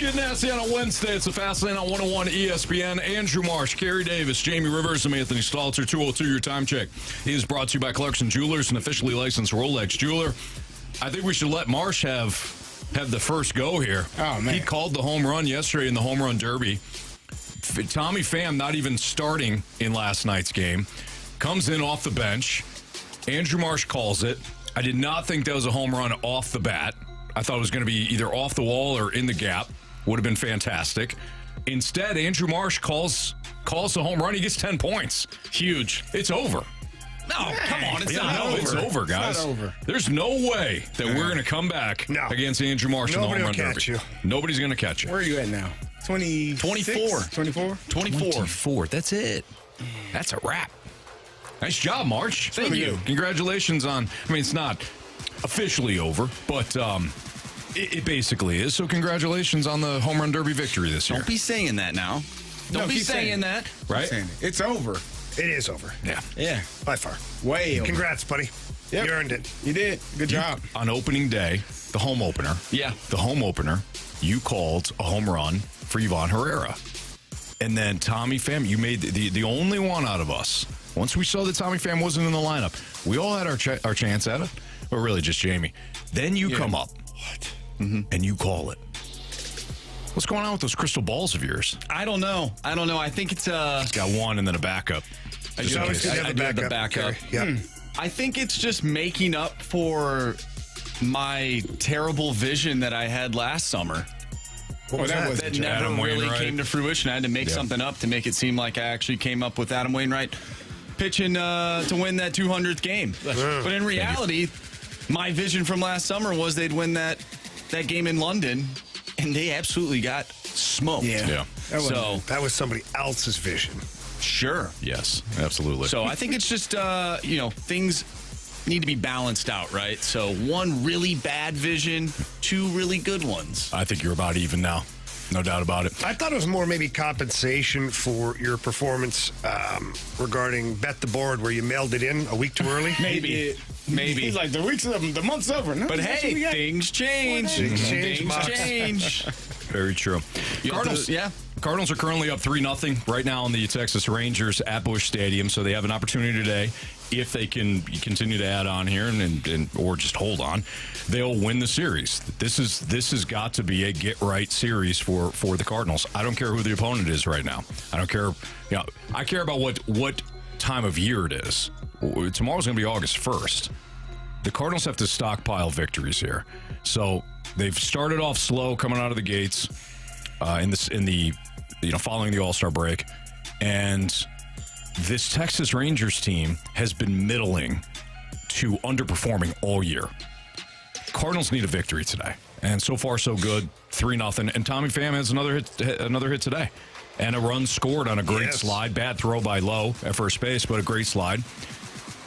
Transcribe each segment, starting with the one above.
Get nasty on a Wednesday. It's the Fast Lane on 101 ESPN. Andrew Marsh, Carey Davis, Jamie Rivers, and Anthony Stalter. 202, your time check. He is brought to you by Clarkson Jewelers, an officially licensed Rolex jeweler. I think we should let Marsh have the first go here. Oh, man. He called the home run yesterday in the home run derby. Tommy Pham not even starting in last night's game. Comes in off the bench. Andrew Marsh calls it. I did not think that was a home run off the bat. I thought it was going to be either off the wall or in the gap. Would have been fantastic. Instead, Andrew Marsh calls the home run. He gets 10 points. Huge. It's over. No, come on. It's not over. It's over, guys. It's not over. There's no way that we're going to come back against Andrew Marsh in the home run derby. Nobody's going to catch you. Where are you at now? 24. 24. That's it. That's a wrap. Nice job, March. Thank you. Congratulations on, it's not officially over, but it basically is. So congratulations on the home run derby victory this year. Don't be saying that now. Don't be saying that. Right? It's over. It is over. Yeah. Yeah. By far. Way over. Congrats, buddy. Yep. You earned it. You did. Good job. On opening day, the home opener. Yeah. The home opener, you called a home run for Yvonne Herrera. And then Tommy Pham, you made the only one out of us. Once we saw that Tommy Pham wasn't in the lineup, we all had our chance at it. Or really just Jamie. Then you come up. What? And you call it. What's going on with those crystal balls of yours? I don't know. I think it's It's got one and then a backup. I do have the backup. Yep. I think it's just making up for my terrible vision that I had last summer. What was that? That never Adam really Wainwright. came to fruition. I had to make something up to make it seem like I actually came up with Adam Wainwright pitching to win that 200th game. But in reality, my vision from last summer was they'd win that game in London, and they absolutely got smoked. Yeah. That was somebody else's vision. Sure. Yes, absolutely. So I think it's just, things need to be balanced out, right? So one really bad vision, two really good ones. I think you're about even now. No doubt about it. I thought it was more maybe compensation for your performance regarding Bet the Board, where you mailed it in a week too early. Maybe. He's like, the month's over. No, But hey, things change. Things change. Very true. Cardinals, Cardinals are currently up 3-0 right now on the Texas Rangers at Busch Stadium, so they have an opportunity today. If they can continue to add on here and or just hold on, they'll win the series. This has got to be a get-right series for the Cardinals. I don't care who the opponent is right now. I don't care. I care about what time of year it is. Tomorrow's going to be August 1st. The Cardinals have to stockpile victories here. So they've started off slow coming out of the gates in the following the All-Star break, and this Texas Rangers team has been middling to underperforming all year. Cardinals need a victory today, and so far so good. 3-0, and Tommy Pham has another hit today, and a run scored on a great slide. Bad throw by Lowe at first base, but a great slide.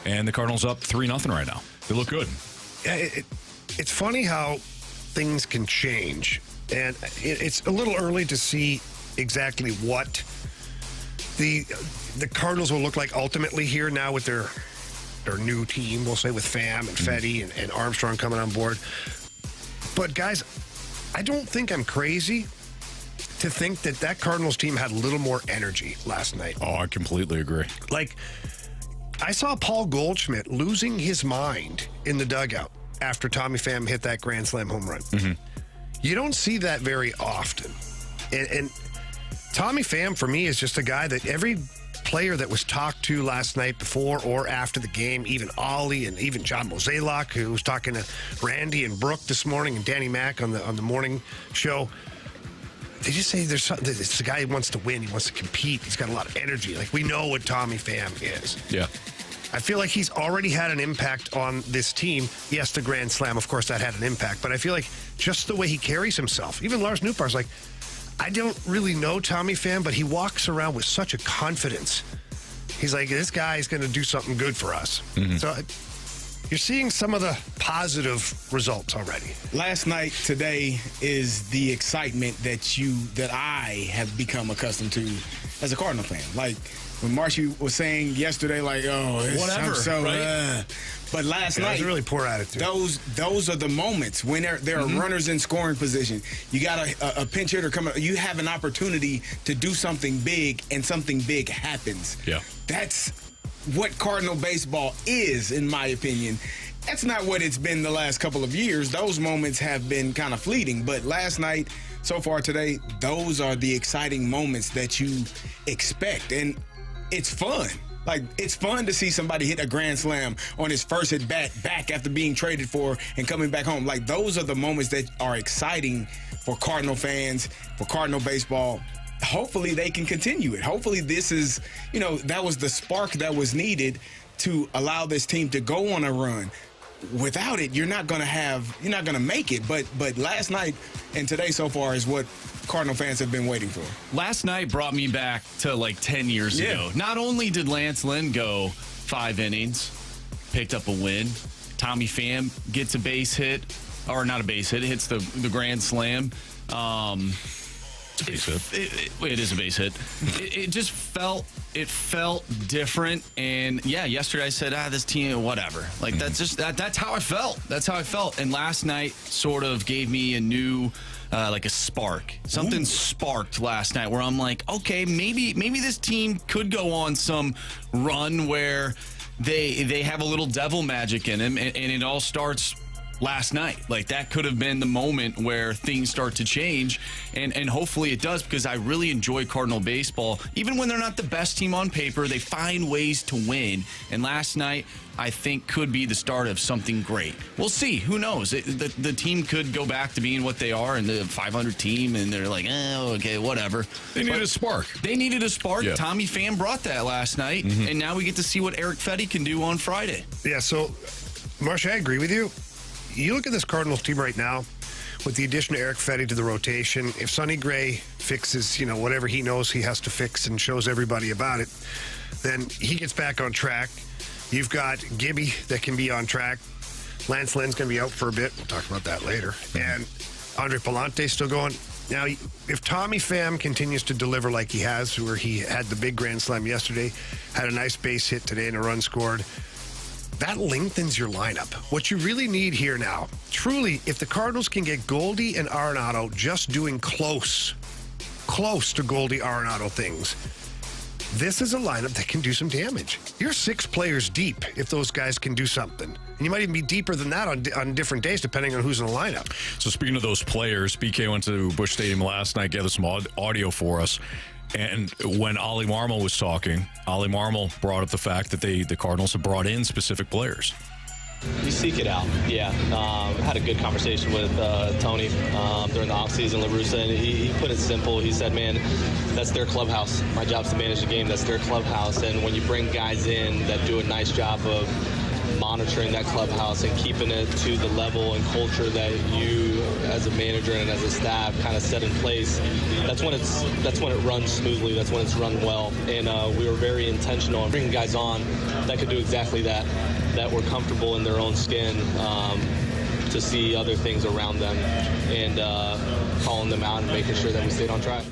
And the Cardinals up 3-0 right now. They look good. It's funny how things can change, and it's a little early to see exactly what the Cardinals will look like ultimately here now with their new team, we'll say, with Pham and Fetty and Armstrong coming on board. But guys, I don't think I'm crazy to think that Cardinals team had a little more energy last night. Oh, I completely agree. Like, I saw Paul Goldschmidt losing his mind in the dugout after Tommy Pham hit that grand slam home run. You don't see that very often. And Tommy Pham, for me, is just a guy that every player that was talked to last night before or after the game, even Ollie and even John Mozeliak, who was talking to Randy and Brooke this morning and Danny Mac on the morning show, they just say it's the guy who wants to win. He wants to compete. He's got a lot of energy. Like, we know what Tommy Pham is. Yeah. I feel like he's already had an impact on this team. Yes, the Grand Slam, of course, that had an impact. But I feel like just the way he carries himself, even Lars Nootbaar's like, I don't really know Tommy Pham, but he walks around with such a confidence. He's like, this guy is going to do something good for us. So you're seeing some of the positive results already. Last night, today is the excitement that I have become accustomed to as a Cardinal fan. Like when Marshy was saying yesterday, like, oh, it's whatever, right? But last night, was a really poor attitude. Those are the moments when there are runners in scoring position. You got a pinch hitter coming. You have an opportunity to do something big, and something big happens. Yeah, that's what Cardinal baseball is, in my opinion. That's not what it's been the last couple of years. Those moments have been kind of fleeting. But last night, so far today, those are the exciting moments that you expect, and it's fun. Like, it's fun to see somebody hit a grand slam on his first at bat back after being traded for and coming back home. Like, those are the moments that are exciting for Cardinal fans, for Cardinal baseball. Hopefully they can continue it. Hopefully this is, that was the spark that was needed to allow this team to go on a run. Without it, you're not going to make it. But last night and today so far is what Cardinal fans have been waiting for. Last night brought me back to like 10 years ago. Not only did Lance Lynn go 5 innings, picked up a win, Tommy Pham gets a base hit, or not a base hit, hits the grand slam. It's a base hit. It is a base hit. It just felt different. And yeah, yesterday I said, this team, whatever. Like that's how I felt. That's how I felt. And last night sort of gave me a new, like a spark. Something sparked last night where I'm like, okay, maybe this team could go on some run where they have a little devil magic in them, and it all starts last night. Like, that could have been the moment where things start to change, and hopefully it does, because I really enjoy Cardinal baseball. Even when they're not the best team on paper, they find ways to win, and last night I think could be the start of something great. We'll see. Who knows? The team could go back to being what they are, and the 500 team, and they're like, okay, whatever. They needed a spark. They needed a spark. Yeah. Tommy Pham brought that last night, and now we get to see what Eric Fetty can do on Friday. Yeah, so, Marsh, I agree with you. You look at this Cardinals team right now, with the addition of Eric Fetty to the rotation. If Sonny Gray fixes, whatever he knows he has to fix and shows everybody about it, then he gets back on track. You've got Gibby that can be on track. Lance Lynn's going to be out for a bit. We'll talk about that later. And Andre Palante's still going. Now, if Tommy Pham continues to deliver like he has, where he had the big grand slam yesterday, had a nice base hit today and a run scored, that lengthens your lineup. What you really need here now, truly, if the Cardinals can get Goldie and Arenado just doing close to Goldie Arenado things, this is a lineup that can do some damage. You're 6 players deep if those guys can do something. And you might even be deeper than that on different days, depending on who's in the lineup. So speaking of those players, BK went to Busch Stadium last night, gathered some audio for us. And when Ollie Marmol was talking, Ollie Marmol brought up the fact that the Cardinals have brought in specific players. You seek it out, yeah. Had a good conversation with Tony during the offseason, LaRussa, and he put it simple. He said, man, that's their clubhouse. My job's to manage the game. That's their clubhouse. And when you bring guys in that do a nice job of monitoring that clubhouse and keeping it to the level and culture that you as a manager and as a staff kind of set in place, that's when it runs smoothly. That's when it's run well. And we were very intentional on bringing guys on that could do exactly that were comfortable in their own skin, to see other things around them and calling them out and making sure that we stayed on track.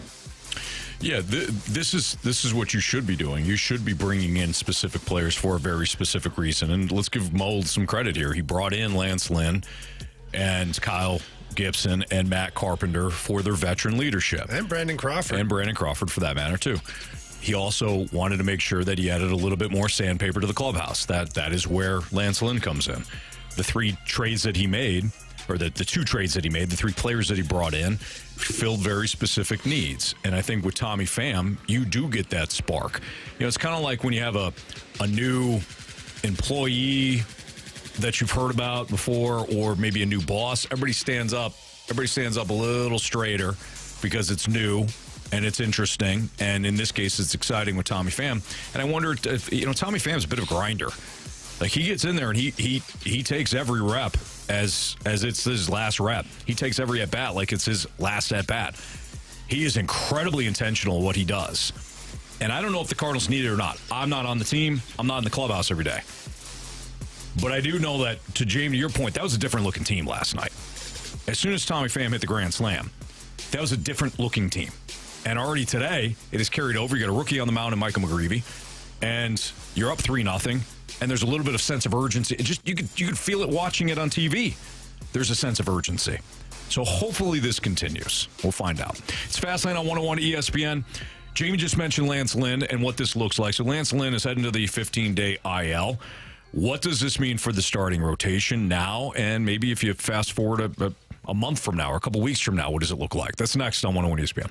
Yeah, this is what you should be doing. You should be bringing in specific players for a very specific reason. And let's give Mold some credit here. He brought in Lance Lynn and Kyle Gibson and Matt Carpenter for their veteran leadership. And Brandon Crawford. And Brandon Crawford, for that matter, too. He also wanted to make sure that he added a little bit more sandpaper to the clubhouse. That is where Lance Lynn comes in. The 3 trades that he made, or the 2 trades that he made, the 3 players that he brought in, filled very specific needs. And I think with Tommy Pham, you do get that spark. It's kind of like when you have a new employee that you've heard about before, or maybe a new boss. Everybody stands up a little straighter because it's new and it's interesting. And in this case, it's exciting with Tommy Pham. And I wonder if, Tommy Pham's a bit of a grinder. Like, he gets in there and he takes every rep as it's his last rep. He takes every at bat like it's his last at bat. He is incredibly intentional in what he does. And I don't know if the Cardinals need it or not. I'm not on the team. I'm not in the clubhouse every day. But I do know that, to Jamie, to your point, that was a different-looking team last night. As soon as Tommy Pham hit the grand slam, that was a different-looking team. And already today, it has carried over. You got a rookie on the mound in Michael McGreevy, and you're up 3-0, and there's a little bit of sense of urgency. You could feel it watching it on TV. There's a sense of urgency. So hopefully this continues. We'll find out. It's Fastlane on 101 ESPN. Jamie just mentioned Lance Lynn and what this looks like. So Lance Lynn is heading to the 15-day IL. What does this mean for the starting rotation now? And maybe if you fast forward a month from now or a couple weeks from now, what does it look like? That's next on 101 ESPN.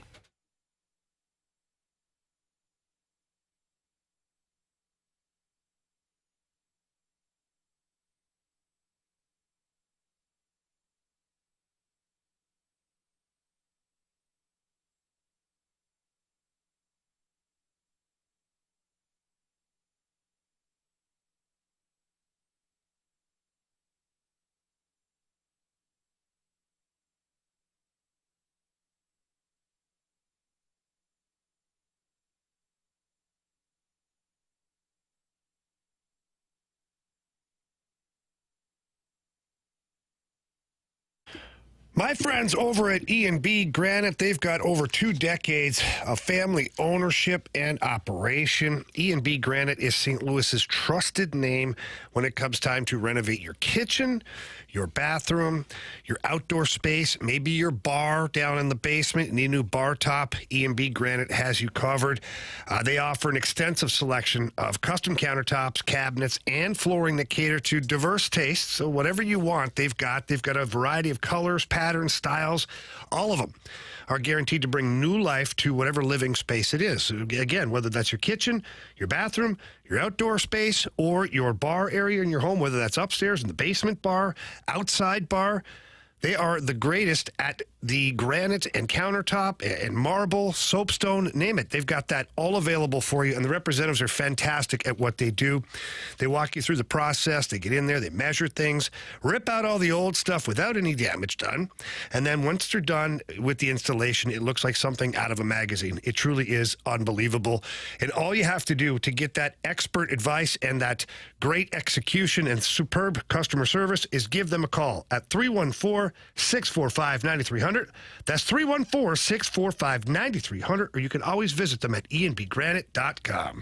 My friends over at E&B Granite, they've got over 2 decades of family ownership and operation. E&B Granite is St. Louis's trusted name when it comes time to renovate your kitchen, your bathroom, your outdoor space, maybe your bar down in the basement, need a new bar top. E&B Granite has you covered. They offer an extensive selection of custom countertops, cabinets, and flooring that cater to diverse tastes. So whatever you want, they've got a variety of colors, patterns, styles. All of them are guaranteed to bring new life to whatever living space it is. So again, whether that's your kitchen, your bathroom, your outdoor space, or your bar area in your home, whether that's upstairs in the basement bar, outside bar, they are the greatest at the granite and countertop and marble, soapstone, name it. They've got that all available for you, and the representatives are fantastic at what they do. They walk you through the process. They get in there. They measure things, rip out all the old stuff without any damage done, and then once they're done with the installation, it looks like something out of a magazine. It truly is unbelievable, and all you have to do to get that expert advice and that great execution and superb customer service is give them a call at 314-645-9300. That's 314-645-9300, or you can always visit them at enbgranite.com.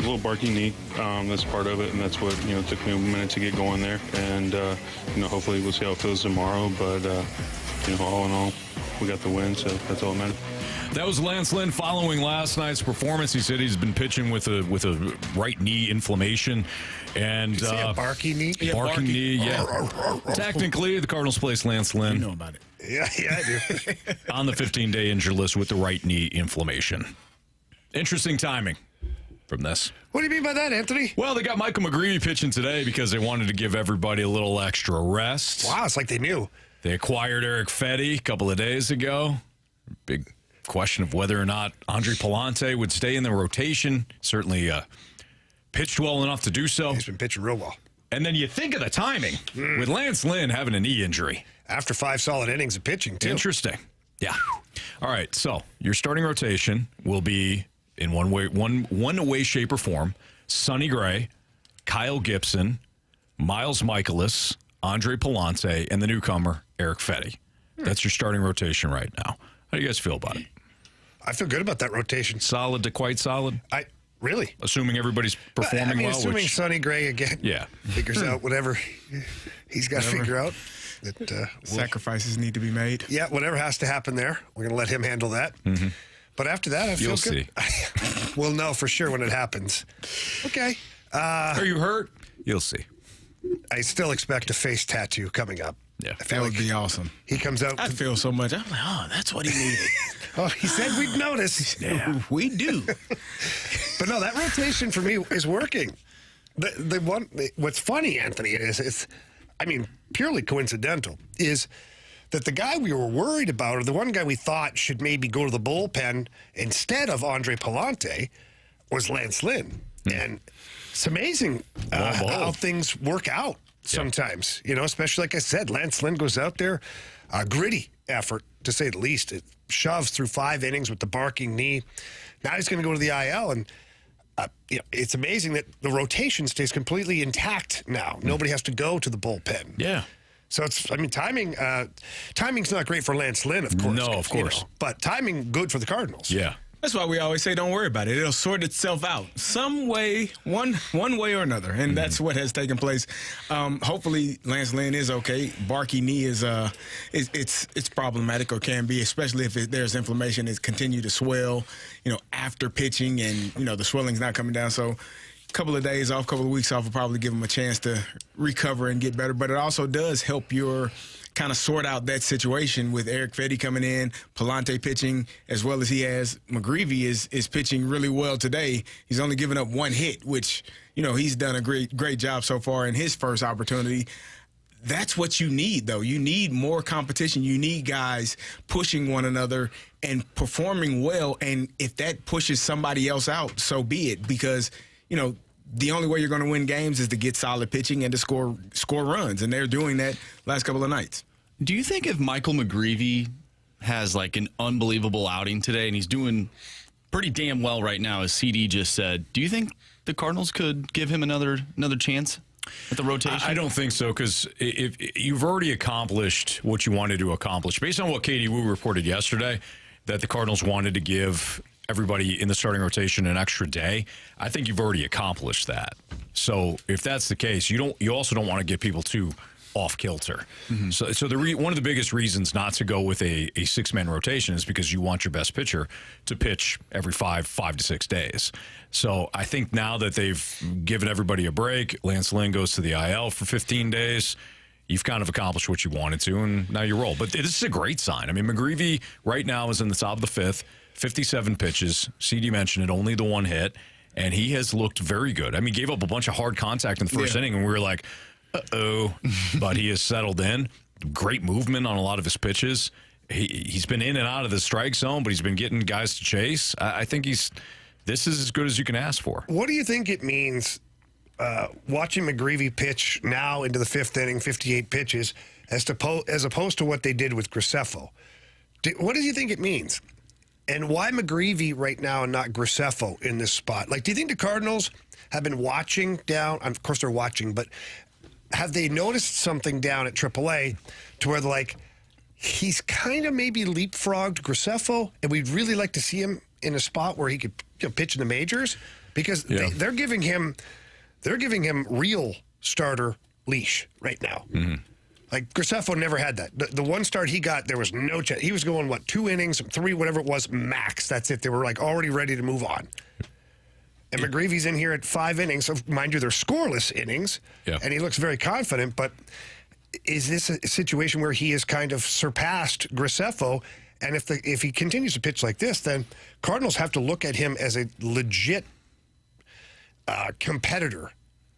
little barking knee. That's part of it, and that's what took me a minute to get going there. And hopefully we'll see how it feels tomorrow. But all in all, we got the win, so that's all that matters. That was Lance Lynn following last night's performance. He said he's been pitching with a right knee inflammation. And a barky knee? Yeah, barking knee, yeah. Technically, the Cardinals placed Lance Lynn. You know about it. Yeah, I do. On the 15-day injured list with the right knee inflammation. Interesting timing from this. What do you mean by that, Anthony? Well, they got Michael McGreevy pitching today because they wanted to give everybody a little extra rest. Wow, it's like they knew. They acquired Eric Fetty a couple of days ago. Big question of whether or not Andre Palante would stay in the rotation. Certainly pitched well enough to do so. He's been pitching real well. And then you think of the timing with Lance Lynn having a knee injury. After 5 solid innings of pitching, too. Interesting. Yeah. All right, so your starting rotation will be in one way, shape, or form. Sonny Gray, Kyle Gibson, Miles Michaelis, Andre Palante, and the newcomer, Eric Fetty. That's your starting rotation right now. How do you guys feel about it? I feel good about that rotation. Solid to quite solid? Really? Assuming everybody's performing well. Assuming Sonny Gray again figures out whatever he's got to figure out. Sacrifices need to be made. Yeah, whatever has to happen there. We're going to let him handle that. Mm-hmm. But after that, I feel You'll good. see. We'll know for sure when it happens. Okay. Are you hurt? You'll see. I still expect a face tattoo coming up. Yeah. That would be awesome. He comes out. I feel so much. I'm like, oh, that's what he needed. He said we'd notice. Yeah, we do. But no, that rotation for me is working. What's funny, Anthony, is it's purely coincidental, is that the guy we were worried about, or the one guy we thought should maybe go to the bullpen instead of Andre Palante, was Lance Lynn. And it's amazing how things work out sometimes, especially like I said, Lance Lynn goes out there, a gritty effort to say the least. It shoves through 5 innings with the barking knee. Now he's going to go to the IL, and it's amazing that the rotation stays completely intact now. Nobody has to go to the bullpen. Yeah. So it's, timing's not great for Lance Lynn, of course. No, of course. But timing good for the Cardinals. Yeah. That's why we always say don't worry about it. It'll sort itself out some way, one way or another, and that's what has taken place. Hopefully, Lance Lynn is okay. Barky knee is it's problematic, or can be, especially if there's inflammation. It's continue to swell, after pitching, and the swelling's not coming down. So, a couple of days off, couple of weeks off will probably give him a chance to recover and get better. But it also does help your kind of sort out that situation with Eric Fetty coming in, Palante pitching as well as he has. McGreevy is pitching really well today. He's only given up 1 hit, which, he's done a great job so far in his first opportunity. That's what you need, though. You need more competition. You need guys pushing one another and performing well. And if that pushes somebody else out, so be it. Because, the only way you're going to win games is to get solid pitching and to score runs, and they're doing that last couple of nights. Do you think if Michael McGreevy has like an unbelievable outing today, and he's doing pretty damn well right now, as CD just said, do you think the Cardinals could give him another chance at the rotation? I don't think so, because if you've already accomplished what you wanted to accomplish. Based on what Katie Wu reported yesterday, that the Cardinals wanted to give everybody in the starting rotation an extra day, I think you've already accomplished that. So if that's the case, you also don't want to get people too off kilter. Mm-hmm. So one of the biggest reasons not to go with a 6-man rotation is because you want your best pitcher to pitch every 5 to 6 days. So I think now that they've given everybody a break, Lance Lynn goes to the IL for 15 days. You've kind of accomplished what you wanted to, and now you roll. But this is a great sign. McGreevy right now is in the top of the 5th, 57 pitches. CD mentioned it, only the 1 hit, and he has looked very good. Gave up a bunch of hard contact in the first inning, and we were like, uh-oh. But he has settled in. Great movement on a lot of his pitches. He's been in and out of the strike zone, but he's been getting guys to chase. I think this is as good as you can ask for. What do you think it means watching McGreevy pitch now into the 5th inning, 58 pitches, as opposed to what they did with Graceffo? What do you think it means? And why McGreevy right now and not Graceffo in this spot? Do you think the Cardinals have been watching down? Of course they're watching, but have they noticed something down at AAA to where they're like, he's kind of maybe leapfrogged Graceffo, and we'd really like to see him in a spot where he could pitch in the majors? because they're giving him real starter leash right now. Mm-hmm. Like Graceffo never had that. The one start he got, there was no chance. He was going 2 innings, 3, whatever it was, max. That's it. They were like already ready to move on. And McGreevy's in here at 5 innings. So mind you, they're scoreless innings, and he looks very confident. But is this a situation where he has kind of surpassed Graceffo? And if he continues to pitch like this, then Cardinals have to look at him as a legit competitor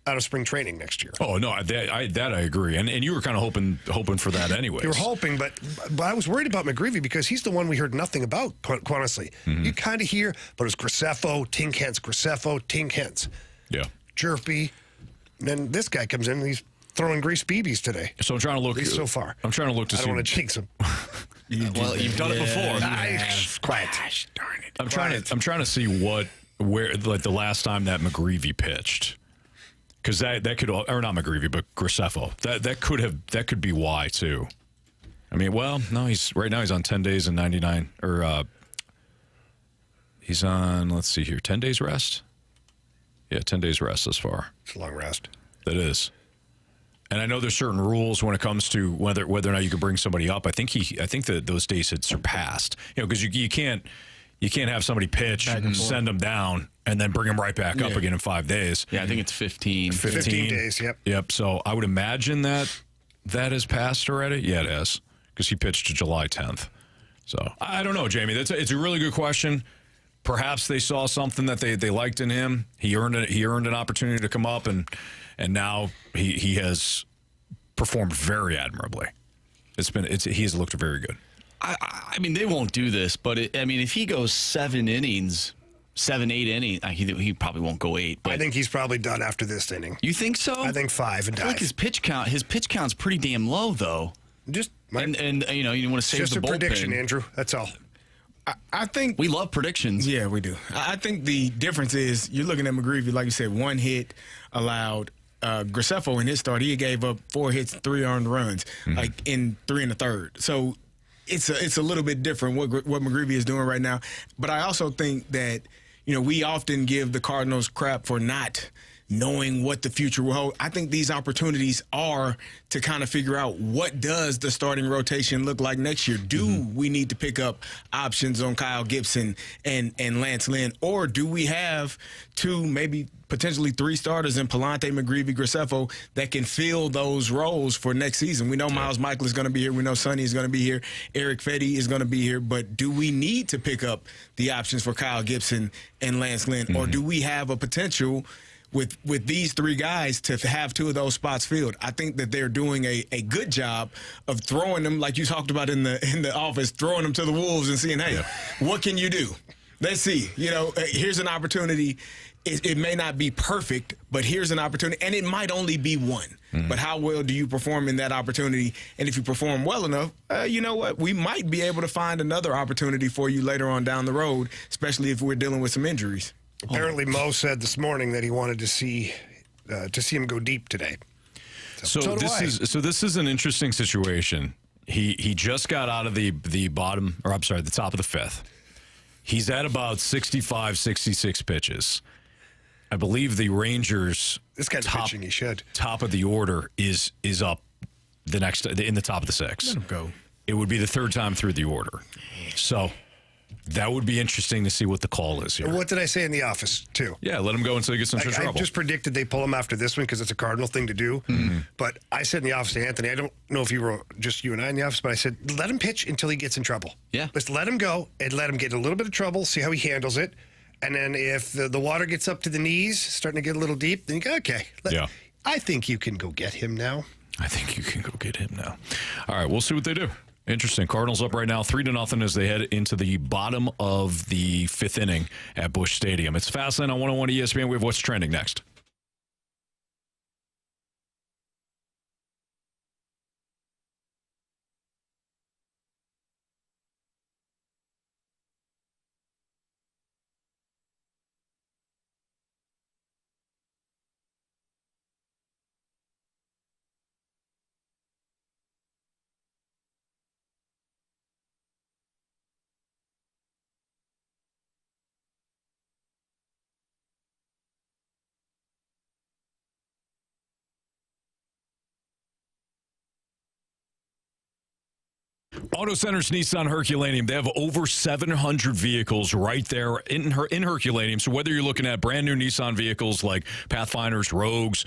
out of spring training next year. Oh no, that I agree, and you were kind of hoping for that anyway. You were hoping, but I was worried about McGreevy because he's the one we heard nothing about. Quite honestly, you kind of hear, but it was Graceffo, Tink Hens, Chirpy, and then this guy comes in and he's throwing grease BBs today. So I'm trying to look. At least so far, I'm trying to look to see. I don't want to jinx him. Well, you've done it before. Quiet. Darn it. I'm trying to see where like the last time that McGreevy pitched. Because that could, or not McGreevy, but Graceffo. That could be why too. I mean, well, no, right now he's on 10 days and 99, or he's on, let's see here, 10 days rest. Yeah, 10 days rest thus far. It's a long rest. That is. And I know there's certain rules when it comes to whether or not you can bring somebody up. I think that those days had surpassed. Because you can't have somebody pitch, send them down, and then bring them right back up again in 5 days. Yeah, I think it's 15. 15 days, yep. Yep, so I would imagine that has passed already. Yeah, it has, because he pitched to July 10th. So I don't know, Jamie. It's a really good question. Perhaps they saw something that they liked in him. He earned an opportunity to come up, and now he has performed very admirably. He has looked very good. I mean, they won't do this, but if he goes 7 innings, 8 innings, he probably won't go 8. But I think he's probably done after this inning. You think so? I think 5 and I feel like dive. his pitch count's pretty damn low, though. Just and you want to save just the a bullpen. prediction, Andrew. That's all. I think we love predictions. Yeah, we do. I think the difference is you're looking at McGreevy, like you said, 1 hit allowed. Graceffo in his start, he gave up 4 hits, 3 earned runs, like in 3 1/3. So it's a little bit different what McGreevy is doing right now. But I also think that we often give the Cardinals crap for not knowing what the future will hold. I think these opportunities are to kind of figure out what does the starting rotation look like next year. Do we need to pick up options on Kyle Gibson and Lance Lynn, or do we have 2, maybe potentially 3 starters in Palante, McGreevy, Graceffo that can fill those roles for next season? We know Miles Michael is going to be here. We know Sonny is going to be here. Eric Fetty is going to be here. But do we need to pick up the options for Kyle Gibson and Lance Lynn, or do we have a potential with these 3 guys to have 2 of those spots filled? I think that they're doing a good job of throwing them, like you talked about in the office, throwing them to the wolves and seeing, hey, what can you do? Let's see. Here's an opportunity. It may not be perfect, but here's an opportunity, and it might only be 1. But how well do you perform in that opportunity? And if you perform well enough, you know what? We might be able to find another opportunity for you later on down the road, especially if we're dealing with some injuries. Apparently, Mo said this morning that he wanted to see him go deep today. So this is an interesting situation. He just got out of the bottom, or I'm sorry, the top of the 5th. He's at about 65, 66 pitches. I believe the Rangers' this guy's pitching. He should top of the order is up in the top of the 6th. Let him go. It would be the 3rd time through the order. So that would be interesting to see what the call is here. What did I say in the office, too? Yeah, let him go until he gets into trouble. I just predicted they pull him after this one because it's a Cardinal thing to do. But I said in the office to Anthony, I don't know if you were just you and I in the office, but I said, let him pitch until he gets in trouble. Yeah. Let's let him go and let him get a little bit of trouble, see how he handles it. And then if the water gets up to the knees, starting to get a little deep, then you go, okay. I think you can go get him now. I think you can go get him now. All right, we'll see what they do. Interesting. Cardinals up right now 3-0 as they head into the bottom of the 5th inning at Busch Stadium. It's Fastlane on 101 ESPN. We have what's trending next. Auto Center's Nissan Herculaneum. They have over 700 vehicles right there in Herculaneum. So whether you're looking at brand new Nissan vehicles like Pathfinders, Rogues,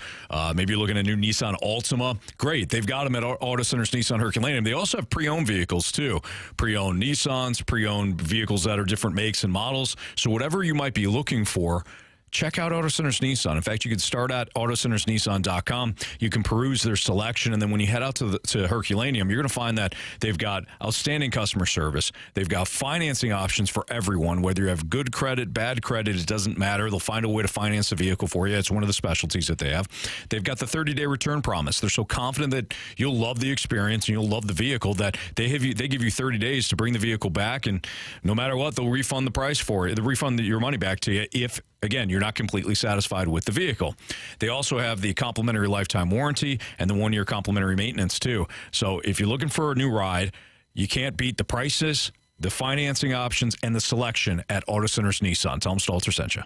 maybe you're looking at new Nissan Altima, great. They've got them at Auto Center's Nissan Herculaneum. They also have pre-owned vehicles too. Pre-owned Nissans, pre-owned vehicles that are different makes and models. So whatever you might be looking for, check out Auto Center's Nissan. In fact, you can start at autocentersnissan.com. You can peruse their selection, and then when you head out to Herculaneum, you're going to find that they've got outstanding customer service. They've got financing options for everyone, whether you have good credit, bad credit, it doesn't matter. They'll find a way to finance the vehicle for you. It's one of the specialties that they have. They've got the 30-day return promise. They're so confident that you'll love the experience and you'll love the vehicle that they give you 30 days to bring the vehicle back, and no matter what, they'll refund the price for it. They'll refund your money back to you if, again, you're not completely satisfied with the vehicle. They also have the complimentary lifetime warranty and the 1-year complimentary maintenance too. So if you're looking for a new ride, you can't beat the prices, the financing options, and the selection at Auto Center's Nissan. Tell them Stalter sent you.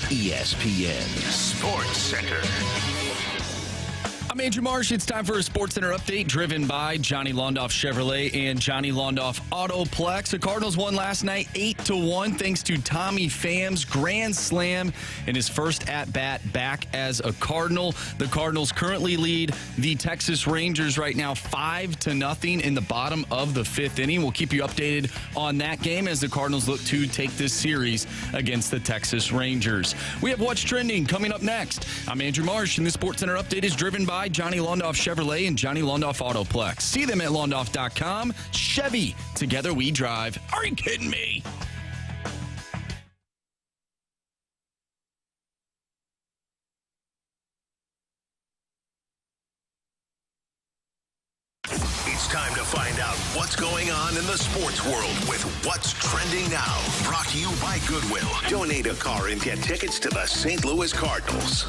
ESPN Sports Center. I'm Andrew Marsh. It's time for a Sports Center update driven by Johnny Londoff Chevrolet and Johnny Londoff Autoplex. The Cardinals won last night 8-1 thanks to Tommy Pham's grand slam in his first at-bat back as a Cardinal. The Cardinals currently lead the Texas Rangers right now 5-0 in the bottom of the fifth inning. We'll keep you updated on that game as the Cardinals look to take this series against the Texas Rangers. We have What's Trending coming up next. I'm Andrew Marsh, and the Sports Center update is driven by Johnny Londoff Chevrolet and Johnny Londoff Autoplex. See them at londoff.com. Chevy, together we drive. Are you kidding me? It's time to find out what's going on in the sports world with What's Trending Now. Brought to you by Goodwill. Donate a car and get tickets to the St. Louis Cardinals.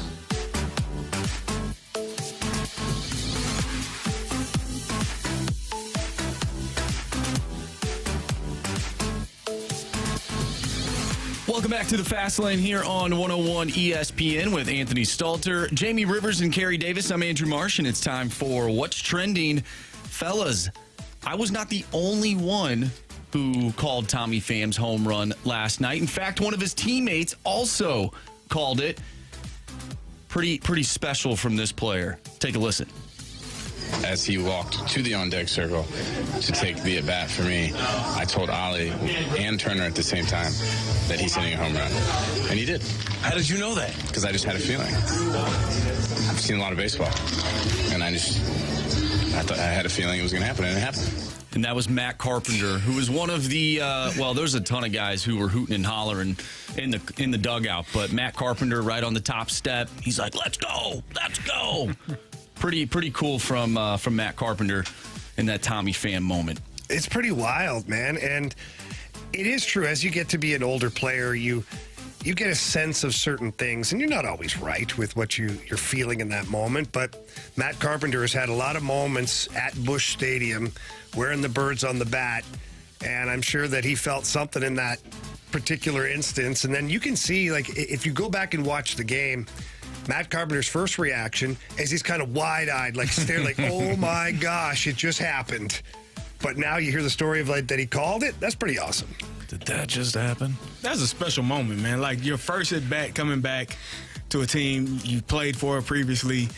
Welcome back to the Fast Lane here on 101 ESPN with Anthony Stalter, Jamie Rivers, and Carey Davis. I'm Andrew Marsh, and it's time for What's Trending. Fellas, I was not the only one who called Tommy Pham's home run last night. In fact, one of his teammates also called it. Pretty special from this player. Take a listen. As he walked to the on-deck circle to take the at-bat for me, I told Ollie and Turner at the same time that he's hitting a home run. And he did. How did you know that? Because I just had a feeling. I've seen a lot of baseball. And I thought I had a feeling it was going to happen, and it happened. And that was Matt Carpenter, who was one of the, there's a ton of guys who were hooting and hollering in the dugout. But Matt Carpenter right on the top step, he's like, let's go. Pretty cool from Matt Carpenter in that Tommy Pham moment. It's pretty wild, man. And it is true. As you get to be an older player, you get a sense of certain things, and you're not always right with what you're feeling in that moment. But Matt Carpenter has had a lot of moments at Busch Stadium wearing the birds on the bat, and I'm sure that he felt something in that particular instance. And then you can see, like, if you go back and watch the game, Matt Carpenter's first reaction is he's kind of wide-eyed, like staring, like, oh my gosh, it just happened. But now you hear the story of like that he called it. That's pretty awesome. Did that just happen? That's a special moment, man. Like your first at bat coming back to a team you played for previously,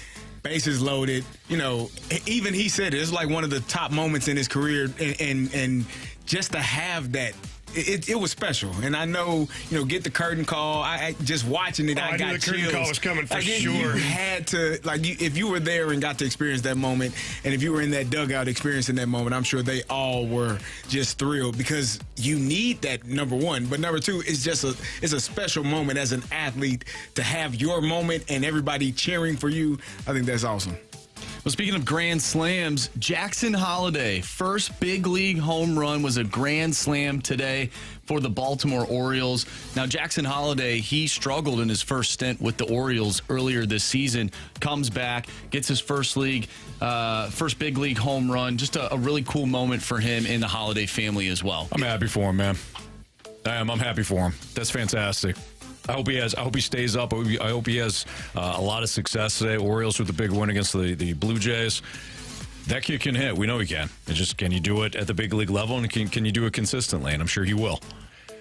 bases loaded. You know, even he said it's like one of the top moments in his career, and just to have that. It was special, and I know, get the curtain call. I just watching it, I got knew the curtain chills. call was coming for sure. You had to, if you were there and got to experience that moment, and if you were in that dugout experiencing that moment, I'm sure they all were just thrilled because you need that, number one. But number two, it's a special moment as an athlete to have your moment and everybody cheering for you. I think that's awesome. Well, speaking of grand slams, Jackson Holliday, first big league home run was a grand slam today for the Baltimore Orioles. Now, Jackson Holliday, he struggled in his first stint with the Orioles earlier this season, comes back, gets his first big league home run. Just a really cool moment for him and the Holliday family as well. I'm happy for him, man. I am. I'm happy for him. That's fantastic. I hope he stays up. I hope he has a lot of success today. Orioles with the big win against the Blue Jays. That kid can hit. We know he can. It's just, can you do it at the big league level, and can you do it consistently? And I'm sure he will.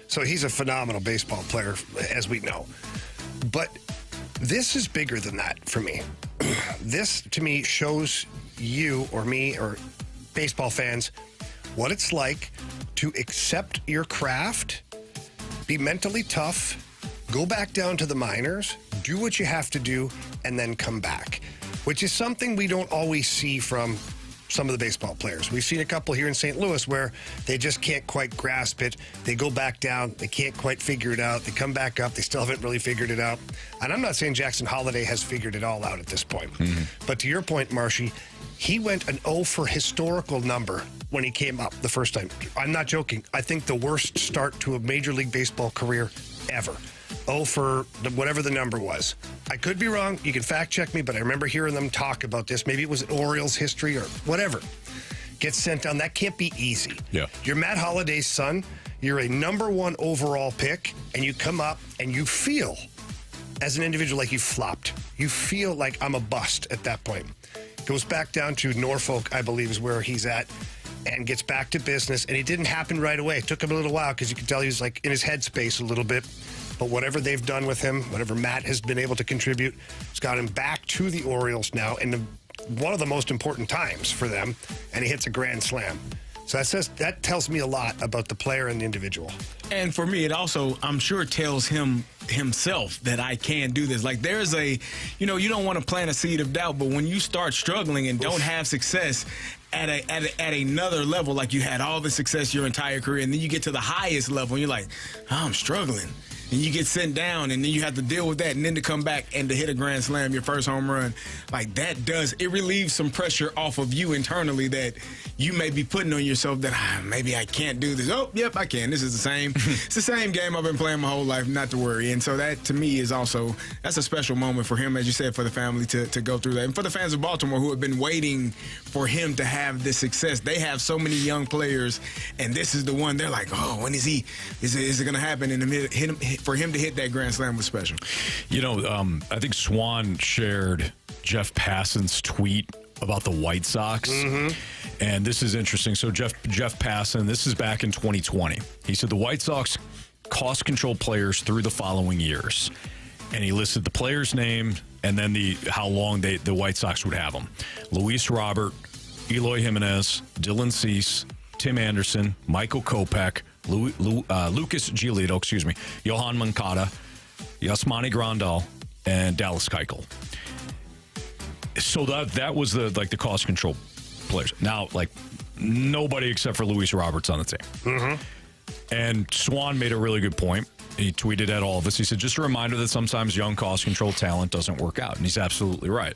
So he's a phenomenal baseball player, as we know. But this is bigger than that for me. This, to me, shows you or me or baseball fans what it's like to accept your craft, be mentally tough, go back down to the minors, do what you have to do, and then come back, which is something we don't always see from some of the baseball players. We've seen a couple here in St. Louis where they just can't quite grasp it. They go back down. They can't quite figure it out. They come back up. They still haven't really figured it out. And I'm not saying Jackson Holliday has figured it all out at this point. Mm-hmm. But to your point, Marshy, he went an 0 for historical number when he came up the first time. I'm not joking. I think the worst start to a Major League Baseball career ever. 0 for whatever the number was. I could be wrong. You can fact check me, but I remember hearing them talk about this. Maybe it was Orioles history or whatever. Gets sent down. That can't be easy. Yeah. You're Matt Holliday's son. You're a number 1 overall pick, and you come up and you feel, as an individual, like you flopped. You feel like I'm a bust at that point. Goes back down to Norfolk, I believe, is where he's at, and gets back to business. And it didn't happen right away. It took him a little while because you could tell he was like in his headspace a little bit. But whatever they've done with him, whatever Matt has been able to contribute, has got him back to the Orioles now in one of the most important times for them, and he hits a grand slam. So that tells me a lot about the player and the individual. And for me, it also, I'm sure, tells him himself that I can do this. Like there's you don't want to plant a seed of doubt, but when you start struggling and don't have success at another level, like you had all the success your entire career, and then you get to the highest level, and you're like, oh, I'm struggling. and you get sent down, and then you have to deal with that, and then to come back and to hit a grand slam, your first home run, like it relieves some pressure off of you internally that you may be putting on yourself that maybe I can't do this. Oh, yep, I can. This is the same. It's the same game I've been playing my whole life, not to worry. And so that, to me, is also, that's a special moment for him, as you said, for the family to go through that. And for the fans of Baltimore who have been waiting for him to have this success. They have so many young players, and this is the one they're like, oh, when is it going to happen? And for him to hit that grand slam was special. You know, I think Swan shared Jeff Passan's tweet about the White Sox. And this is interesting. So Jeff Passan, this is back in 2020. He said the White Sox cost control players through the following years. And he listed the player's name and then how long the White Sox would have them. Luis Robert, Eloy Jimenez, Dylan Cease, Tim Anderson, Michael Kopech, Lucas Giolito, Yohan Moncada, Yasmani Grandal, and Dallas Keuchel. So that was the cost control players. Now, nobody except for Luis Roberts on the team. And Swan made a really good point. He tweeted at all of us. He said, just a reminder that sometimes young cost control talent doesn't work out. And he's absolutely right.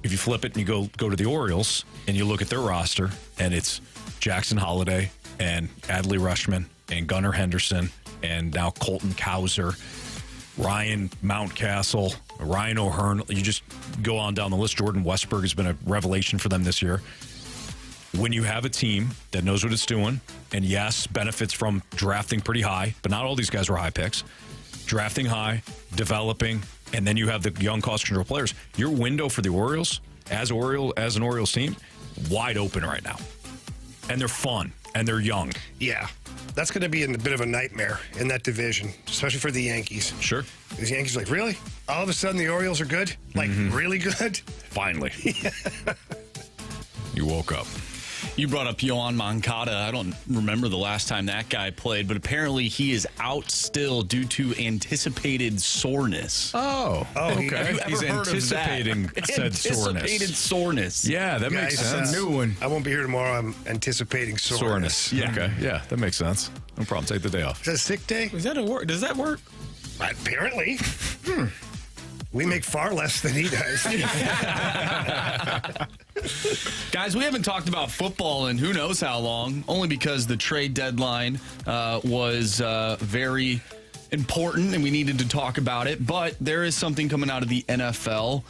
If you flip it and you go to the Orioles and you look at their roster, and it's Jackson Holliday and Adley Rutschman and Gunnar Henderson and now Colton Cowser, Ryan Mountcastle, Ryan O'Hearn. You just go on down the list. Jordan Westberg has been a revelation for them this year. When you have a team that knows what it's doing, and yes, benefits from drafting pretty high, but not all these guys were high picks, drafting high, developing, and then you have the young cost control players. Your window for the Orioles, as an Orioles team, wide open right now. And they're fun, and they're young. Yeah. That's going to be a bit of a nightmare in that division, especially for the Yankees. Sure. The Yankees are like, really? All of a sudden the Orioles are good? Really good? Finally. You woke up. You brought up Yohan Moncada. I don't remember the last time that guy played, but apparently he is out still due to anticipated soreness. Oh, okay. He's anticipating said soreness. Anticipated soreness. Yeah, that makes sense. A new one. I won't be here tomorrow. I'm anticipating soreness. Yeah. Okay. Yeah, that makes sense. No problem. Take the day off. Is that a sick day? Is that a work? Does that work? Apparently. We make far less than he does. Guys, we haven't talked about football in who knows how long, only because the trade deadline was very important and we needed to talk about it. But there is something coming out of the NFL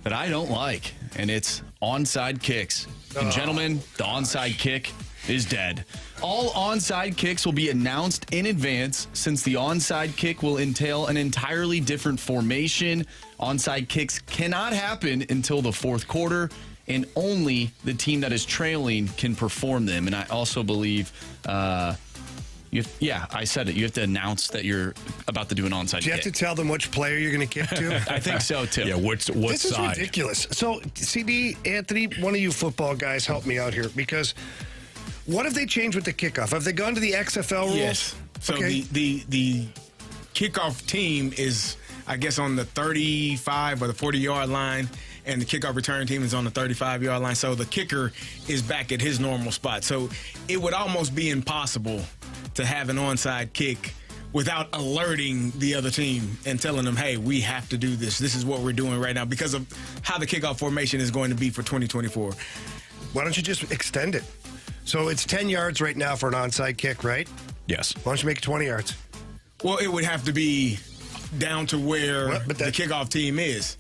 that I don't like, and it's onside kicks. And gentlemen, the onside kick is dead. All onside kicks will be announced in advance, since the onside kick will entail an entirely different formation. Onside kicks cannot happen until the fourth quarter, and only the team that is trailing can perform them. And I also believe, I said it. You have to announce that you're about to do an onside kick. Do you have to tell them which player you're going to kick to? I think so, too. Yeah, what this side? Is ridiculous. So, CD, Anthony, one of you football guys, help me out here, because what have they changed with the kickoff? Have they gone to the XFL rules? Yes. So okay. the kickoff team is, I guess, on the 35 or the 40-yard line, and the kickoff return team is on the 35-yard line. So the kicker is back at his normal spot. So it would almost be impossible to have an onside kick without alerting the other team and telling them, hey, we have to do this. This is what we're doing right now because of how the kickoff formation is going to be for 2024. Why don't you just extend it? So it's 10 yards right now for an onside kick, right? Yes. Why don't you make it 20 yards? Well, it would have to be down to where the kickoff team is.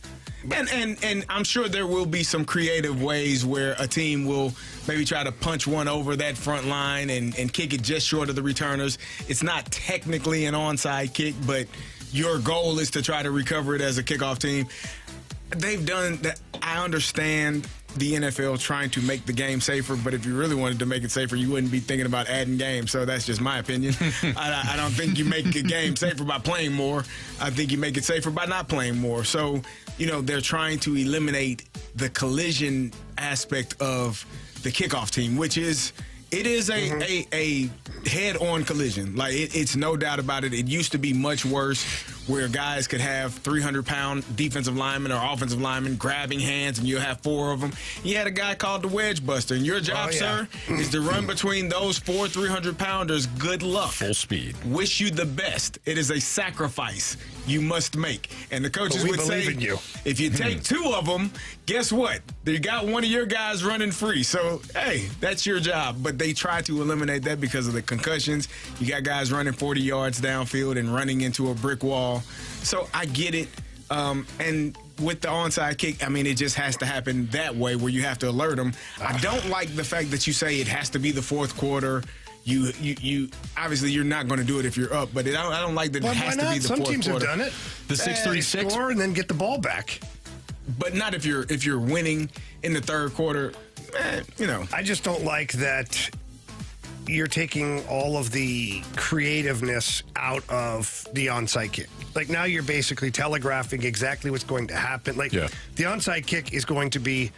And I'm sure there will be some creative ways where a team will maybe try to punch one over that front line and kick it just short of the returners. It's not technically an onside kick, but your goal is to try to recover it as a kickoff team. They've done that. I understand the NFL trying to make the game safer, but if you really wanted to make it safer, you wouldn't be thinking about adding games. So that's just my opinion. I don't think you make a game safer by playing more. I think you make it safer by not playing more. So, they're trying to eliminate the collision aspect of the kickoff team, which is a head-on collision. Like, it's no doubt about it. It used to be much worse where guys could have 300-pound defensive linemen or offensive linemen grabbing hands, and you'll have 4 of them. You had a guy called the Wedge Buster, and your job, sir, is to run between those 4 300-pounders. Good luck. Full speed. Wish you the best. It is a sacrifice you must make. And the coaches would say, if you take 2 of them, guess what? You got one of your guys running free. So, hey, that's your job. But they try to eliminate that because of the concussions. You got guys running 40 yards downfield and running into a brick wall. So I get it. And with the onside kick, I mean, it just has to happen that way where you have to alert them. I don't like the fact that you say it has to be the fourth quarter. You obviously you're not going to do it if you're up, but I don't like that it has to be the fourth quarter. Some teams have done it. The 6-3-6 score and then get the ball back. But not if you're winning in the third quarter. I just don't like that you're taking all of the creativeness out of the onside kick. Like, now you're basically telegraphing exactly what's going to happen. Like, the onside kick is going to be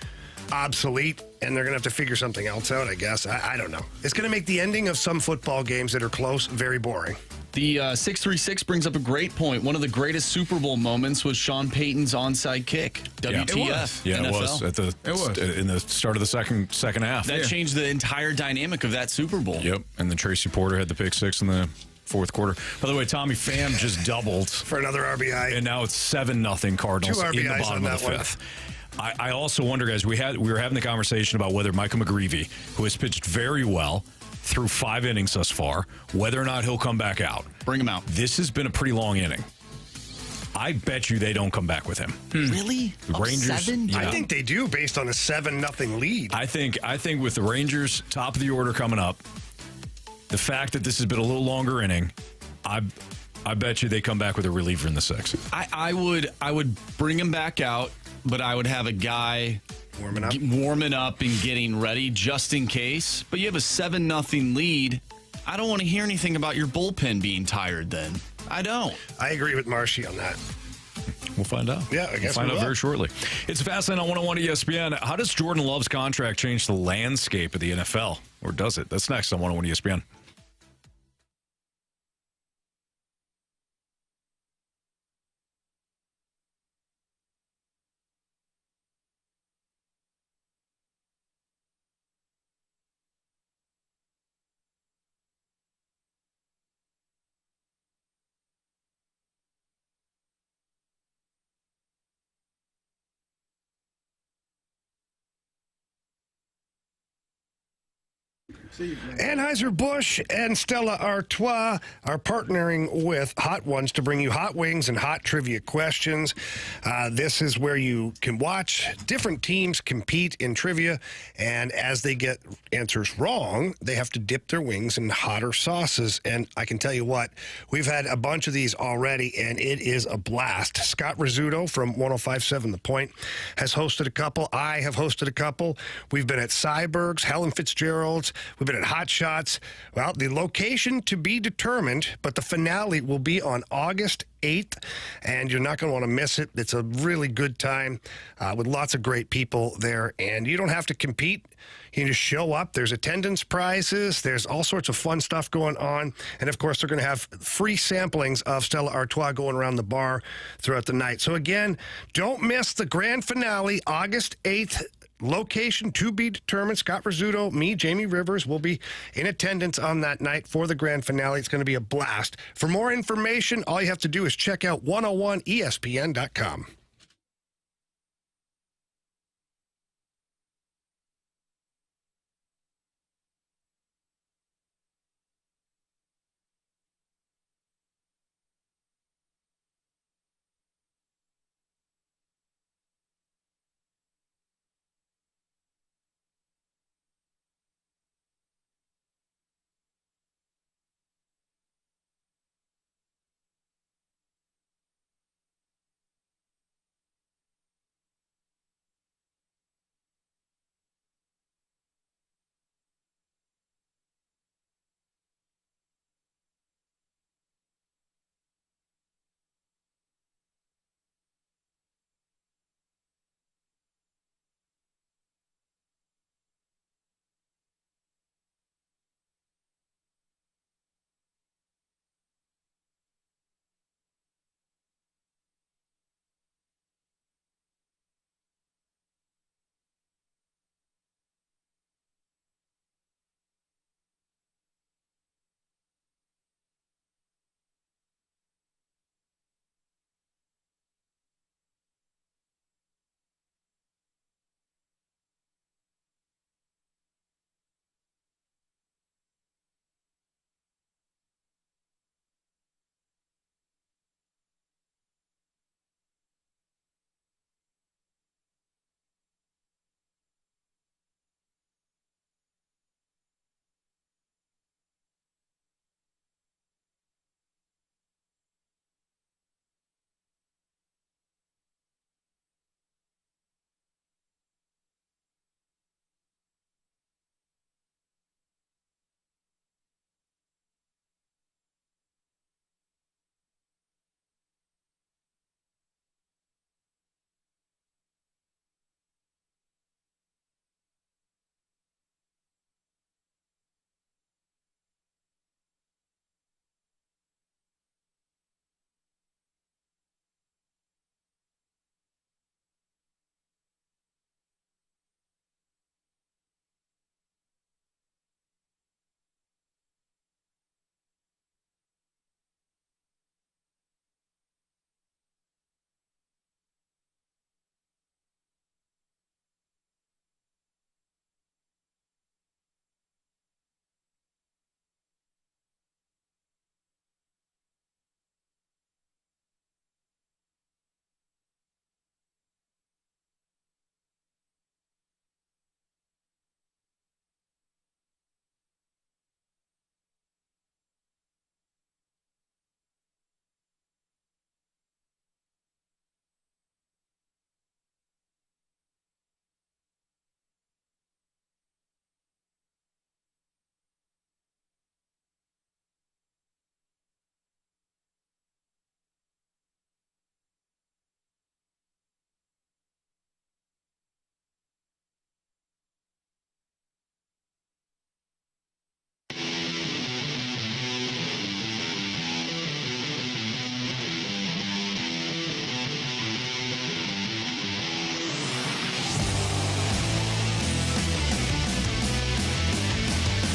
obsolete, and they're going to have to figure something else out, I guess. I don't know. It's going to make the ending of some football games that are close very boring. The 6-3-6 brings up a great point. One of the greatest Super Bowl moments was Sean Payton's onside kick. WTF. Yeah, NFL. It was in the start of the second half. That changed the entire dynamic of that Super Bowl. Yep, and then Tracy Porter had the pick 6 in the fourth quarter. By the way, Tommy Pham just doubled for another RBI, and now it's 7-0 Cardinals 2 RBIs in the bottom of the fifth. I also wonder, guys, we were having the conversation about whether Micah McGreevy, who has pitched very well through 5 innings thus far, whether or not he'll come back out. Bring him out. This has been a pretty long inning. I bet you they don't come back with him. Really? The Rangers? 7? Yeah. I think they do, based on a 7-0 lead. I think with the Rangers top of the order coming up, the fact that this has been a little longer inning, I bet you they come back with a reliever in the 6th. I would bring him back out, but I would have a guy warming up and getting ready just in case. But you have a 7-0 lead. I don't want to hear anything about your bullpen being tired then. I don't. I agree with Marshy on that. We'll find out. Yeah, I guess we'll find out very shortly. It's Fastlane on 101 ESPN. How does Jordan Love's contract change the landscape of the NFL? Or does it? That's next on 101 ESPN. Anheuser-Busch and Stella Artois are partnering with Hot Ones to bring you hot wings and hot trivia questions. This is where you can watch different teams compete in trivia, and as they get answers wrong, they have to dip their wings in hotter sauces. And I can tell you what, we've had a bunch of these already, and it is a blast. Scott Rizzuto from 105.7 The Point has hosted a couple. I have hosted a couple. We've been at Cyberg's, Helen Fitzgerald's. We've been at Hot Shots. Well, the location to be determined, but the finale will be on August 8th, and you're not going to want to miss it. It's a really good time with lots of great people there, and you don't have to compete. You can just show up. There's attendance prizes. There's all sorts of fun stuff going on, and of course, they're going to have free samplings of Stella Artois going around the bar throughout the night. So again, don't miss the grand finale, August 8th. Location to be determined. Scott Rizzuto, me, Jamie Rivers will be in attendance on that night for the grand finale. It's going to be a blast. For more information, all you have to do is check out 101ESPN.com.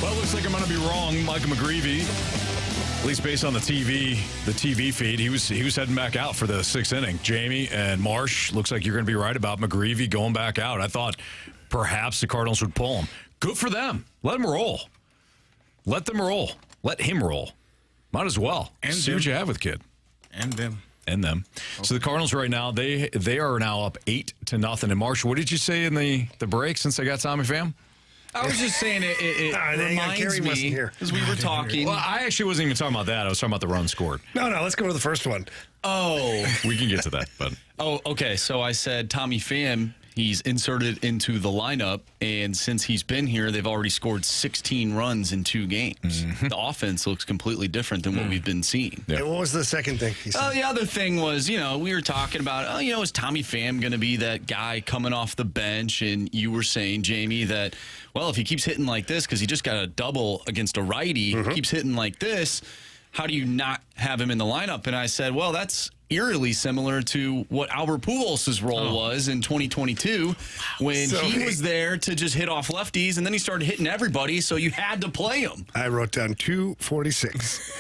Well, it looks like I'm going to be wrong. Michael McGreevy, at least based on the TV feed, he was heading back out for the 6th inning. Jamie and Marsh, looks like you're going to be right about McGreevy going back out. I thought perhaps the Cardinals would pull him. Good for them. Let him roll. Let them roll. Let him roll. Might as well. And see them. what you have with kid. And them. Okay. So the Cardinals right now, they are now up 8-0. And Marsh, what did you say in the break since I got Tommy Pham? I was just saying it reminds me, as we were talking. Well, I actually wasn't even talking about that. I was talking about the run scored. No, let's go to the first one. Oh. We can get to that. But Oh, okay. So I said Tommy Pham, he's inserted into the lineup, and since he's been here, they've already scored 16 runs in 2 games. The offense looks completely different than what we've been seeing. Yeah. And what was the second thing he said? The other thing was, we were talking about, is Tommy Pham going to be that guy coming off the bench? And you were saying, Jamie, that, well, if he keeps hitting like this, because he just got a double against a righty, keeps hitting like this, how do you not have him in the lineup? And I said, well, that's eerily similar to what Albert Pujols' role was in 2022 when he was there to just hit off lefties, and then he started hitting everybody, so you had to play him. I wrote down 246.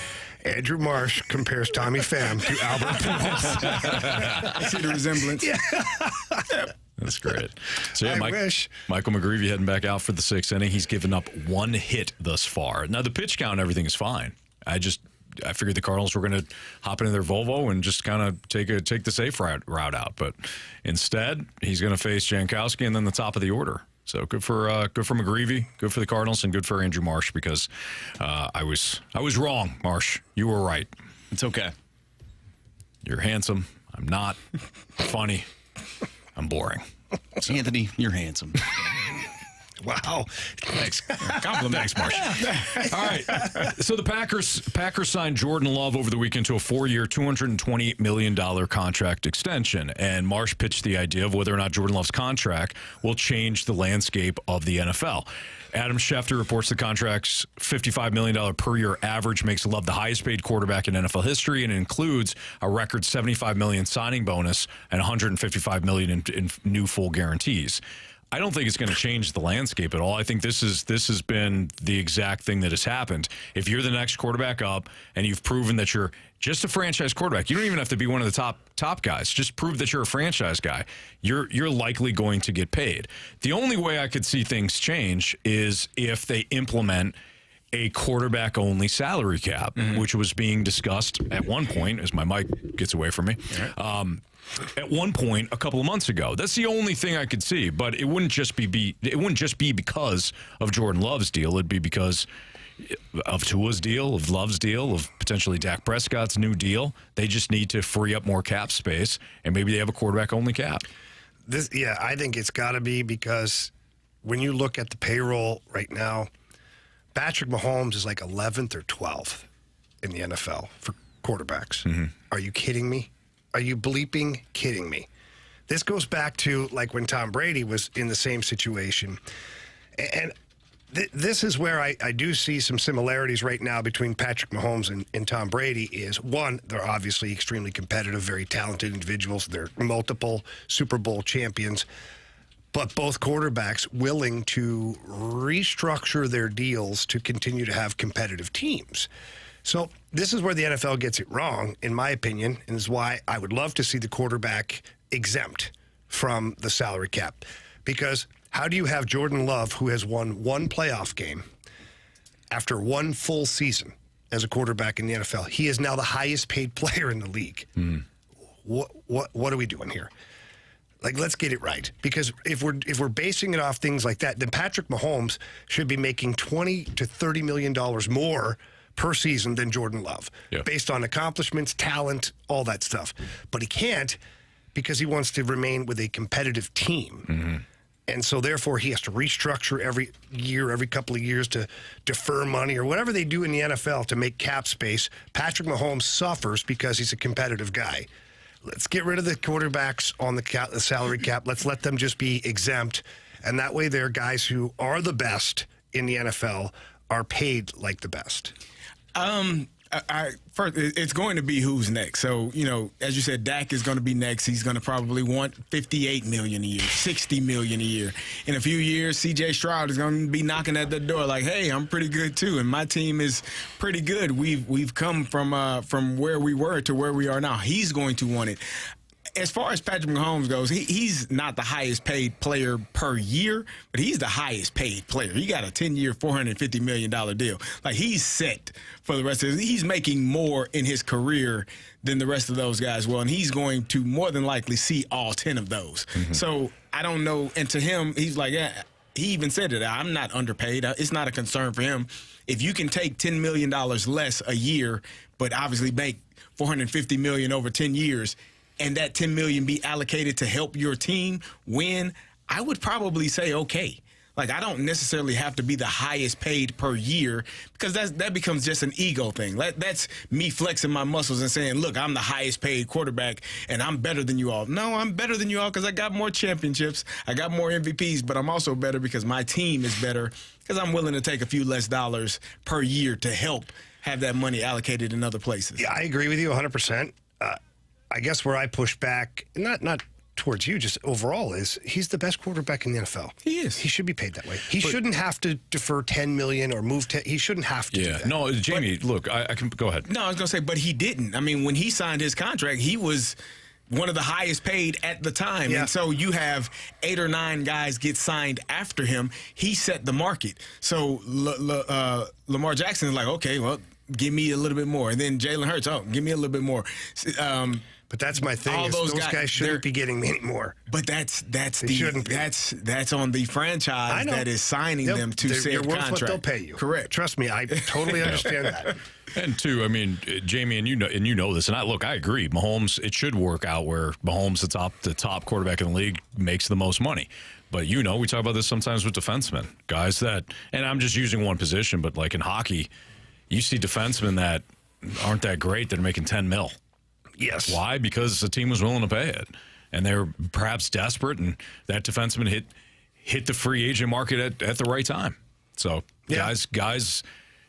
Andrew Marsh compares Tommy Pham to Albert Pujols. I see the resemblance. Yeah. that's great. So yeah, I wish. Michael McGreevy heading back out for the 6th inning. He's given up 1 hit thus far. Now the pitch count and everything is fine. I figured the Cardinals were going to hop into their Volvo and just kind of take the safe route out, but instead he's going to face Jankowski and then the top of the order. So good for McGreevy, good for the Cardinals, and good for Andrew Marsh because I was wrong, Marsh. You were right. It's okay. You're handsome. I'm not. Funny. I'm boring. So. Anthony, you're handsome. Wow. Thanks. Compliment. Thanks, Marsh. All right. So the Packers signed Jordan Love over the weekend to a 4-year, $220 million contract extension. And Marsh pitched the idea of whether or not Jordan Love's contract will change the landscape of the NFL. Adam Schefter reports the contract's $55 million per year average makes Love the highest paid quarterback in NFL history, and includes a record $75 million signing bonus and $155 million in new full guarantees. I don't think it's going to change the landscape at all. I think this has been the exact thing that has happened. If you're the next quarterback up and you've proven that you're just a franchise quarterback, you don't even have to be one of the top guys. Just prove that you're a franchise guy. You're likely going to get paid. The only way I could see things change is if they implement a quarterback-only salary cap, which was being discussed at one point, as my mic gets away from me, at one point a couple of months ago. That's the only thing I could see, but it wouldn't just be because of Jordan Love's deal. It'd be because of Tua's deal, of Love's deal, of potentially Dak Prescott's new deal. They just need to free up more cap space, and maybe they have a quarterback-only cap. I think it's got to be because when you look at the payroll right now, Patrick Mahomes is like 11th or 12th in the NFL for quarterbacks. Are you kidding me? Are you bleeping kidding me? This goes back to like when Tom Brady was in the same situation. And this is where I do see some similarities right now between Patrick Mahomes and Tom Brady is, one, they're obviously extremely competitive, very talented individuals. They're multiple Super Bowl champions. But both quarterbacks willing to restructure their deals to continue to have competitive teams. So this is where the NFL gets it wrong, in my opinion, and is why I would love to see the quarterback exempt from the salary cap. Because how do you have Jordan Love, who has won 1 playoff game after 1 full season as a quarterback in the NFL? He is now the highest paid player in the league. What are we doing here? Like, let's get it right. Because if we're basing it off things like that, then Patrick Mahomes should be making $20 to $30 million more per season than Jordan Love, based on accomplishments, talent, all that stuff. But he can't because he wants to remain with a competitive team. And so, therefore, he has to restructure every year, every couple of years to defer money or whatever they do in the NFL to make cap space. Patrick Mahomes suffers because he's a competitive guy. Let's get rid of the quarterbacks on the salary cap. Let's let them just be exempt. And that way, they're guys who are the best in the NFL are paid like the best. First, it's going to be who's next. So, as you said, Dak is going to be next. He's going to probably want $58 million a year, $60 million a year. In a few years, C.J. Stroud is going to be knocking at the door like, hey, I'm pretty good too, and my team is pretty good. We've come from where we were to where we are now. He's going to want it. As far as Patrick Mahomes goes, he's not the highest paid player per year, but he's the highest paid player. He got a 10-year, $450 million deal. Like, he's set for the rest of his. He's making more in his career than the rest of those guys will, and he's going to more than likely see all 10 of those. Mm-hmm. So I don't know. And to him, he's like, yeah, he even said it. I'm not underpaid. It's not a concern for him. If you can take $10 million less a year, but obviously make $450 million over 10 years, and that $10 million be allocated to help your team win, I would probably say okay. Like, I don't necessarily have to be the highest paid per year, because that becomes just an ego thing. That's me flexing my muscles and saying, look, I'm the highest paid quarterback and I'm better than you all. No, I'm better than you all because I got more championships, I got more MVPs, but I'm also better because my team is better, because I'm willing to take a few less dollars per year to help have that money allocated in other places. Yeah, I agree with you 100%. I guess where I push back, not towards you, just overall, is he's the best quarterback in the NFL. He is. He should be paid that way. He shouldn't have to defer $10 million or move he shouldn't have to do that. No, Jamie, look, I can go ahead. No, I was going to say, but he didn't. I mean, when he signed his contract, he was one of the highest paid at the time. Yeah. And so you have 8 or 9 guys get signed after him. He set the market. So Lamar Jackson is like, okay, well, give me a little bit more. And then Jalen Hurts, give me a little bit more. But that's my thing. Is those guys shouldn't be getting any more. But that's on the franchise that is signing them to said you're worth contract. What they'll pay you. Correct. Trust me, I totally understand that. And two, I mean, Jamie, and you know this, and I agree. Mahomes, it should work out where Mahomes, the top quarterback in the league, makes the most money. But we talk about this sometimes with defensemen, guys that, and I'm just using one position, but like in hockey, you see defensemen that aren't that great that are making $10 million. Yes. Why? Because the team was willing to pay it, and they're perhaps desperate, and that defenseman hit the free agent market at the right time. So guys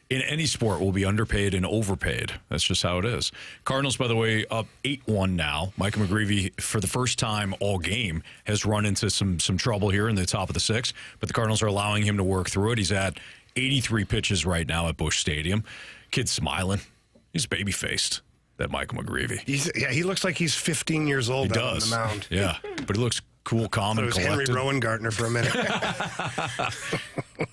in any sport will be underpaid and overpaid. That's just how it is. Cardinals, by the way, up 8-1 now. Micah McGreevy, for the first time all game, has run into some trouble here in the top of the 6, but the Cardinals are allowing him to work through it. He's at 83 pitches right now at Busch Stadium. Kid's smiling. He's baby-faced, that Micah McGreevy. He looks like he's 15 years old. He does. On the mound. Yeah, but he looks cool, calm, and collected. It was Henry Rowengartner for a minute. That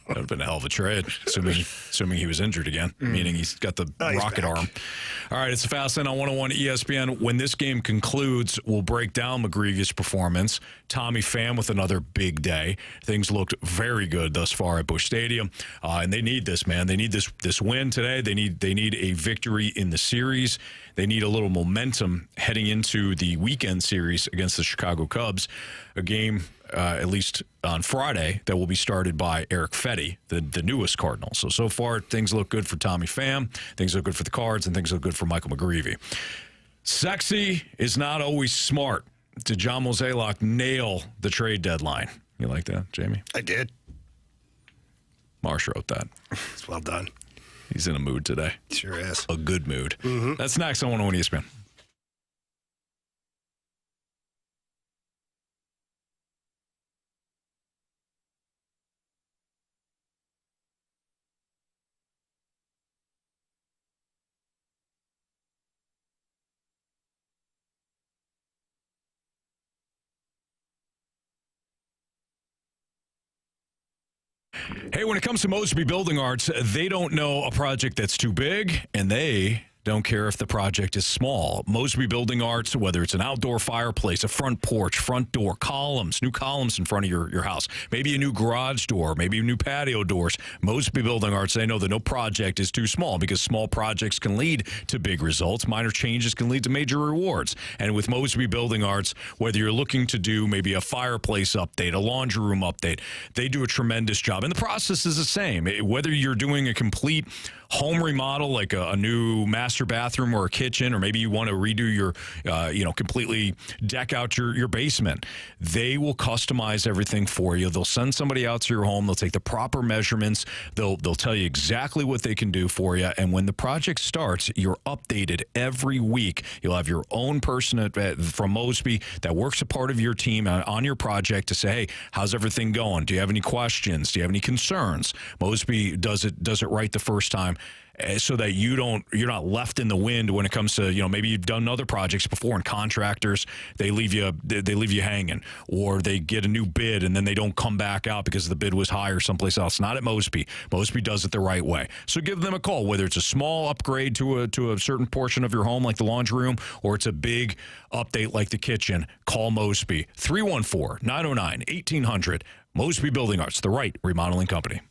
would have been a hell of a trade, assuming he was injured again, meaning he's got the rocket arm. All right, it's the Fast Lane on 101 ESPN. When this game concludes, we'll break down McGreevy's performance. Tommy Pham with another big day. Things looked very good thus far at Busch Stadium, and they need this, man. They need this win today. They need a victory in the series. They need a little momentum heading into the weekend series against the Chicago Cubs, a game, at least on Friday, that will be started by Eric Fetty, the newest Cardinal. So far, things look good for Tommy Pham, things look good for the Cards, and things look good for Michael McGreevy. Sexy is not always smart. Did John Mozeliak nail the trade deadline? You like that, Jamie? I did. Marsh wrote that. It's well done. He's in a mood today. Sure is. A good mood. Mm-hmm. That's next on 101 ESPN. Hey, when it comes to Mosby Building Arts, they don't know a project that's too big, and they don't care if the project is small. Mosby Building Arts, whether it's an outdoor fireplace, a front porch, front door, columns, new columns in front of your house, maybe a new garage door, maybe new patio doors. Mosby Building Arts, they know that no project is too small, because small projects can lead to big results. Minor changes can lead to major rewards. And with Mosby Building Arts, whether you're looking to do maybe a fireplace update, a laundry room update, they do a tremendous job. And the process is the same. Whether you're doing a complete home remodel, like a new master master bathroom or a kitchen, or maybe you want to redo your, completely deck out your basement. They will customize everything for you. They'll send somebody out to your home. They'll take the proper measurements. They'll tell you exactly what they can do for you. And when the project starts, you're updated every week. You'll have your own person from Mosby that works a part of your team on your project to say, hey, how's everything going? Do you have any questions? Do you have any concerns? Mosby does it right the first time, so that you're not left in the wind when it comes to, maybe you've done other projects before, and contractors, they leave you hanging, or they get a new bid and then they don't come back out because the bid was higher someplace else. Not at Mosby. Mosby does it the right way. So give them a call, whether it's a small upgrade to a certain portion of your home like the laundry room, or it's a big update like the kitchen. Call Mosby. 314-909-1800. Mosby Building Arts, the right remodeling company.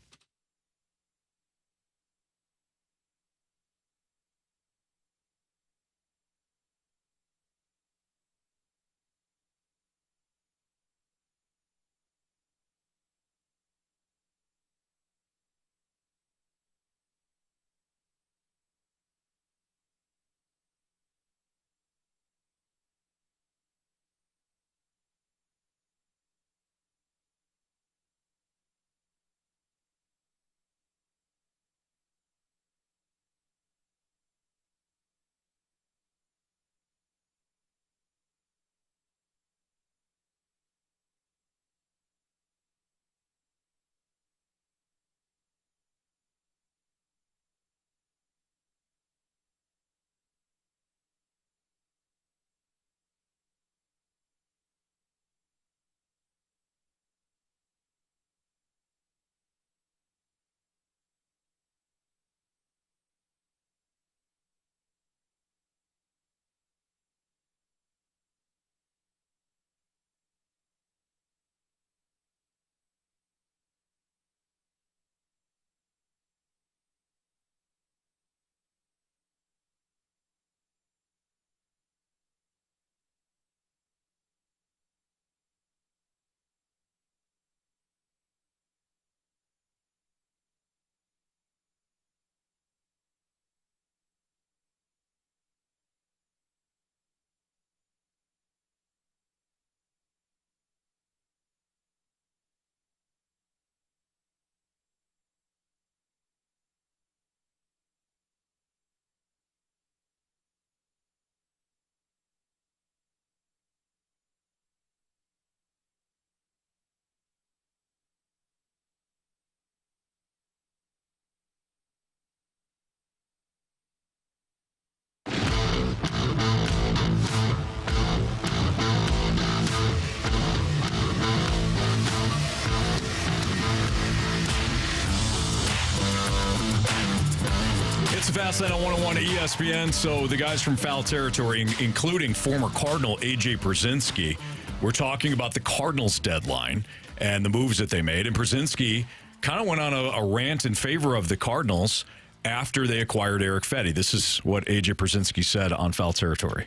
It's the Fast Lane on 101 ESPN. So the guys from Foul Territory, including former Cardinal A.J. Brzezinski, we're talking about the Cardinals deadline and the moves that they made. And Brzezinski kind of went on a rant in favor of the Cardinals after they acquired Eric Fetty. This is what A.J. Brzezinski said on Foul Territory.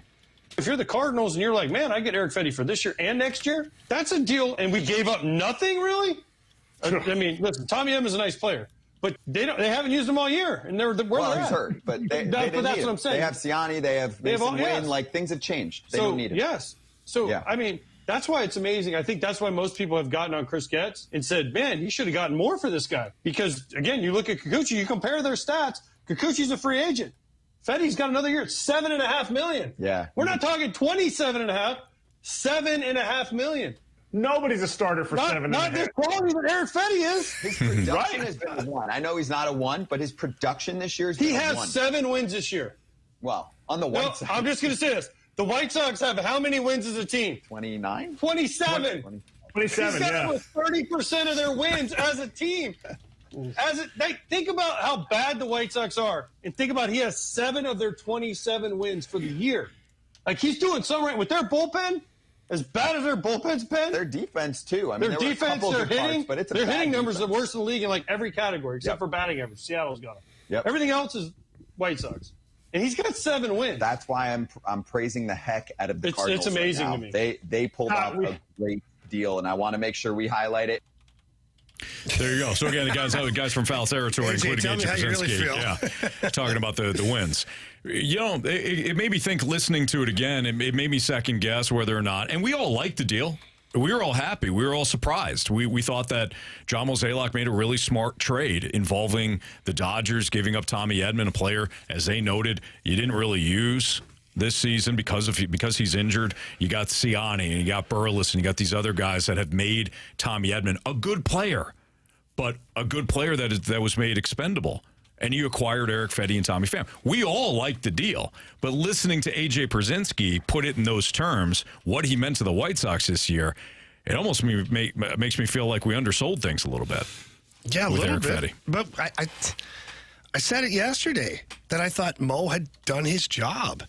If you're the Cardinals and you're like, man, I get Eric Fetty for this year and next year, that's a deal, and we gave up nothing, really? I mean, listen, Tommy Pham is a nice player. But they haven't used him all year, and they're where they're he's at. hurt, but that's what I'm saying. They have Siani, they have Mason Wynn, like things have changed. They don't need it. Yes. So I mean, that's why it's amazing. I think that's why most people have gotten on Chris Getz and said, man, he should have gotten more for this guy. Because again, you look at Kikuchi, you compare their stats. Kikuchi's a free agent. Fetty's got another year at $7.5 million. Yeah. We're not talking 27.5, $7.5 million. Nobody's a starter for $7.5. Not this quality that Eric Fetty is. His production has been a 1. I know he's not a 1, but his production this year has been a 1. He has 7 wins this year. Well, on the White Sox. I'm just going to say this. The White Sox have how many wins as a team? 29? 27. 27, yeah. 30% of their wins as a team. Think about how bad the White Sox are, and think about he has 7 of their 27 wins for the year. Like, he's doing something right with their bullpen. As bad as their bullpen's been, their defense too. I mean, their defense, their hitting, but it's their hitting numbers are the worst in the league in like every category except for batting average. Seattle's got them. Yep. Everything else is White Sox, and he's got 7 wins. That's why I'm praising the heck out of the Cardinals. It's amazing right now. to me. They pulled off a great deal, and I want to make sure we highlight it. There you go. So again, the guys from Foul Territory, including A.J. Brzezinski, talking about the wins. It made me think listening to it again. It made me second guess whether or not. And we all liked the deal. We were all happy. We were all surprised. We thought that John Mozeliak made a really smart trade involving the Dodgers, giving up Tommy Edman, a player, as they noted, you didn't really use this season because he's injured. You got Ciani and you got Burles and you got these other guys that have made Tommy Edman a good player, but a good player that was made expendable. And you acquired Eric Fedde and Tommy Pham. We all liked the deal, but listening to A.J. Pierzynski put it in those terms, what he meant to the White Sox this year, it almost makes me feel like we undersold things a little bit. Yeah, a with little Eric bit. Fedde. But I said it yesterday that I thought Mo had done his job.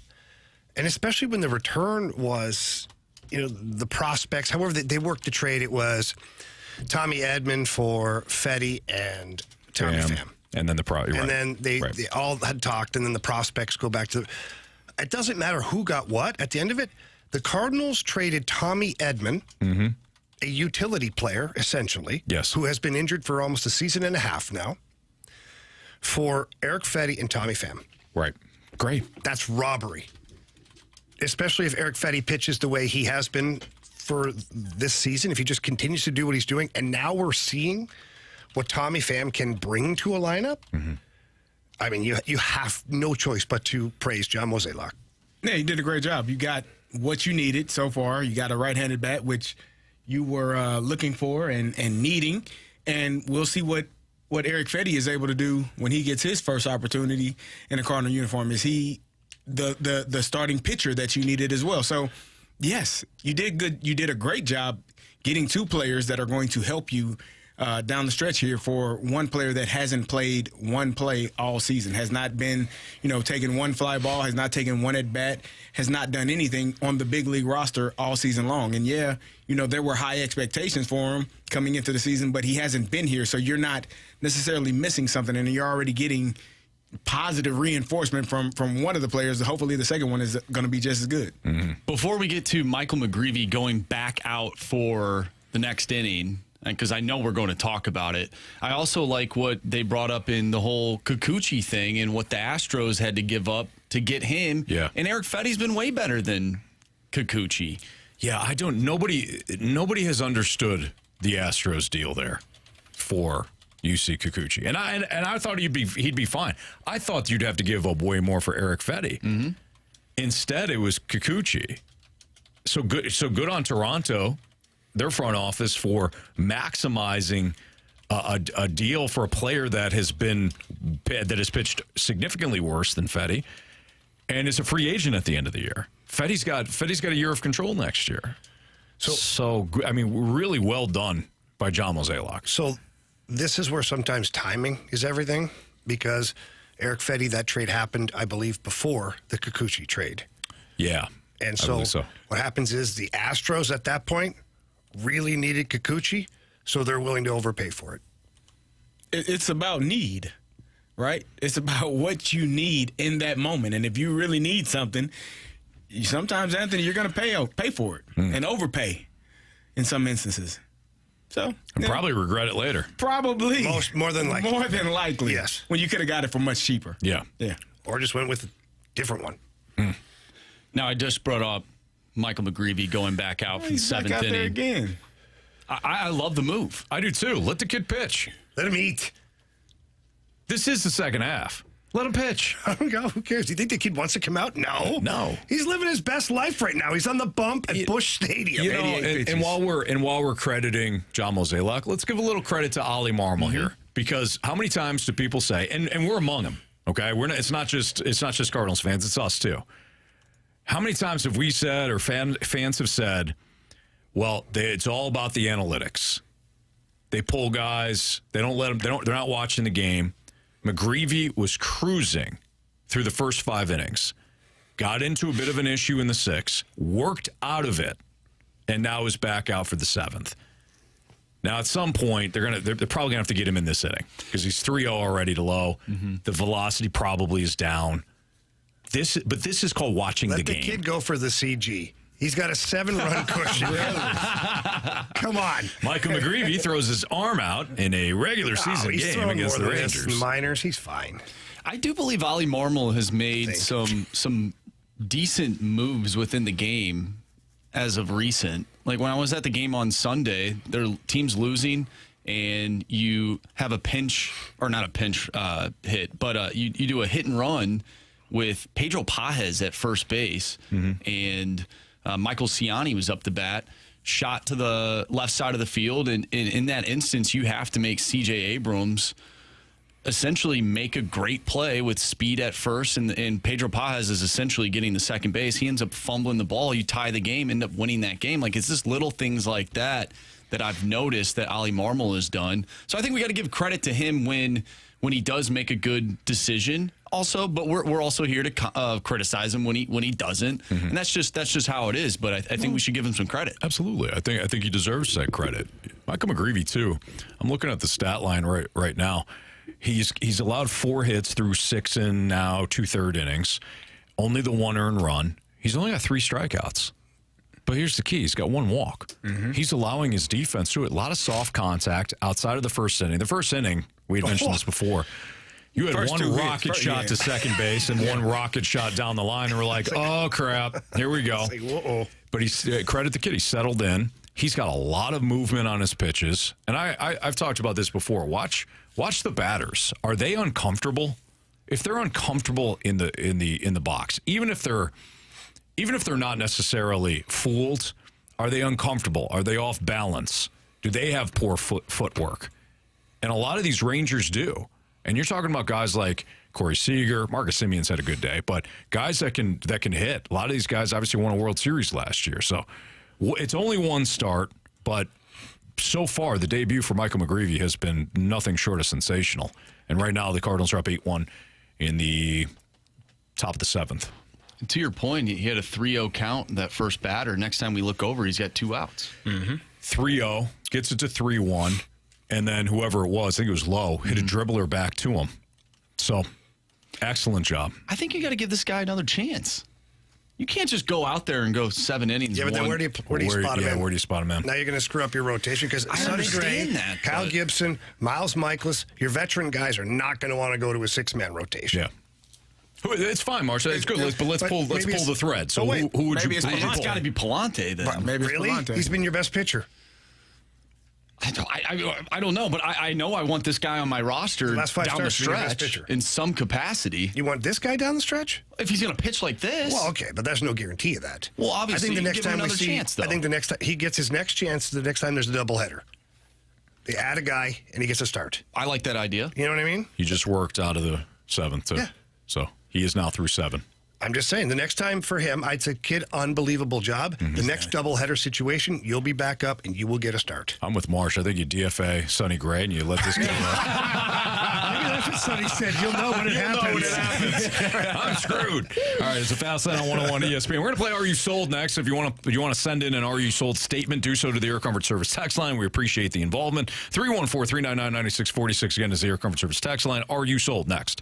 And especially when the return was, the prospects, however they worked the trade, it was Tommy Edman for Fedde and Tommy Pham. And then then they all had talked, and then the prospects go back to. It doesn't matter who got what. At the end of it, the Cardinals traded Tommy Edman, a utility player, essentially, who has been injured for almost a season and a half now, for Eric Fedde and Tommy Pham. Right. Great. That's robbery. Especially if Eric Fedde pitches the way he has been for this season, if he just continues to do what he's doing. And now we're seeing what Tommy Pham can bring to a lineup. I mean, you have no choice but to praise John Mozeliak. Yeah, you did a great job. You got what you needed so far. You got a right-handed bat, which you were looking for and needing. And we'll see what Eric Fedde is able to do when he gets his first opportunity in a Cardinal uniform. Is he the starting pitcher that you needed as well? So, yes, you did good. You did a great job getting two players that are going to help you down the stretch here for one player that hasn't played one play all season, has not been, taking one fly ball, has not taken one at bat, has not done anything on the big league roster all season long. And there were high expectations for him coming into the season, but he hasn't been here. So you're not necessarily missing something, and you're already getting positive reinforcement from one of the players. Hopefully the second one is going to be just as good. Before we get to Michael McGreevy going back out for the next inning, because I know we're going to talk about it, I also like what they brought up in the whole Kikuchi thing and what the Astros had to give up to get him. Yeah. And Eric Fedde's been way better than Kikuchi. Yeah, nobody has understood the Astros deal there for UC Kikuchi. And I thought he'd be fine. I thought you'd have to give up way more for Eric Fedde. Instead, it was Kikuchi. So good on Toronto, their front office, for maximizing a deal for a player that has pitched significally worse than Fedde, and is a free agent at the end of the year. Fedde's got a year of control next year. So I mean, really well done by John Mozeliak. So this is where sometimes timing is everything, because Eric Fedde, that trade happened, I believe, before the Kikuchi trade. Yeah. And so what happens is the Astros at that point really needed Kikuchi, so they're willing to overpay for it. It's about need, right? It's about what you need in that moment. And if you really need something, sometimes, Anthony, you're going to pay for it and overpay in some instances. So, and probably regret it later. Probably. More than likely. More than likely. Yes. When you could have got it for much cheaper. Yeah. Yeah. Or just went with a different one. Now, I just brought up Michael McGreevy going back out for the seventh back out inning. there again. I love the move. I do too. Let the kid pitch. Let him eat. This is the second half. Let him pitch. Who cares? Do you think the kid wants to come out? No. He's living his best life right now. He's on the bump at Busch Stadium. And while we're crediting John Mozeliak, let's give a little credit to Ollie Marmol here, because how many times do people say, and we're among them, okay? It's not just Cardinals fans, it's us too. How many times have we said, or fans have said, well, it's all about the analytics. They pull guys. They don't let them. They're not watching the game. McGreevy was cruising through the first 5 innings, got into a bit of an issue in the 6th, worked out of it, and now is back out for the 7th. Now, at some point, they're probably gonna have to get him in this inning, because he's 3-0 already to low. The velocity probably is down. This is called watching the game. Let the kid go for the CG. He's got a 7-run cushion. Come on. Michael McGreevy throws his arm out in a regular season game against the Rangers. In minors, he's fine. I do believe Ollie Marmol has made some decent moves within the game as of recent. Like when I was at the game on Sunday, their team's losing, and you have a pinch, or not a pinch hit, but you do a hit and run with Pedro Pajes at first base, and Michael Ciani was up the bat, shot to the left side of the field, and in that instance, you have to make C.J. Abrams essentially make a great play with speed at first, and Pedro Pajes is essentially getting the second base. He ends up fumbling the ball. You tie the game, end up winning that game. Like, it's just little things like that I've noticed that Ollie Marmol has done. So I think we got to give credit to him when he does make a good decision also, but we're also here to criticize him when he doesn't. And that's just how it is, but I think we should give him some credit. Absolutely. I think he deserves that credit. Michael McGreevy too. I'm looking at the stat line right now. He's allowed 4 hits through 6 and now 2/3 innings. Only the 1 earned run. He's only got 3 strikeouts. But here's the key. He's got 1 walk. He's allowing his defense to do it. A lot of soft contact outside of the first inning. The first inning, we had mentioned this before. You had First 1 rocket shot to second base and 1 rocket shot down the line. And we're like, oh, crap. Here we go. But credit the kid. He settled in. He's got a lot of movement on his pitches. And I've talked about this before. Watch the batters. Are they uncomfortable? If they're uncomfortable in the box, even if they're not necessarily fooled, are they uncomfortable? Are they off balance? Do they have poor footwork? And a lot of these Rangers do. And you're talking about guys like Corey Seager, Marcus Simeon's had a good day, but guys that can hit. A lot of these guys obviously won a World Series last year. So it's only 1 start, but so far the debut for Michael McGreevy has been nothing short of sensational. And right now the Cardinals are up 8-1 in the top of the 7th. To your point, he had a 3-0 count, that first batter. Next time we look over, he's got 2 outs. 3-0, gets it to 3-1, and then whoever it was, I think it was Lowe, hit a dribbler back to him. So, excellent job. I think you got to give this guy another chance. You can't just go out there and go 7 innings. Yeah, but then where do you spot him in? Where do you spot him in? Now you're going to screw up your rotation because Sonny Gray, Kyle Gibson, Miles Michaelis, your veteran guys are not going to want to go to a 6-man rotation. Yeah. It's fine, Marcia. It's good. But let's pull the thread. So who would you pull? It's got to be Palante then. Maybe really? Palante. He's been your best pitcher. I don't know, but I know I want this guy on my roster last 5 down the starts, stretch in some capacity. You want this guy down the stretch? If he's going to pitch like this. Well, okay, but there's no guarantee of that. Well, obviously, I think the next give him time we another see, chance, though. I think the next time he gets his next chance, the next time there's a doubleheader. They add a guy and he gets a start. I like that idea. You know what I mean? He just worked out of the 7th, too. Yeah. So he is now through 7. I'm just saying, the next time for him, I'd say, kid, unbelievable job. The next doubleheader situation, you'll be back up and you will get a start. I'm with Marsh. I think you DFA Sonny Gray and you let this guy Maybe that's what Sonny said. You'll know when it happens. I'm screwed. All right, it's a Fast Line on 101 ESPN. We're going to play Are You Sold next. If you want to send in an Are You Sold statement, do so to the Air Comfort Service text line. We appreciate the involvement. 314-399-9646. Again, is the Air Comfort Service text line. Are You Sold next?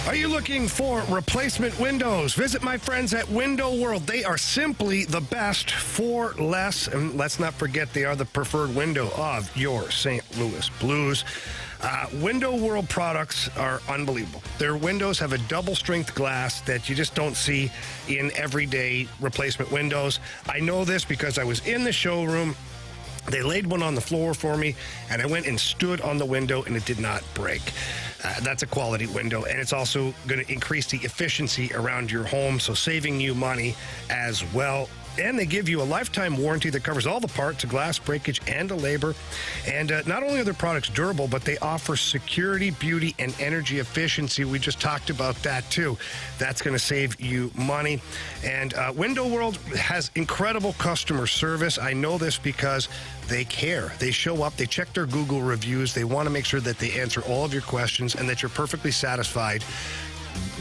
Are you looking for replacement windows? Visit my friends at Window World. They are simply the best for less. And let's not forget, they are the preferred window of your St. Louis Blues. Window World products are unbelievable. Their windows have a double strength glass that you just don't see in everyday replacement windows. I know this because I was in the showroom. They laid one on the floor for me, and I went and stood on the window, and it did not break. That's a quality window, and it's also going to increase the efficiency around your home, so saving you money as well. And they give you a lifetime warranty that covers all the parts, a glass breakage, and a labor. And not only are their products durable, but they offer security, beauty, and energy efficiency. We just talked about that, too. That's going to save you money. And Window World has incredible customer service. I know this because they care. They show up. They check their Google reviews. They want to make sure that they answer all of your questions and that you're perfectly satisfied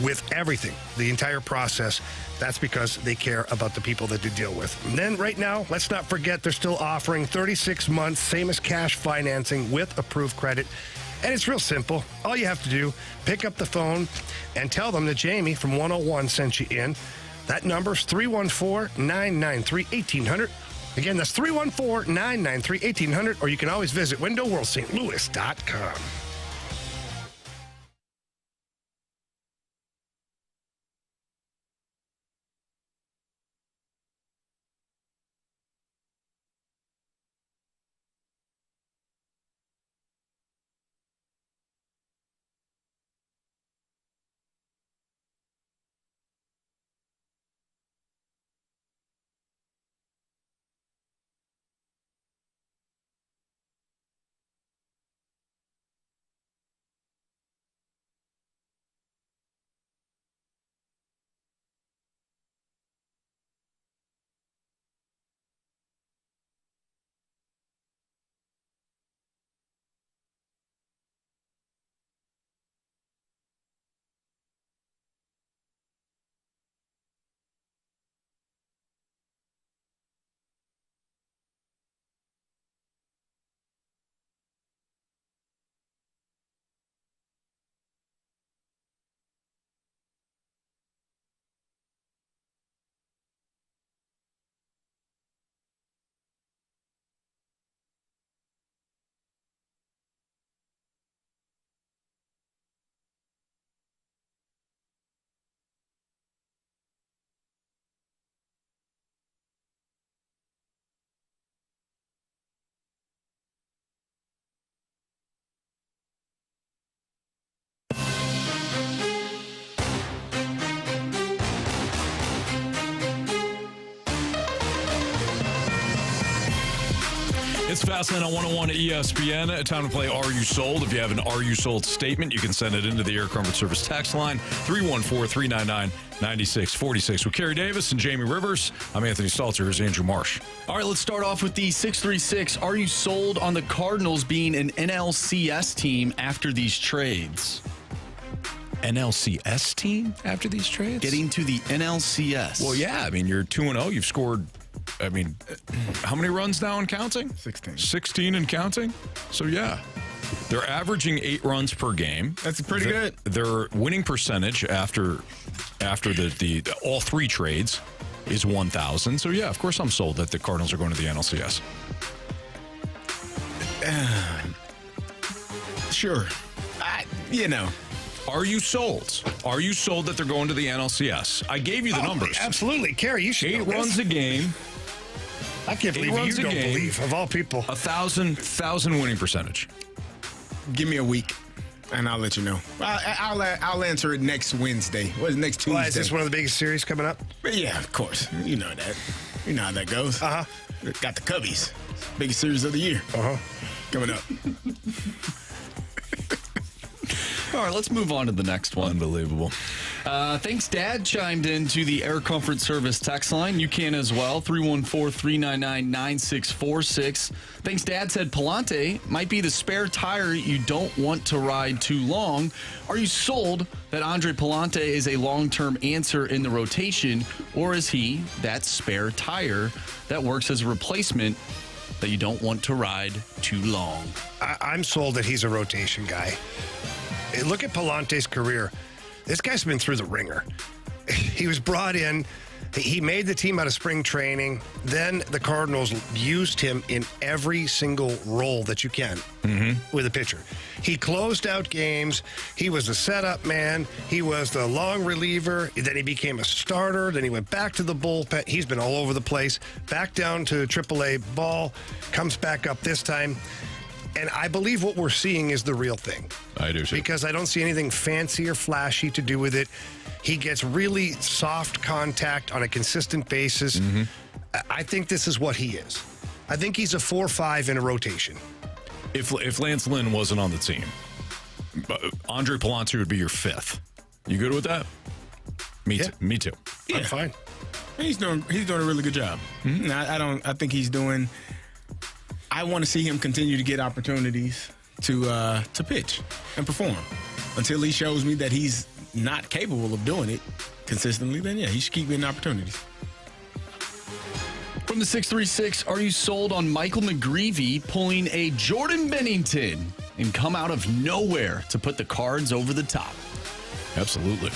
with everything, the entire process. That's because they care about the people that they deal with. And then right now, let's not forget they're still offering 36 months, same as cash financing with approved credit. And it's real simple. All you have to do, pick up the phone and tell them that Jamie from 101 sent you in. That number's 314-993-1800. Again, that's 314-993-1800, or you can always visit windowworldstlouis.com. It's Fastlane on 101 at ESPN. Time to play Are You Sold? If you have an Are You Sold statement, you can send it into the Air Comfort Service text line, 314-399-9646. With Carey Davis and Jamie Rivers, I'm Anthony Stalter. Here's Andrew Marsh. All right, let's start off with the 636. Are you sold on the Cardinals being an NLCS team after these trades? NLCS team after these trades? Getting to the NLCS. Well, yeah. I mean, you're 2-0. You've scored, I mean, how many runs now and counting? 16. 16 and counting? So, yeah. They're averaging 8 runs per game. That's pretty good. Their winning percentage after the all 3 trades is 1,000. So, yeah, of course I'm sold that the Cardinals are going to the NLCS. Sure. Are you sold? Are you sold that they're going to the NLCS? I gave you the numbers. Absolutely. Carey, you should 8 runs a game. I can't believe you don't believe, of all people. 1,000 winning percentage. Give me a week, and I'll let you know. I'll answer it next Wednesday. What is next Tuesday? Well, is this one of the biggest series coming up? Yeah, of course. You know that. You know how that goes. Uh-huh. Got the Cubbies. Biggest series of the year. Uh-huh. Coming up. All right, let's move on to the next one. Unbelievable. Thanks, Dad chimed into the Air Comfort Service text line. You can as well, 314-399-9646. Thanks, Dad said Palante might be the spare tire you don't want to ride too long. Are you sold that Andre Palante is a long-term answer in the rotation, or is he that spare tire that works as a replacement that you don't want to ride too long? I'm sold that he's a rotation guy. Look at Palante's career. This guy's been through the ringer. He was brought in. He made the team out of spring training. Then the Cardinals used him in every single role that you can with a pitcher. He closed out games. He was the setup man. He was the long reliever. Then he became a starter. Then he went back to the bullpen. He's been all over the place. Back down to AAA ball. Comes back up this time. And I believe what we're seeing is the real thing. I do too. Because I don't see anything fancy or flashy to do with it. He gets really soft contact on a consistent basis. I think this is what he is. I think he's a 4-5 in a rotation. If Lance Lynn wasn't on the team, Andre Palante would be your 5th. You good with that? Me too. Me too. Yeah. I'm fine. He's doing a really good job. I think he's doing. I want to see him continue to get opportunities to pitch and perform until he shows me that he's not capable of doing it consistently. Then he should keep getting opportunities. From the 636, are you sold on Michael McGreevy pulling a Jordan Bennington and come out of nowhere to put the Cards over the top? Absolutely.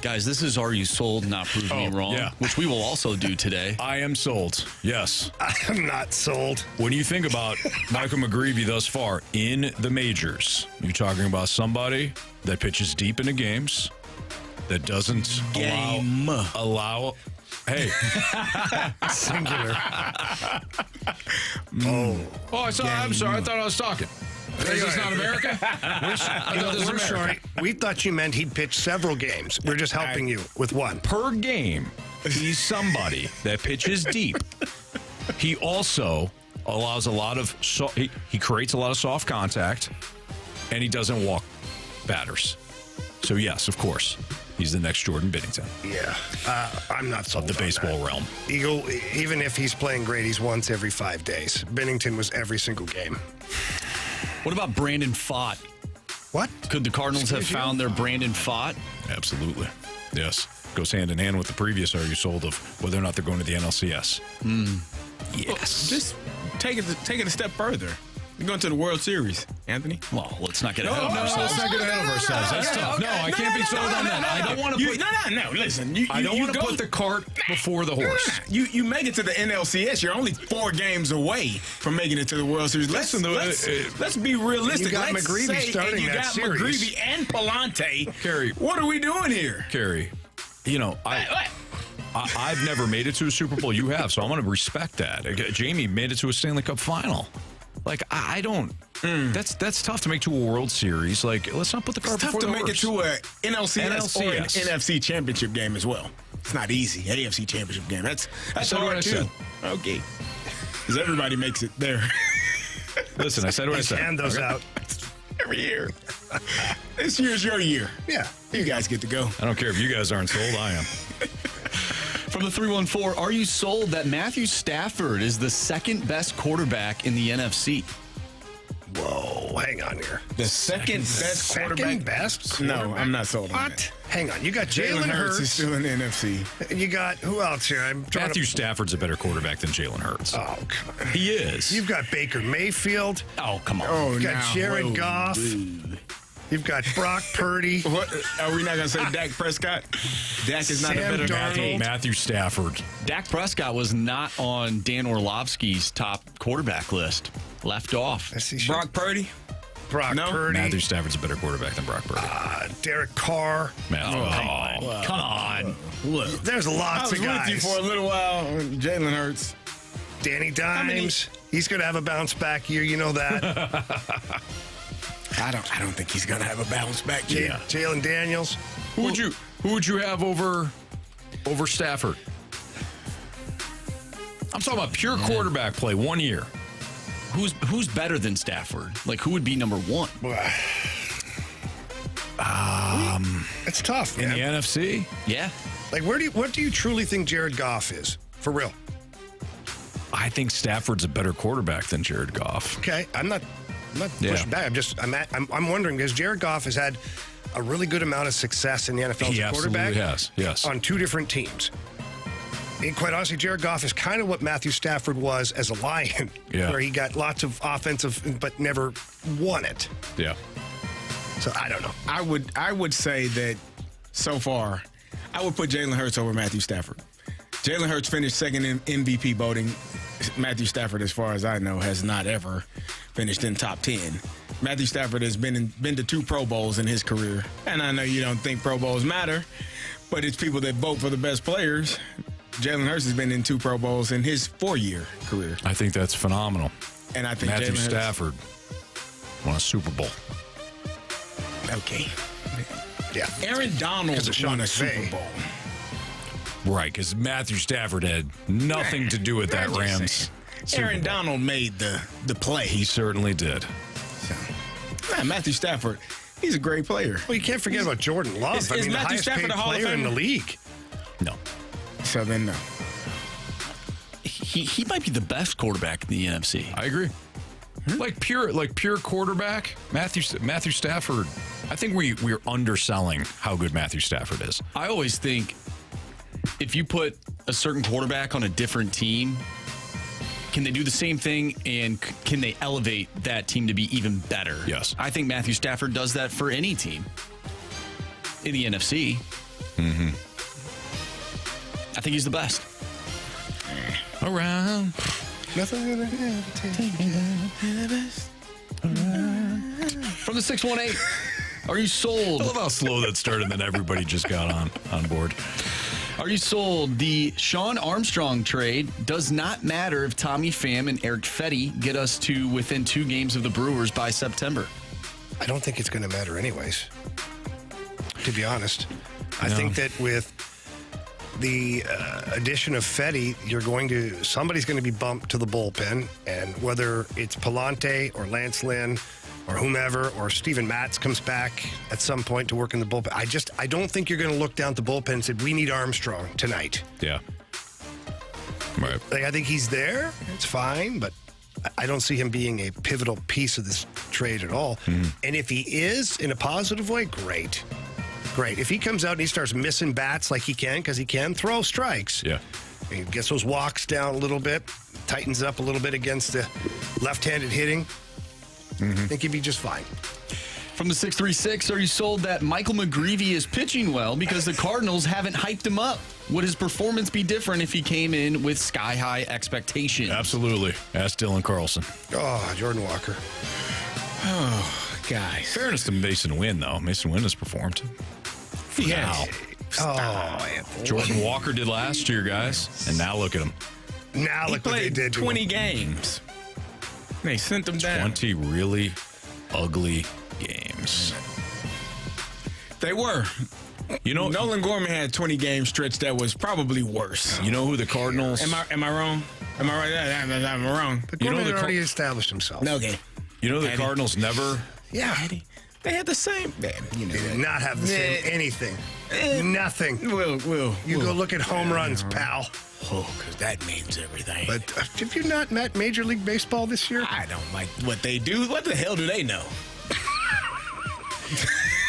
Guys, this is Are You Sold, Not Prove Me Wrong, which we will also do today. I am sold. Yes. I'm not sold. When you think about Michael McGreevy thus far in the majors, you're talking about somebody that pitches deep into games, that doesn't allow hey. Singular. I'm sorry. I thought I was talking. Is this not America? We're sorry. We thought you meant he'd pitch several games. We're just helping you with one. Per game, he's somebody that pitches deep. He also allows a lot of he creates a lot of soft contact, and he doesn't walk batters. So yes, of course, he's the next Jordan Bennington. Yeah, I'm not sold of the baseball realm. Even if he's playing great, he's once every 5 days. Bennington was every single game. What about Brandon Pfaadt? What? Could the Cardinals have found their Brandon Pfaadt? Absolutely. Yes. Goes hand in hand with the previous Are You Sold of whether or not they're going to the NLCS. Yes. Well, just take it a step further. You're going to the World Series, Anthony. Well, let's not get ahead of ourselves. Let's not get ahead of ourselves. That's tough. No, I can't be sold on that. I don't want to put. No. Listen, I don't want to put the cart before the horse. You make it to the NLCS. You're only 4 games away from making it to the World Series. Let's be realistic. You got McGreevy starting that series. McGreevy and Palante. Carey, what are we doing here? Carey, I've never made it to a Super Bowl. You have, so I'm going to respect that. Jamie made it to a Stanley Cup final. Like, I don't. That's tough to make to a World Series. Like, let's not put the cart before the horse. It's tough to make it to a NLCS or an NFC championship game as well. It's not easy. AFC championship game. That's hard too. Okay. Because everybody makes it there. Listen, I said what I said. Hand those out. Every year. This year's your year. Yeah. You guys get to go. I don't care if you guys aren't sold. I am. From the 314, are you sold that Matthew Stafford is the second best quarterback in the NFC? Whoa, hang on here. The second best quarterback? Second best? No, I'm not sold on that. Hang on. You got Jalen Hurts Hurts. is still in the NFC. And you got, who else here? Matthew Stafford's a better quarterback than Jalen Hurts. Oh, come on. He is. You've got Baker Mayfield. Oh, come on. Oh, You've got Jared Goff. You've got Brock Purdy. What? Are we not going to say Dak Prescott? Dak is not Sam a better Darnold. Matthew Stafford. Dak Prescott was not on Dan Orlovsky's top quarterback list. Left off. Brock Purdy? Brock Purdy. Matthew Stafford's a better quarterback than Brock Purdy. Derek Carr. Come on. Look. There's lots of guys. I was with you for a little while. Jalen Hurts. Danny Dimes. He's going to have a bounce back year. You know that. I don't think he's going to have a bounce back year. Jalen Daniels. Who would you have over Stafford? I'm talking about pure quarterback play 1 year. Who's better than Stafford? Like, who would be number one? It's tough, in man. the NFC. Yeah. Like, what do you truly think Jared Goff is? For real. I think Stafford's a better quarterback than Jared Goff. Okay, I'm not pushing back. I'm wondering because Jared Goff has had a really good amount of success in the NFL as a quarterback. He absolutely has. Yes. On 2 different teams. And quite honestly, Jared Goff is kind of what Matthew Stafford was as a Lion, where he got lots of offensive but never won it. Yeah. So I don't know. I would say that so far, I would put Jalen Hurts over Matthew Stafford. Jalen Hurts finished second in MVP voting. Matthew Stafford, as far as I know, has not ever finished in top 10. Matthew Stafford has been to 2 Pro Bowls in his career. And I know you don't think Pro Bowls matter, but it's people that vote for the best players. Jalen Hurts has been in 2 Pro Bowls in his 4-year career. I think that's phenomenal. And I think Matthew Jalen Stafford won a Super Bowl. Okay. Yeah. Aaron Donald won a Super Bowl. Right, because Matthew Stafford had nothing to do with that Rams. Aaron Donald made the play. He certainly did. So, Matthew Stafford, he's a great player. Well, you can't forget about Jordan Love. Is the Matthew highest Stafford paid a Hall of player in the Famer? league. No. So then, no. He might be the best quarterback in the NFC. I agree. Like pure quarterback, Matthew Stafford. I think we're underselling how good Matthew Stafford is. I always think if you put a certain quarterback on a different team, can they do the same thing and can they elevate that team to be even better? Yes. I think Matthew Stafford does that for any team in the NFC. Mm-hmm. I think he's the best. Around. Nothing gonna From the 618, are you sold? I love how slow that started, and then everybody just got on board. Are you sold? The Sean Armstrong trade does not matter if Tommy Pham and Eric Fetty get us to within 2 games of the Brewers by September. I don't think it's going to matter anyways, to be honest. I think that with the addition of Fetty, somebody's going to be bumped to the bullpen, and whether it's Palante or Lance Lynn or whomever, or Steven Matz comes back at some point to work in the bullpen. I don't think you're going to look down at the bullpen and say, we need Armstrong tonight. Yeah. Right. I think he's there. It's fine, but I don't see him being a pivotal piece of this trade at all. Mm-hmm. And if he is in a positive way, great. Great. If he comes out and he starts missing bats like he can, because he can throw strikes. Yeah. He gets those walks down a little bit, tightens up a little bit against the left-handed hitting. I think he'd be just fine. From the 636, are you sold that Michael McGreevy is pitching well because the Cardinals haven't hyped him up? Would his performance be different if he came in with sky-high expectations? Absolutely. Ask Dylan Carlson. Oh, Jordan Walker. Oh, guys. Fairness to Mason Wynn, though. Mason Wynn has performed. Yes. Jordan Walker did last year, guys. And now look at him. Now He look what they played did. 20 games. They sent him down. 20 really ugly games. They were. You know, Nolan Gorman had 20 game stretch that was probably worse. You know who the Cardinals? Am I wrong? Am I right? I'm wrong. But You know Gorman the already established himself. No game. You know the Cardinals never. Yeah. They had the same. You know They did not have the same anything. Nothing. Will. You go look at home runs, pal. Oh, because that means everything. But have you not met Major League Baseball this year? I don't like what they do. What the hell do they know?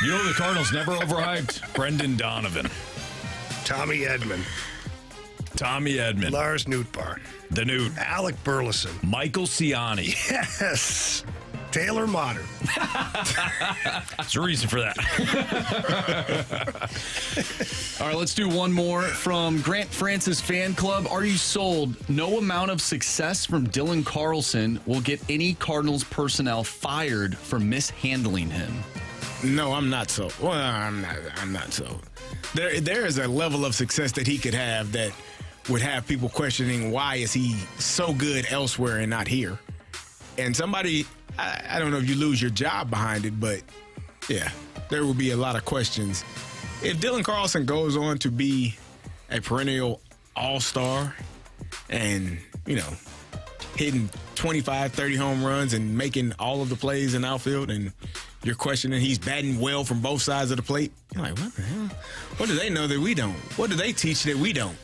You know the Cardinals never overhyped? Brendan Donovan. Tommy Edman. Lars Nootbaar. The Newt. Alec Burleson. Michael Ciani. Yes. Taylor Modern. There's a reason for that. All right, let's do one more from Grant Francis Fan Club. Are you sold? No amount of success from Dylan Carlson will get any Cardinals personnel fired for mishandling him. No, I'm not so. Well, I'm not so. There is a level of success that he could have that would have people questioning why is he so good elsewhere and not here. And somebody, I don't know if you lose your job behind it, but yeah, there will be a lot of questions. If Dylan Carlson goes on to be a perennial all-star and, hitting 25, 30 home runs and making all of the plays in outfield, and you're questioning he's batting well from both sides of the plate, you're like, what the hell? What do they know that we don't? What do they teach that we don't?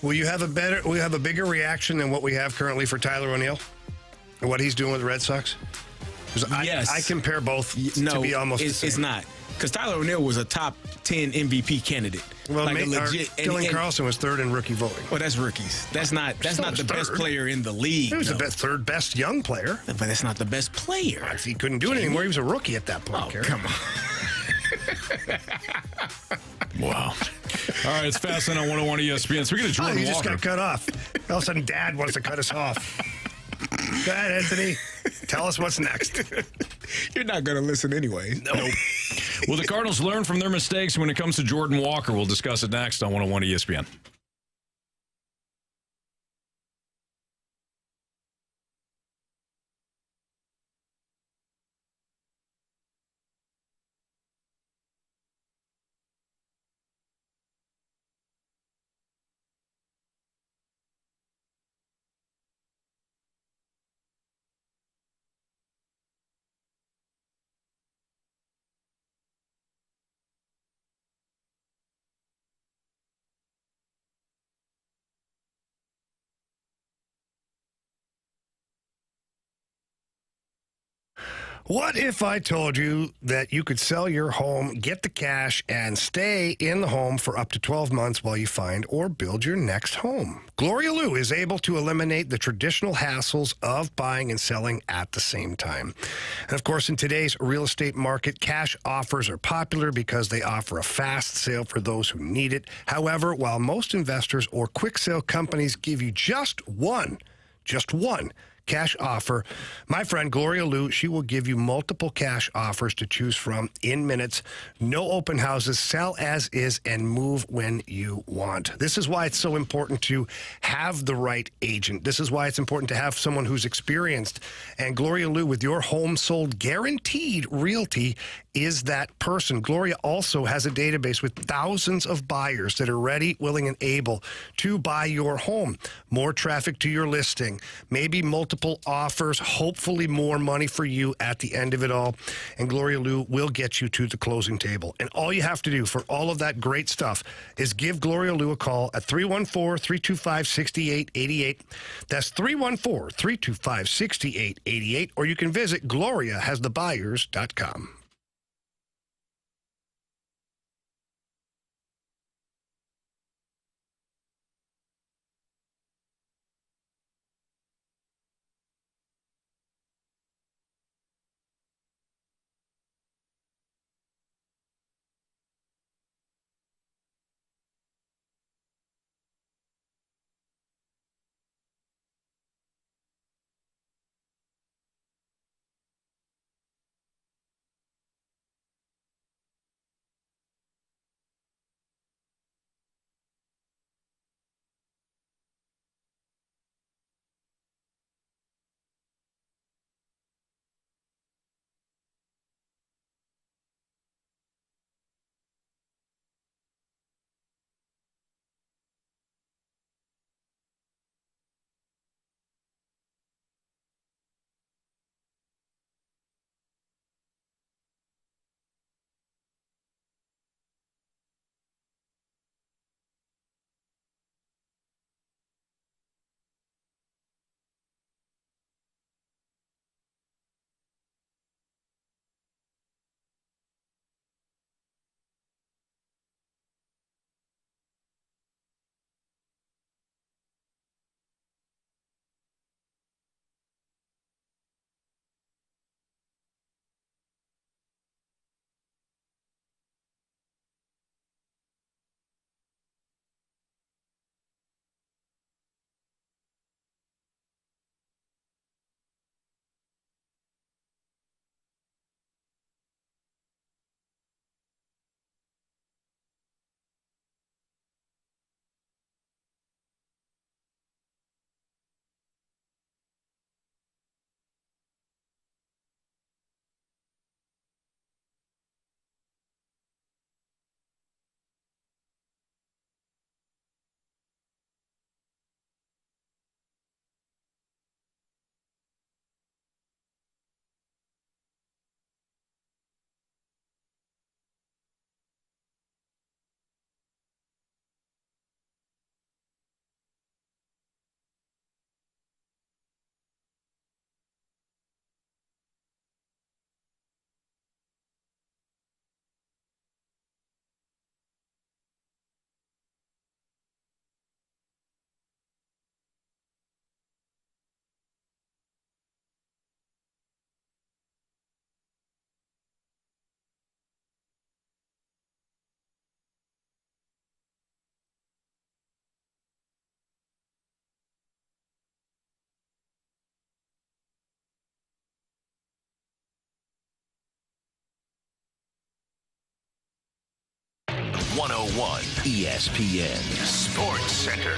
Will you have a bigger reaction than what we have currently for Tyler O'Neill and what he's doing with the Red Sox? Yes. I compare both to be almost the same. It's not. Because Tyler O'Neill was a top 10 MVP candidate. Well, like a legit. Dylan Carlson was third in rookie voting. Well, that's rookies. That's not the best player in the league. He was the third best young player. But that's not the best player. If he couldn't do it anymore, he was a rookie at that point. Oh, come on. Wow. All right, it's Fastlane on 101 ESPN. Speaking of Jordan you just Walker. got cut off. All of a sudden, Dad wants to cut us off. Go ahead, Anthony. Tell us what's next. You're not going to listen anyway. Nope. Will the Cardinals learn from their mistakes when it comes to Jordan Walker? We'll discuss it next on 101 ESPN. What if I told you that you could sell your home, get the cash, and stay in the home for up to 12 months while you find or build your next home? Gloria Lou is able to eliminate the traditional hassles of buying and selling at the same time. And of course, in today's real estate market, cash offers are popular because they offer a fast sale for those who need it. However, while most investors or quick sale companies give you just one cash offer, my friend Gloria Lou, she will give you multiple cash offers to choose from in minutes. No open houses, sell as is, and move when you want. This is why it's so important to have the right agent. This is why it's important to have someone who's experienced. And Gloria Lou, with your home sold guaranteed realty, is that person. Gloria also has a database with thousands of buyers that are ready, willing, and able to buy your home. More traffic to your listing, maybe multiple offers, hopefully more money for you at the end of it all. And Gloria Lou will get you to the closing table. And all you have to do for all of that great stuff is give Gloria Lou a call at 314-325-6888. That's 314-325-6888. Or you can visit GloriaHasTheBuyers.com. 101 ESPN Sports Center.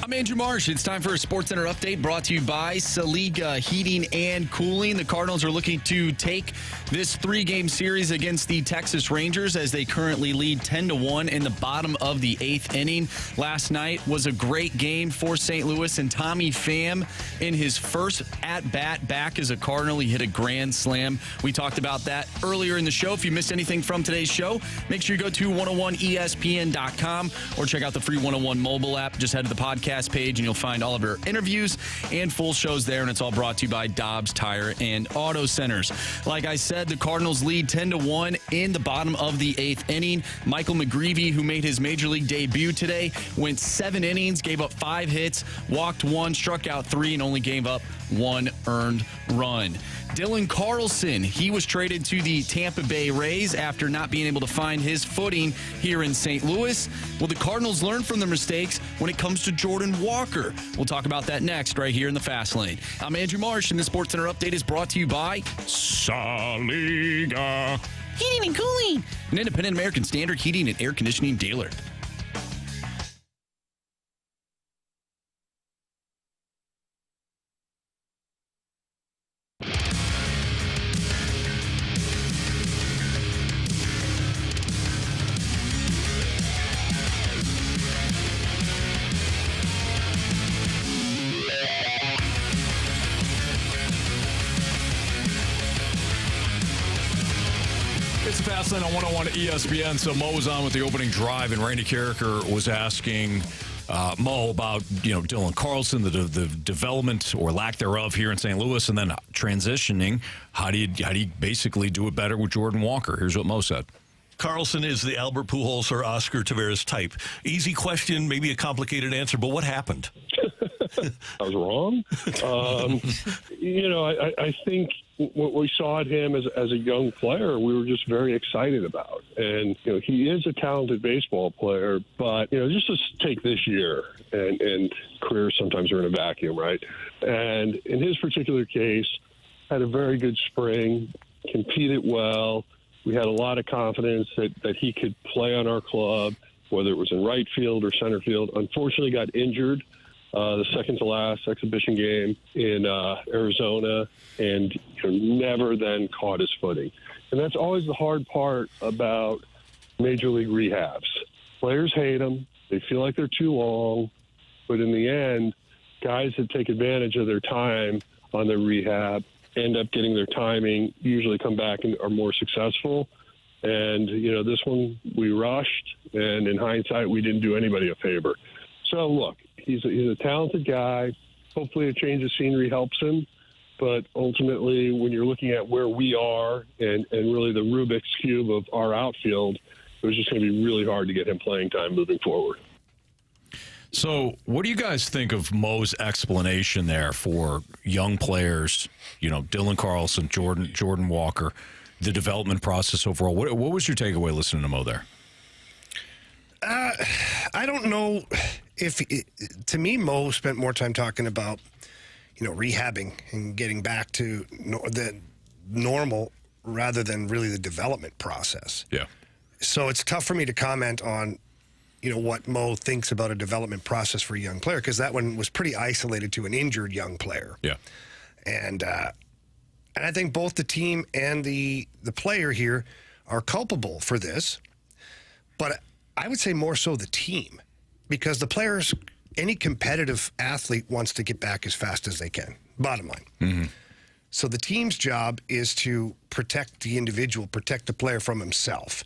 I'm Andrew Marsh. It's time for a Sports Center update brought to you by Saliga Heating and Cooling. The Cardinals are looking to take this 3-game series against the Texas Rangers as they currently lead 10-1 in the bottom of the 8th inning. Last night was a great game for St. Louis, and Tommy Pham, in his first at-bat back as a Cardinal, he hit a grand slam. We talked about that earlier in the show. If you missed anything from today's show, make sure you go to 101ESPN.com or check out the free 101 mobile app. Just head to the podcast page and you'll find all of our interviews and full shows there, and it's all brought to you by Dobbs Tire and Auto Centers. Like I said, the Cardinals lead 10-1 in the bottom of the 8th inning. Michael McGreevy, who made his major league debut today, went 7 innings, gave up 5 hits, walked 1, struck out 3, and only gave up 1 earned run. Dylan Carlson, he was traded to the Tampa Bay Rays after not being able to find his footing here in St. Louis. Will the Cardinals learn from their mistakes when it comes to Jordan Walker? We'll talk about that next right here in the Fast Lane. I'm Andrew Marsh, and the Sports Center update is brought to you by Saliga Heating and Cooling, an independent American Standard heating and air conditioning dealer. It's Fast Lane on 101 ESPN. So Mo was on with the opening drive, and Randy Carricker was asking Mo about Dylan Carlson, the development or lack thereof here in St. Louis, and then transitioning. How do you basically do it better with Jordan Walker? Here's what Mo said. Carlson is the Albert Pujols or Oscar Taveras type. Easy question, maybe a complicated answer, but what happened? I was wrong. I think what we saw at him as a young player, we were just very excited about. And, he is a talented baseball player, but, just to take this year, and careers sometimes are in a vacuum, right? And in his particular case, had a very good spring, competed well. We had a lot of confidence that he could play on our club, whether it was in right field or center field. Unfortunately, got injured the second to last exhibition game in Arizona, and never then caught his footing. And that's always the hard part about major league rehabs. Players hate them. They feel like they're too long. But in the end, guys that take advantage of their time on their rehab end up getting their timing, usually come back and are more successful. And, this one we rushed, and in hindsight, we didn't do anybody a favor. So, look, he's a talented guy. Hopefully a change of scenery helps him. But ultimately, when you're looking at where we are and really the Rubik's Cube of our outfield, it was just going to be really hard to get him playing time moving forward. So what do you guys think of Mo's explanation there for young players, Dylan Carlson, Jordan Walker, the development process overall? What was your takeaway listening to Mo there? I don't know if to me, Mo spent more time talking about, rehabbing and getting back to the normal rather than really the development process. Yeah. So it's tough for me to comment on, what Mo thinks about a development process for a young player, because that one was pretty isolated to an injured young player. Yeah. And I think both the team and the player here are culpable for this. But I would say more so the team, because the players, any competitive athlete wants to get back as fast as they can, bottom line. Mm-hmm. So the team's job is to protect the individual, protect the player from himself.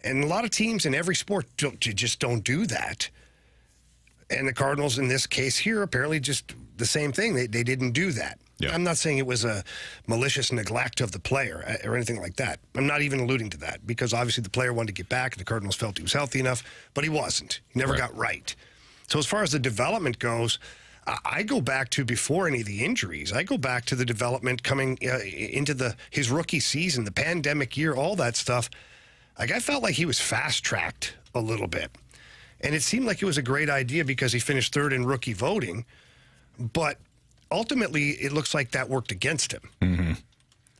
And a lot of teams in every sport just don't do that. And the Cardinals, in this case here, apparently just the same thing. They didn't do that. Yeah. I'm not saying it was a malicious neglect of the player or anything like that. I'm not even alluding to that, because obviously the player wanted to get back. The Cardinals felt he was healthy enough, but he wasn't. He never got right. So as far as the development goes, I go back to before any of the injuries. I go back to the development coming into his rookie season, the pandemic year, all that stuff. Like, I felt like he was fast-tracked a little bit. And it seemed like it was a great idea because he finished third in rookie voting. But ultimately, it looks like that worked against him. Mm-hmm.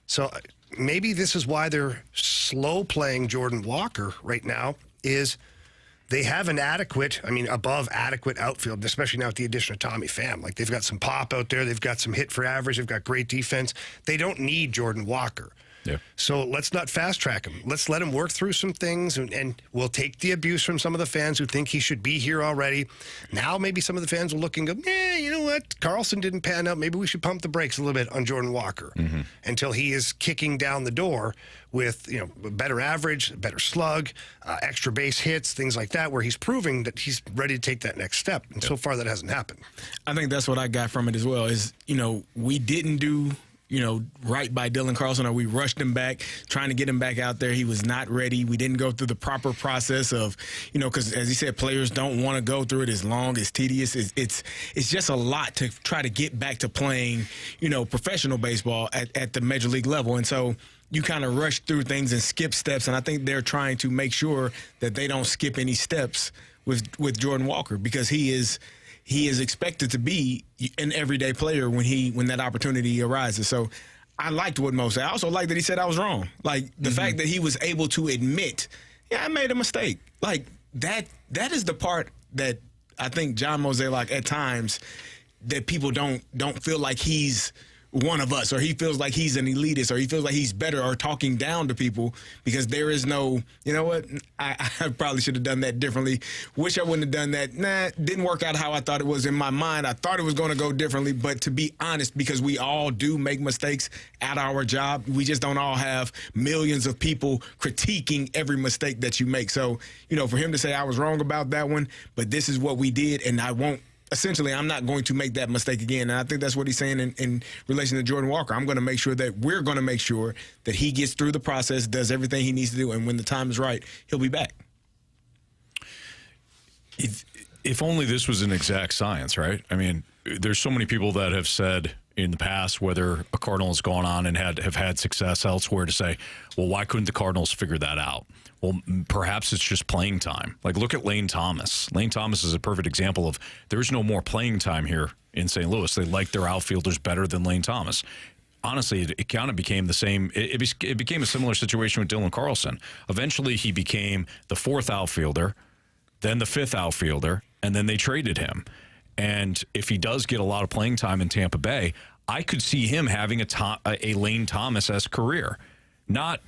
So maybe this is why they're slow playing Jordan Walker right now, is they have an above adequate outfield, especially now with the addition of Tommy Pham. Like, they've got some pop out there. They've got some hit for average. They've got great defense. They don't need Jordan Walker. Yeah. So let's not fast track him. Let's let him work through some things, and we'll take the abuse from some of the fans who think he should be here already. Now maybe some of the fans will look and go, you know what? Carlson didn't pan out. Maybe we should pump the brakes a little bit on Jordan Walker until he is kicking down the door with, a better average, better slug, extra base hits, things like that, where he's proving that he's ready to take that next step. And so far that hasn't happened. I think that's what I got from it as well is, we didn't do right by Dylan Carlson, or we rushed him back, trying to get him back out there. He was not ready. We didn't go through the proper process of, because as he said, players don't want to go through it. It's long, it's tedious. It's just a lot to try to get back to playing, professional baseball at the major league level. And so you kind of rush through things and skip steps. And I think they're trying to make sure that they don't skip any steps with Jordan Walker, because he is expected to be an everyday player when that opportunity arises. So I liked what Mo said. I also liked that he said I was wrong. Like, the fact that he was able to admit, I made a mistake. Like, that is the part that I think John Mozeliak at times, that people don't feel like he's one of us, or he feels like he's an elitist, or he feels like he's better, or talking down to people, because there is no, I probably should have done that differently. Wish I wouldn't have done that. Didn't work out how I thought it was in my mind. I thought it was going to go differently, but to be honest, because we all do make mistakes at our job, we just don't all have millions of people critiquing every mistake that you make. So, for him to say I was wrong about that one, but this is what we did, and I'm not going to make that mistake again. And I think that's what he's saying in relation to Jordan Walker. I'm going to make sure that we're going to make sure that he gets through the process, does everything he needs to do, and when the time is right, he'll be back. If only this was an exact science, right? I mean, there's so many people that have said in the past, whether a Cardinal has gone on and have had success elsewhere, to say, well, why couldn't the Cardinals figure that out? Well, perhaps it's just playing time. Like, look at Lane Thomas. Lane Thomas is a perfect example of there's no more playing time here in St. Louis. They like their outfielders better than Lane Thomas. Honestly, it kind of became the same. It became a similar situation with Dylan Carlson. Eventually, he became the fourth outfielder, then the fifth outfielder, and then they traded him. And if he does get a lot of playing time in Tampa Bay, I could see him having a Lane Thomas-esque career. Not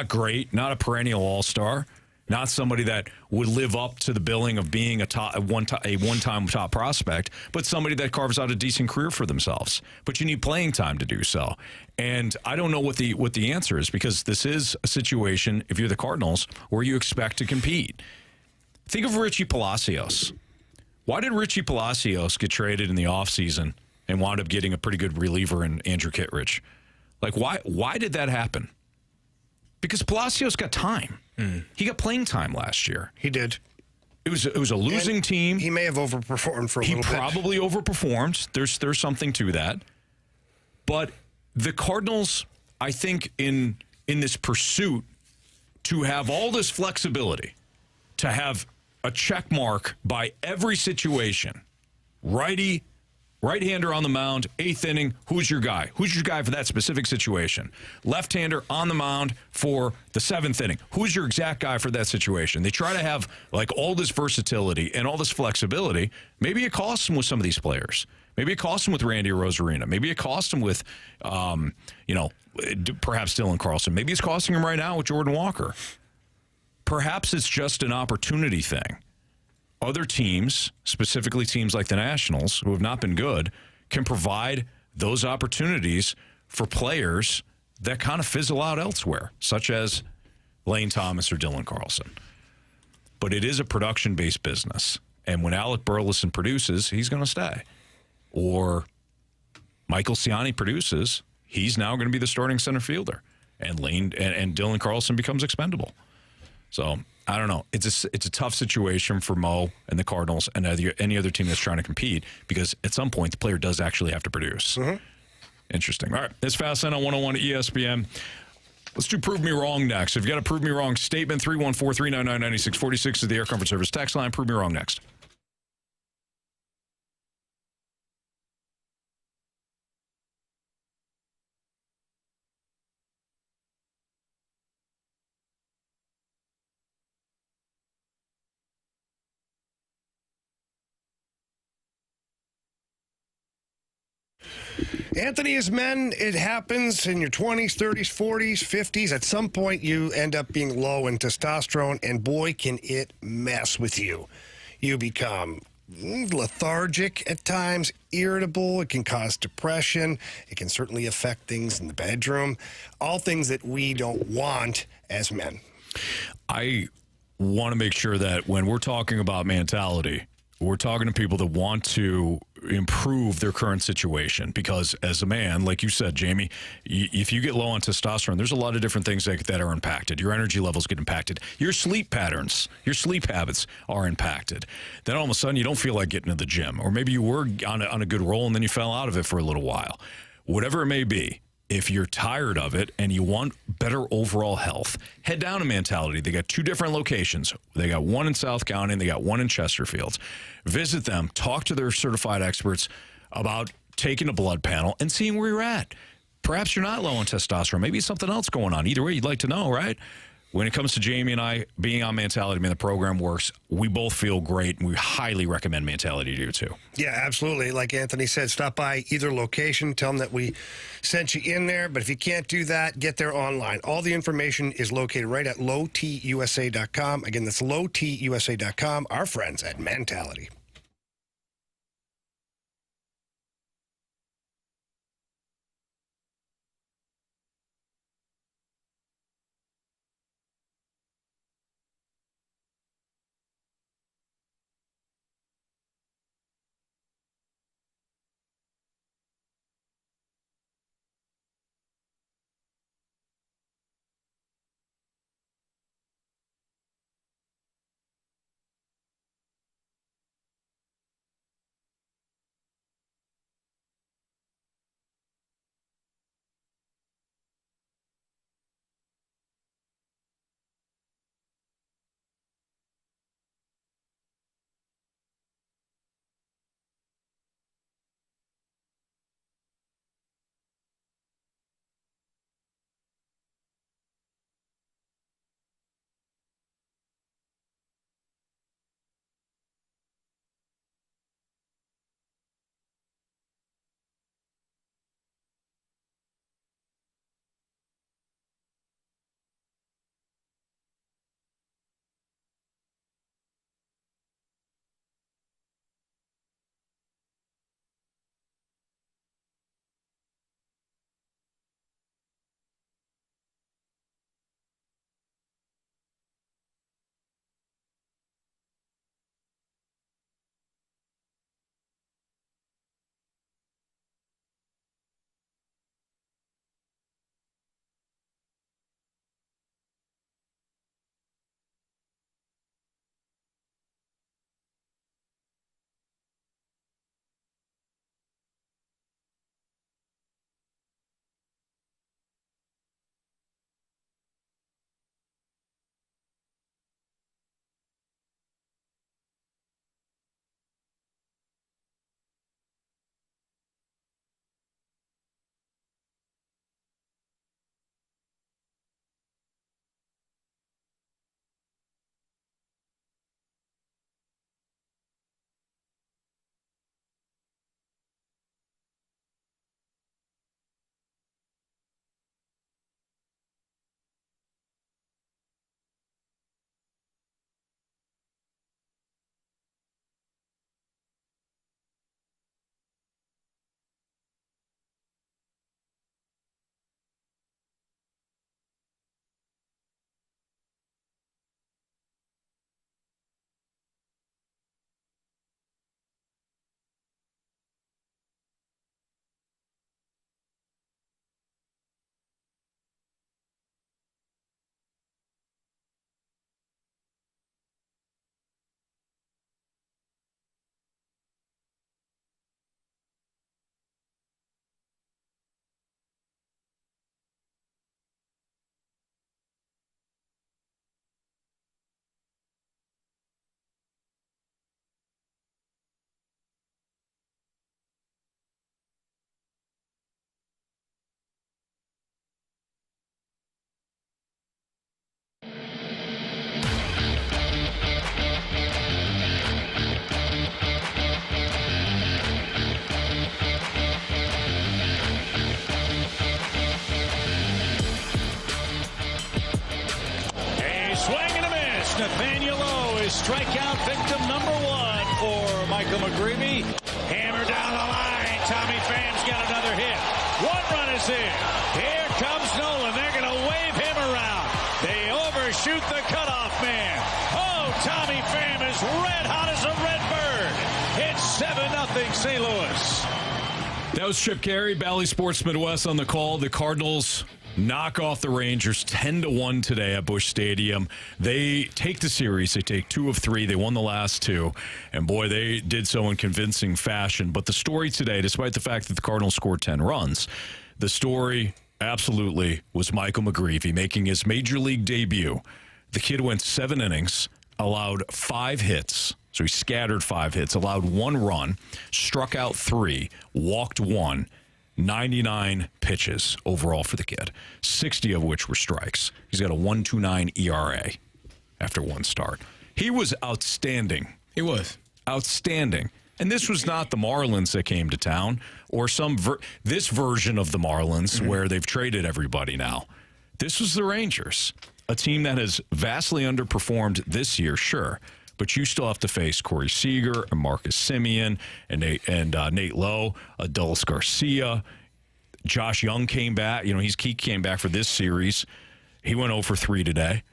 great, not a perennial all-star, not somebody that would live up to the billing of being a one-time top prospect, but somebody that carves out a decent career for themselves. But you need playing time to do so. And I don't know what the answer is, because this is a situation, if you're the Cardinals, where you expect to compete. Think of Richie Palacios. Why did Richie Palacios get traded in the offseason and wound up getting a pretty good reliever in Andrew Kittredge? Like, why did that happen? Because Palacios got time. He got playing time last year. He did. It was a losing team. He may have overperformed for a little bit. He probably overperformed. There's something to that. But the Cardinals, I think, in this pursuit to have all this flexibility, to have a check mark by every situation, right-hander on the mound, eighth inning, who's your guy? Who's your guy for that specific situation? Left-hander on the mound for the seventh inning. Who's your exact guy for that situation? They try to have like all this versatility and all this flexibility. Maybe it costs them with some of these players. Maybe it costs them with Randy Arozarena. Maybe it costs them with, perhaps Dylan Carlson. Maybe it's costing him right now with Jordan Walker. Perhaps it's just an opportunity thing. Other teams, specifically teams like the Nationals, who have not been good, can provide those opportunities for players that kind of fizzle out elsewhere, such as Lane Thomas or Dylan Carlson. But it is a production-based business. And when Alec Burleson produces, he's going to stay. Or Michael Ciani produces, he's now going to be the starting center fielder. And Dylan Carlson becomes expendable. So I don't know. It's a tough situation for Mo and the Cardinals and any other team that's trying to compete, because at some point the player does actually have to produce. Interesting. All right, it's Fast Line on 101 ESPN. Let's do Prove Me Wrong next. If you've got a Prove Me Wrong statement, 314-399-9646 is the Air Comfort Service text line. Prove Me Wrong next. Anthony, as men, it happens in your 20s, 30s, 40s, 50s. At some point, you end up being low in testosterone, and boy, can it mess with you. You become lethargic at times, irritable. It can cause depression. It can certainly affect things in the bedroom. All things that we don't want as men. I want to make sure that when we're talking about mentality, we're talking to people that want to improve their current situation, because as a man, like you said, Jamie, if you get low on testosterone, there's a lot of different things that are impacted. Your energy levels get impacted. Your sleep patterns, your sleep habits are impacted. Then all of a sudden you don't feel like getting to the gym, or maybe you were on a good roll and then you fell out of it for a little while. Whatever it may be, if you're tired of it and you want better overall health, head down to Mentality. They got 2 different locations. They got one in South County and they got one in Chesterfield. Visit them, talk to their certified experts about taking a blood panel and seeing where you're at. Perhaps you're not low on testosterone. Maybe something else going on. Either way, you'd like to know, right? When it comes to Jamie and I being on Mentality, the program works. We both feel great, and we highly recommend Mentality to you, too. Yeah, absolutely. Like Anthony said, stop by either location. Tell them that we sent you in there. But if you can't do that, get there online. All the information is located right at lowtusa.com. Again, that's lowtusa.com. Our friends at Mentality. Nathaniel O is strikeout victim number 1 for Michael McGreevy. Hammer down the line. Tommy Pham's got another hit. 1 run is in. Here comes Nolan. They're going to wave him around. They overshoot the cutoff man. Oh, Tommy Pham is red hot as a red bird. It's 7-0 St. Louis. That was Chip Carey, Bally Sports Midwest on the call. The Cardinals knock off the Rangers 10-1 today at Busch Stadium. They take the series. They take 2 of 3. They won the last 2. And boy, they did so in convincing fashion. But the story today, despite the fact that the Cardinals scored 10 runs, the story absolutely was Michael McGreevy making his major league debut. The kid went 7 innings, allowed 5 hits. So he scattered 5 hits, allowed 1 run, struck out 3, walked 1, 99 pitches overall for the kid, 60 of which were strikes. He's got a 1.29 ERA after 1 start. He was outstanding. He was. Outstanding. And this was not the Marlins that came to town or this version of the Marlins where they've traded everybody now. This was the Rangers, a team that has vastly underperformed this year, sure. But you still have to face Corey Seager and Marcus Semien and Nate Lowe, Adolis Garcia. Josh Young came back. You know, he came back for this series. He went 0 for 3 today.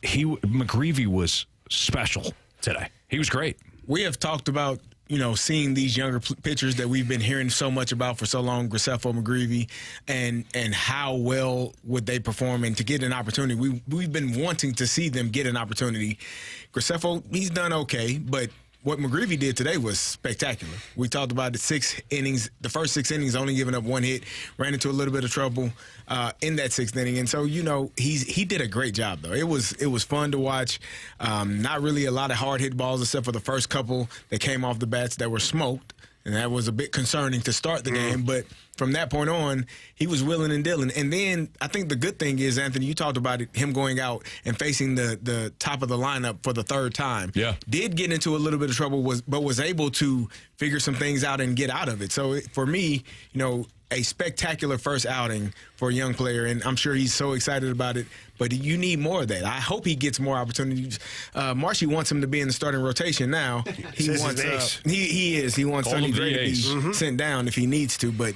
McGreevy was special today. He was great. We have talked about, seeing these younger pitchers that we've been hearing so much about for so long, Graceffo, McGreevy, and how well would they perform and to get an opportunity. We've been wanting to see them get an opportunity. Graceffo, he's done okay, but what McGreevy did today was spectacular. We talked about the 6 innings, the first 6 innings only giving up 1 hit, ran into a little bit of trouble in that 6th inning. And so, he did a great job, though. It was fun to watch. Not really a lot of hard hit balls except for the first couple that came off the bats that were smoked. And that was a bit concerning to start the game. But from that point on, he was willing and dealing. And then I think the good thing is, Anthony, you talked about it, him going out and facing the top of the lineup for the 3rd time. Yeah. Did get into a little bit of trouble, but was able to figure some things out and get out of it. So for me, a spectacular first outing for a young player, and I'm sure he's so excited about it. But you need more of that. I hope he gets more opportunities. Marshy wants him to be in the starting rotation now. He wants he is. He wants Sonny Gray to be sent down if he needs to. But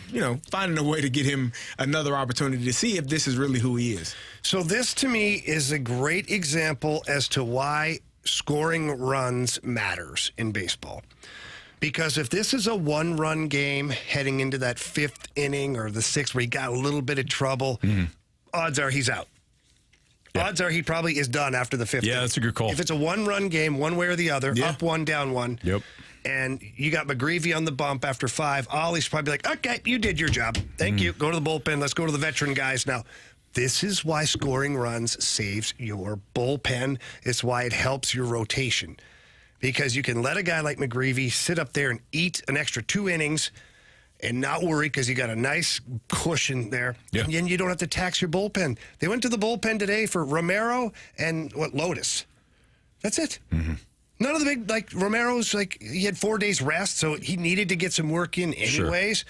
finding a way to get him another opportunity to see if this is really who he is. So this to me is a great example as to why scoring runs matters in baseball. Because if this is a 1-run game heading into that 5th inning or the 6th where he got a little bit of trouble, odds are he's out. Yeah. Odds are he probably is done after the 5th inning. Yeah, that's a good call. If it's a 1-run game, one way or the other, up 1, down 1. Yep. And you got McGreevy on the bump after 5, Ollie's probably like, okay, you did your job. Thank you. Go to the bullpen. Let's go to the veteran guys now. This is why scoring runs saves your bullpen. It's why it helps your rotation. Because you can let a guy like McGreevy sit up there and eat an extra 2 innings and not worry because you got a nice cushion there. Yeah. And you don't have to tax your bullpen. They went to the bullpen today for Romero and Lotus. That's it. None of the big, Romero's, he had 4 days rest, so he needed to get some work in anyways. Sure.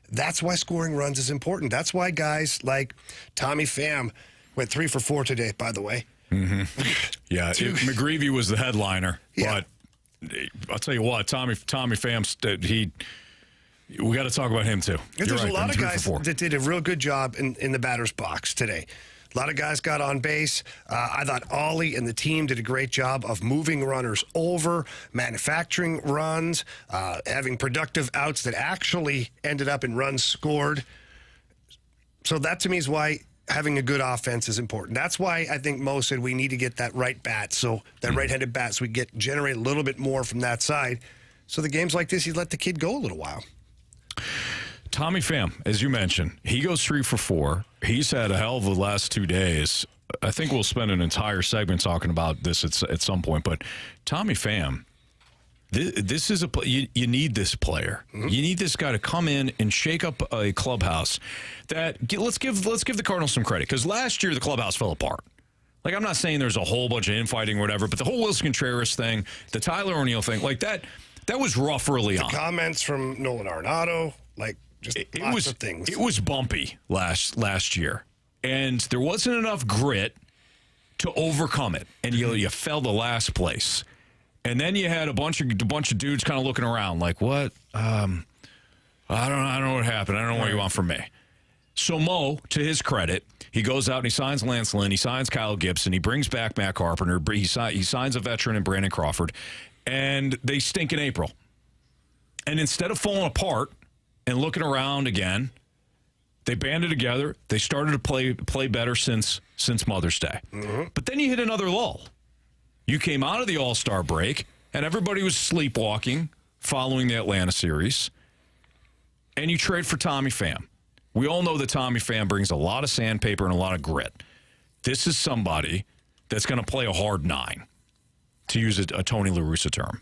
That's why scoring runs is important. That's why guys like Tommy Pham went 3 for 4 today, by the way. Yeah, McGreevy was the headliner, but I'll tell you what, Tommy Pham, we got to talk about him too. There's a lot of guys that did a real good job in the batter's box today. A lot of guys got on base. I thought Ollie and the team did a great job of moving runners over, manufacturing runs, having productive outs that actually ended up in runs scored. So that to me is why having a good offense is important. That's why I think Mo said we need to get that right bat, so that right-handed bat, so we generate a little bit more from that side. So the games like this, you let the kid go a little while. Tommy Pham, as you mentioned, he goes 3 for 4. He's had a hell of the last 2 days. I think we'll spend an entire segment talking about this at some point. But Tommy Pham, this is you need this player. You need this guy to come in and shake up a clubhouse. Let's give the Cardinals some credit, because last year the clubhouse fell apart. I'm not saying there's a whole bunch of infighting or whatever, but the whole Wilson Contreras thing, the Tyler O'Neill thing, that was rough early on. The comments from Nolan Arenado, lots of things. It was bumpy last year, and there wasn't enough grit to overcome it, and you fell to last place. And then you had a bunch of dudes kind of looking around like, what? I don't know what happened. I don't know what you want from me. So Mo, to his credit, he goes out and he signs Lance Lynn, he signs Kyle Gibson, he brings back Matt Carpenter, he signs a veteran in Brandon Crawford, and they stink in April. And instead of falling apart and looking around again, they banded together. They started to play better since Mother's Day. Mm-hmm. But then you hit another lull. You came out of the All-Star break, and everybody was sleepwalking following the Atlanta series, and you trade for Tommy Pham. We all know that Tommy Pham brings a lot of sandpaper and a lot of grit. This is somebody that's going to play a hard 9, to use a Tony La Russa term.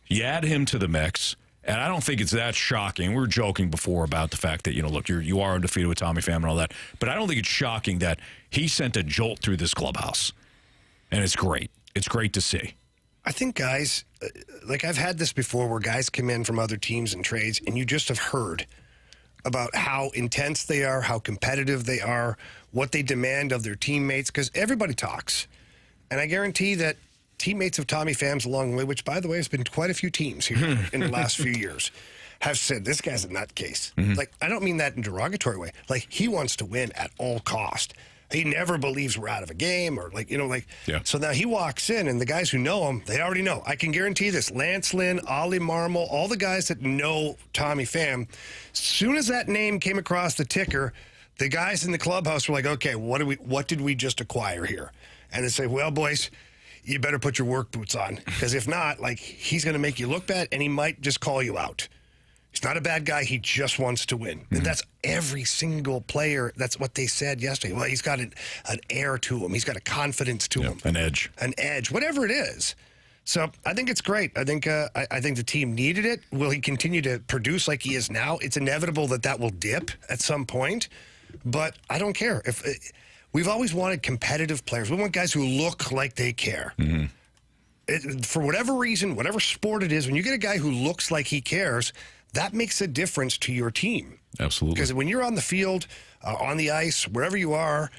You add him to the mix, and I don't think it's that shocking. We were joking before about the fact that, look, you are undefeated with Tommy Pham and all that, but I don't think it's shocking that he sent a jolt through this clubhouse, and it's great. It's great to see. I think guys, like I've had this before where guys come in from other teams and trades, and you just have heard about how intense they are, how competitive they are, what they demand of their teammates, because everybody talks. And I guarantee that teammates of Tommy Pham's along the way, which, by the way, has been quite a few teams here in the last few years, have said, this guy's a nutcase. Mm-hmm. Like, I don't mean that in a derogatory way. Like, he wants to win at all cost. He never believes we're out of a game or So now he walks in, and the guys who know him, they already know. I can guarantee this. Lance Lynn, Ollie Marmol, all the guys that know Tommy Pham, as soon as that name came across the ticker, the guys in the clubhouse were like, okay, what did we just acquire here? And they say, well, boys, you better put your work boots on, because if not, he's going to make you look bad, and he might just call you out. He's not a bad guy. He just wants to win. Mm-hmm. And that's every single player. That's what they said yesterday. Well, he's got an air to him. He's got a confidence to him. An edge. An edge, whatever it is. So I think it's great. I think the team needed it. Will he continue to produce like he is now? It's inevitable that will dip at some point. But I don't care. We've always wanted competitive players. We want guys who look like they care. Mm-hmm. For whatever reason, whatever sport it is, when you get a guy who looks like he cares, that makes a difference to your team. Absolutely. Because when you're on the field, on the ice, wherever you are,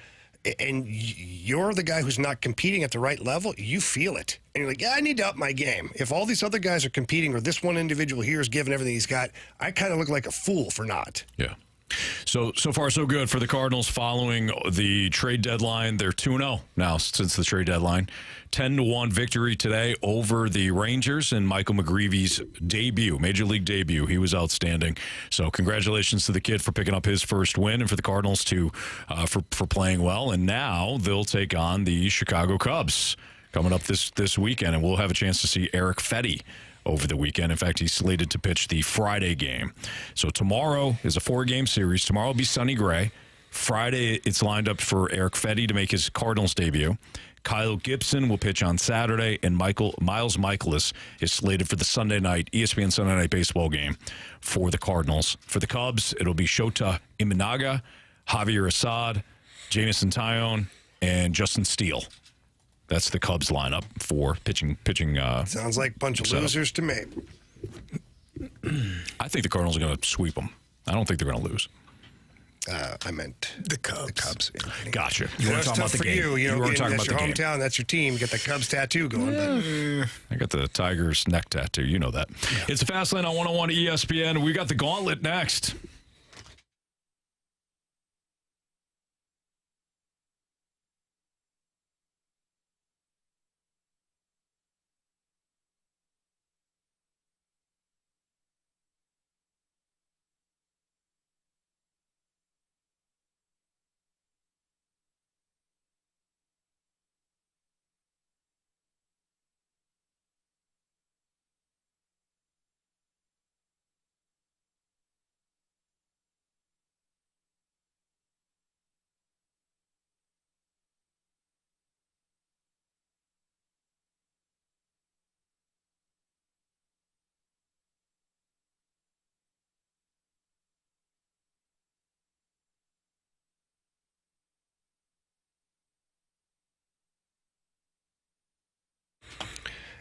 and you're the guy who's not competing at the right level, you feel it. And you're like, yeah, I need to up my game. If all these other guys are competing or this one individual here is giving everything he's got, I kind of look like a fool for not. Yeah. So far, so good for the Cardinals following the trade deadline. They're 2-0 now since the trade deadline. 10-1 victory today over the Rangers in Michael McGreevy's debut, Major League debut. He was outstanding. So congratulations to the kid for picking up his first win, and for the Cardinals for playing well. And now they'll take on the Chicago Cubs coming up this weekend, and we'll have a chance to see Eric Fetty over the weekend. In fact, he's slated to pitch the Friday game. So tomorrow is a 4-game series. Tomorrow will be Sonny Gray. Friday, it's lined up for Eric Fetty to make his Cardinals debut. Kyle Gibson will pitch on Saturday, and Miles Michaelis is slated for the Sunday night, ESPN Sunday Night Baseball game for the Cardinals. For the Cubs, it'll be Shota Imanaga, Javier Assad, Jamison Tyone, and Justin Steele. That's the Cubs lineup for pitching. Sounds like a bunch of losers to me. I think the Cardinals are going to sweep them. I don't think they're going to lose. I meant the Cubs. Gotcha. You want to talk about the game? You want to talk that's about your the hometown. game. That's your team. You get the Cubs tattoo going. I got the Tigers neck tattoo. You know that. Yeah. It's a Fast Lane on 101 ESPN. We got the Gauntlet next.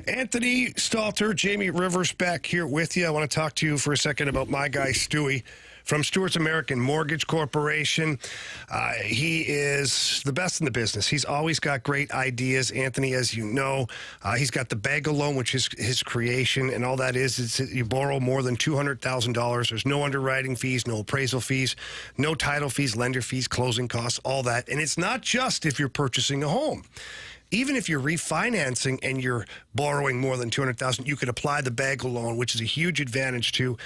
Anthony Stalter, Jamie Rivers back here with you. I want to talk to you for a second about my guy, Stewie, from Stewart's American Mortgage Corporation. He is the best in the business. He's always got great ideas, Anthony, as you know. He's got the bagel loan, which is his creation, and all that is you borrow more than $200,000. There's no underwriting fees, no appraisal fees, no title fees, lender fees, closing costs, all that. And it's not just if you're purchasing a home. Even if you're refinancing and you're borrowing more than $200,000, you could apply the bagel loan, which is a huge advantage to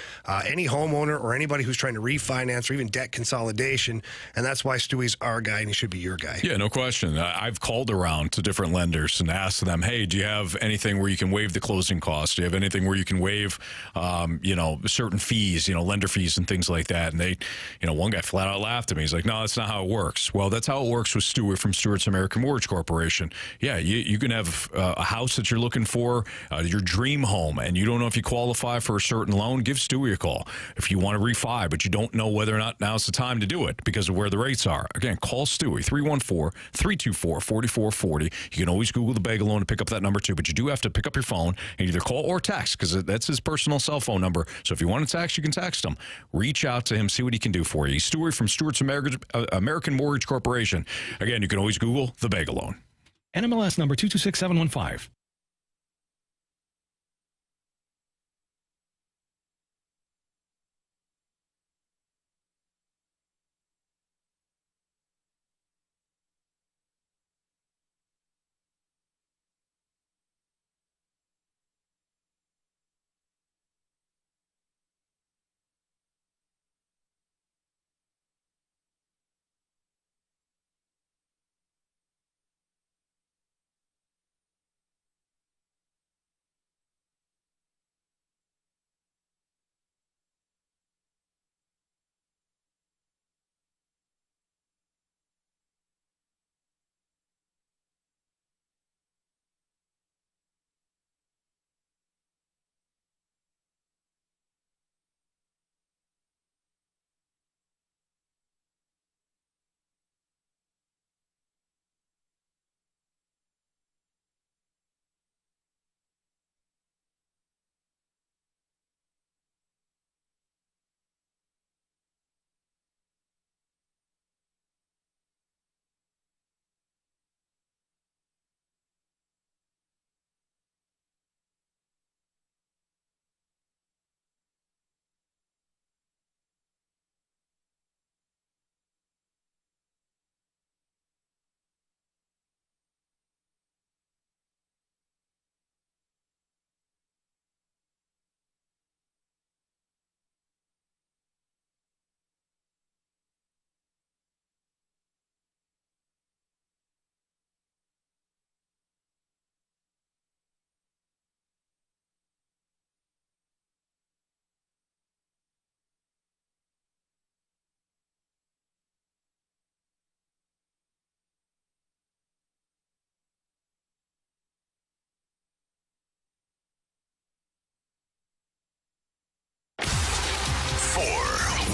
any homeowner or anybody who's trying to refinance or even debt consolidation. And that's why Stewie's our guy, and he should be your guy. Yeah, no question. I've called around to different lenders and asked them, hey, do you have anything where you can waive the closing costs? Do you have anything where you can waive, certain fees, lender fees and things like that? And they, one guy flat out laughed at me. He's like, no, that's not how it works. Well, that's how it works with Stewart from Stewart's American Mortgage Corporation. Yeah, you can have a house that you're looking for, your dream home, and you don't know if you qualify for a certain loan, give Stewie a call. If you want to refi, but you don't know whether or not now's the time to do it because of where the rates are, again, call Stewie, 314-324-4440. You can always Google the bagel loan to pick up that number too, but you do have to pick up your phone and either call or text because that's his personal cell phone number. So if you want to text, you can text him. Reach out to him, see what he can do for you. He's Stewie from Stewart's American Mortgage Corporation. Again, you can always Google the bagel loan. NMLS number 226715.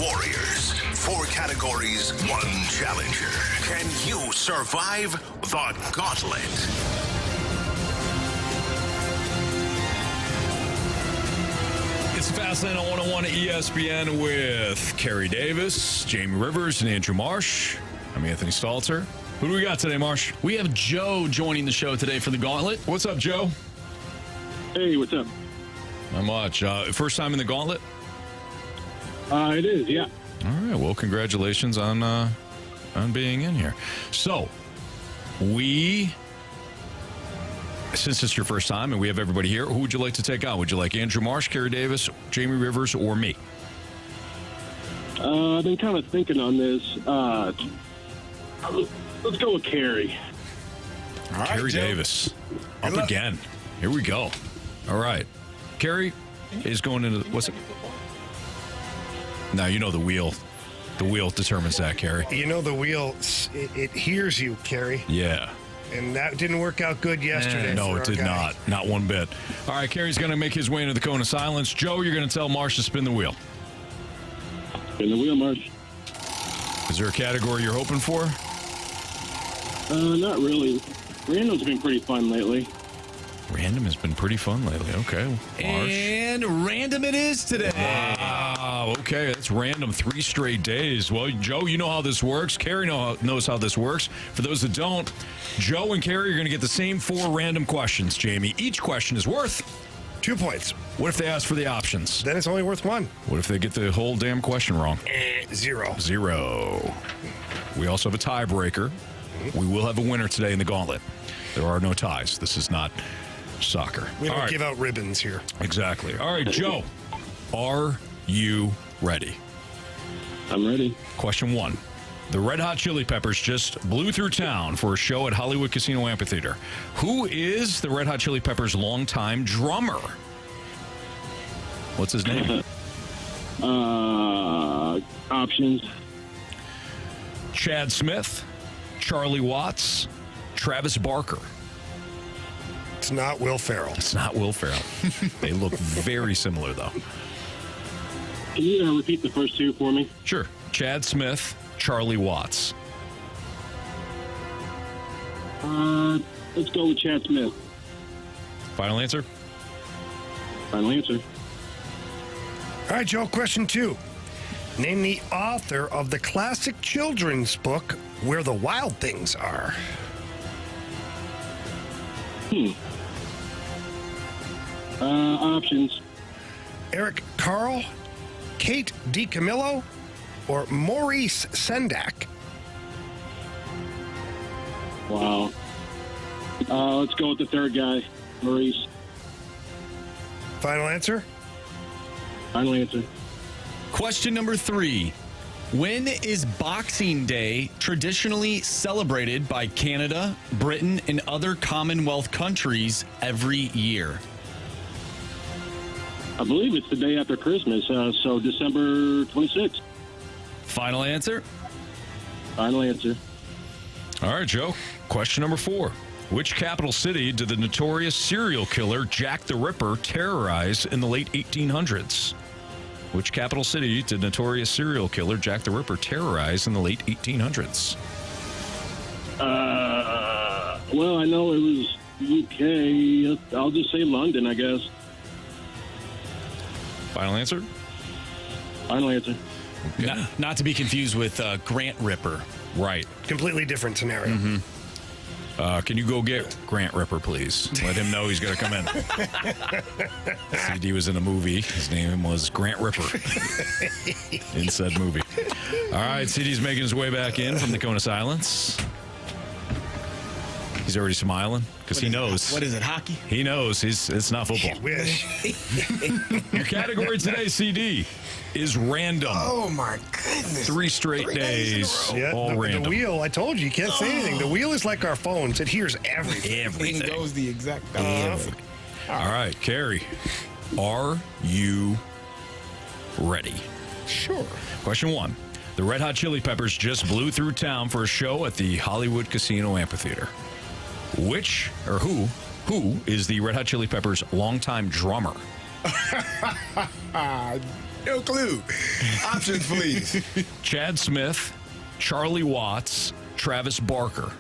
Warriors, 4 categories, 1 challenger. Can you survive the Gauntlet? It's Fastlane on 101 at ESPN with Carey Davis, Jamie Rivers, and Andrew Marsh. I'm Anthony Stalter. Who do we got today, Marsh? We have Joe joining the show today for the Gauntlet. What's up, Joe? Hey, what's up? Not much. First time in the Gauntlet? It is, yeah. All right. Well, congratulations on being in here. So, since it's your first time and we have everybody here, who would you like to take on? Would you like Andrew Marsh, Carey Davis, Jamie Rivers, or me? I've been kind of thinking on this. Let's go with Carey. All right, Carey Davis. Up again. Here we go. All right. Carey is going into what's it? Now, you know the wheel. The wheel determines that, Carey. You know the wheel, it hears you, Carey. Yeah. And that didn't work out good yesterday. No, it did not. Not one bit. All right, Carey's going to make his way into the cone of silence. Joe, you're going to tell Marsh to spin the wheel. Spin the wheel, Marsh. Is there a category you're hoping for? Not really. Random's been pretty fun lately. Random has been pretty fun lately. Okay. Marsh. And random it is today. Wow. Wow, okay, that's random 3 straight days. Well, Joe, you know how this works. Carey knows how this works. For those that don't, Joe and Carey are going to get the same 4 random questions, Jamie. Each question is worth 2 points. What if they ask for the options? Then it's only worth 1. What if they get the whole damn question wrong? 0. 0. We also have a tiebreaker. We will have a winner today in the Gauntlet. There are no ties. This is not soccer. We don't give out ribbons here. Exactly. All right, Joe, are you ready? I'm ready. Question 1. The Red Hot Chili Peppers just blew through town for a show at Hollywood Casino Amphitheater. Who is the Red Hot Chili Peppers' longtime drummer? What's his name? Options. Chad Smith, Charlie Watts, Travis Barker. It's not Will Ferrell. It's not Will Ferrell. They look very similar, though. Can you repeat the first 2 for me? Sure. Chad Smith, Charlie Watts. Let's go with Chad Smith. Final answer? Final answer. All right, Joe, question 2. Name the author of the classic children's book, Where the Wild Things Are. Options. Eric Carle, Kate DiCamillo, or Maurice Sendak? Wow. Let's go with the third guy, Maurice. Final answer? Final answer. Question number 3. When is Boxing Day traditionally celebrated by Canada, Britain, and other Commonwealth countries every year? I believe it's the day after Christmas, so December 26th. Final answer? Final answer. All right, Joe. Question number 4. Which capital city did the notorious serial killer Jack the Ripper terrorize in the late 1800s? Which capital city did notorious serial killer Jack the Ripper terrorize in the late 1800s? Well, I know it was UK. I'll just say London, I guess. Final answer? Final answer. Okay. Not to be confused with Grant Ripper. Right. Completely different scenario. Mm-hmm. Can you go get Grant Ripper, please? Let him know he's going to come in. CD was in a movie. His name was Grant Ripper in said movie. All right, CD's making his way back in from the cone of silence. He's already smiling because he knows. What is it, hockey? He knows it's not football. Your category today, CD, is random. Oh, my goodness. 3 straight days, all random. The wheel, I told you can't say anything. The wheel is like our phones. It hears everything. It goes the exact All right, Carey, are you ready? Sure. Question 1. The Red Hot Chili Peppers just blew through town for a show at the Hollywood Casino Amphitheater. Which, or who is the Red Hot Chili Peppers' longtime drummer? No clue. Options, please. Chad Smith, Charlie Watts, Travis Barker.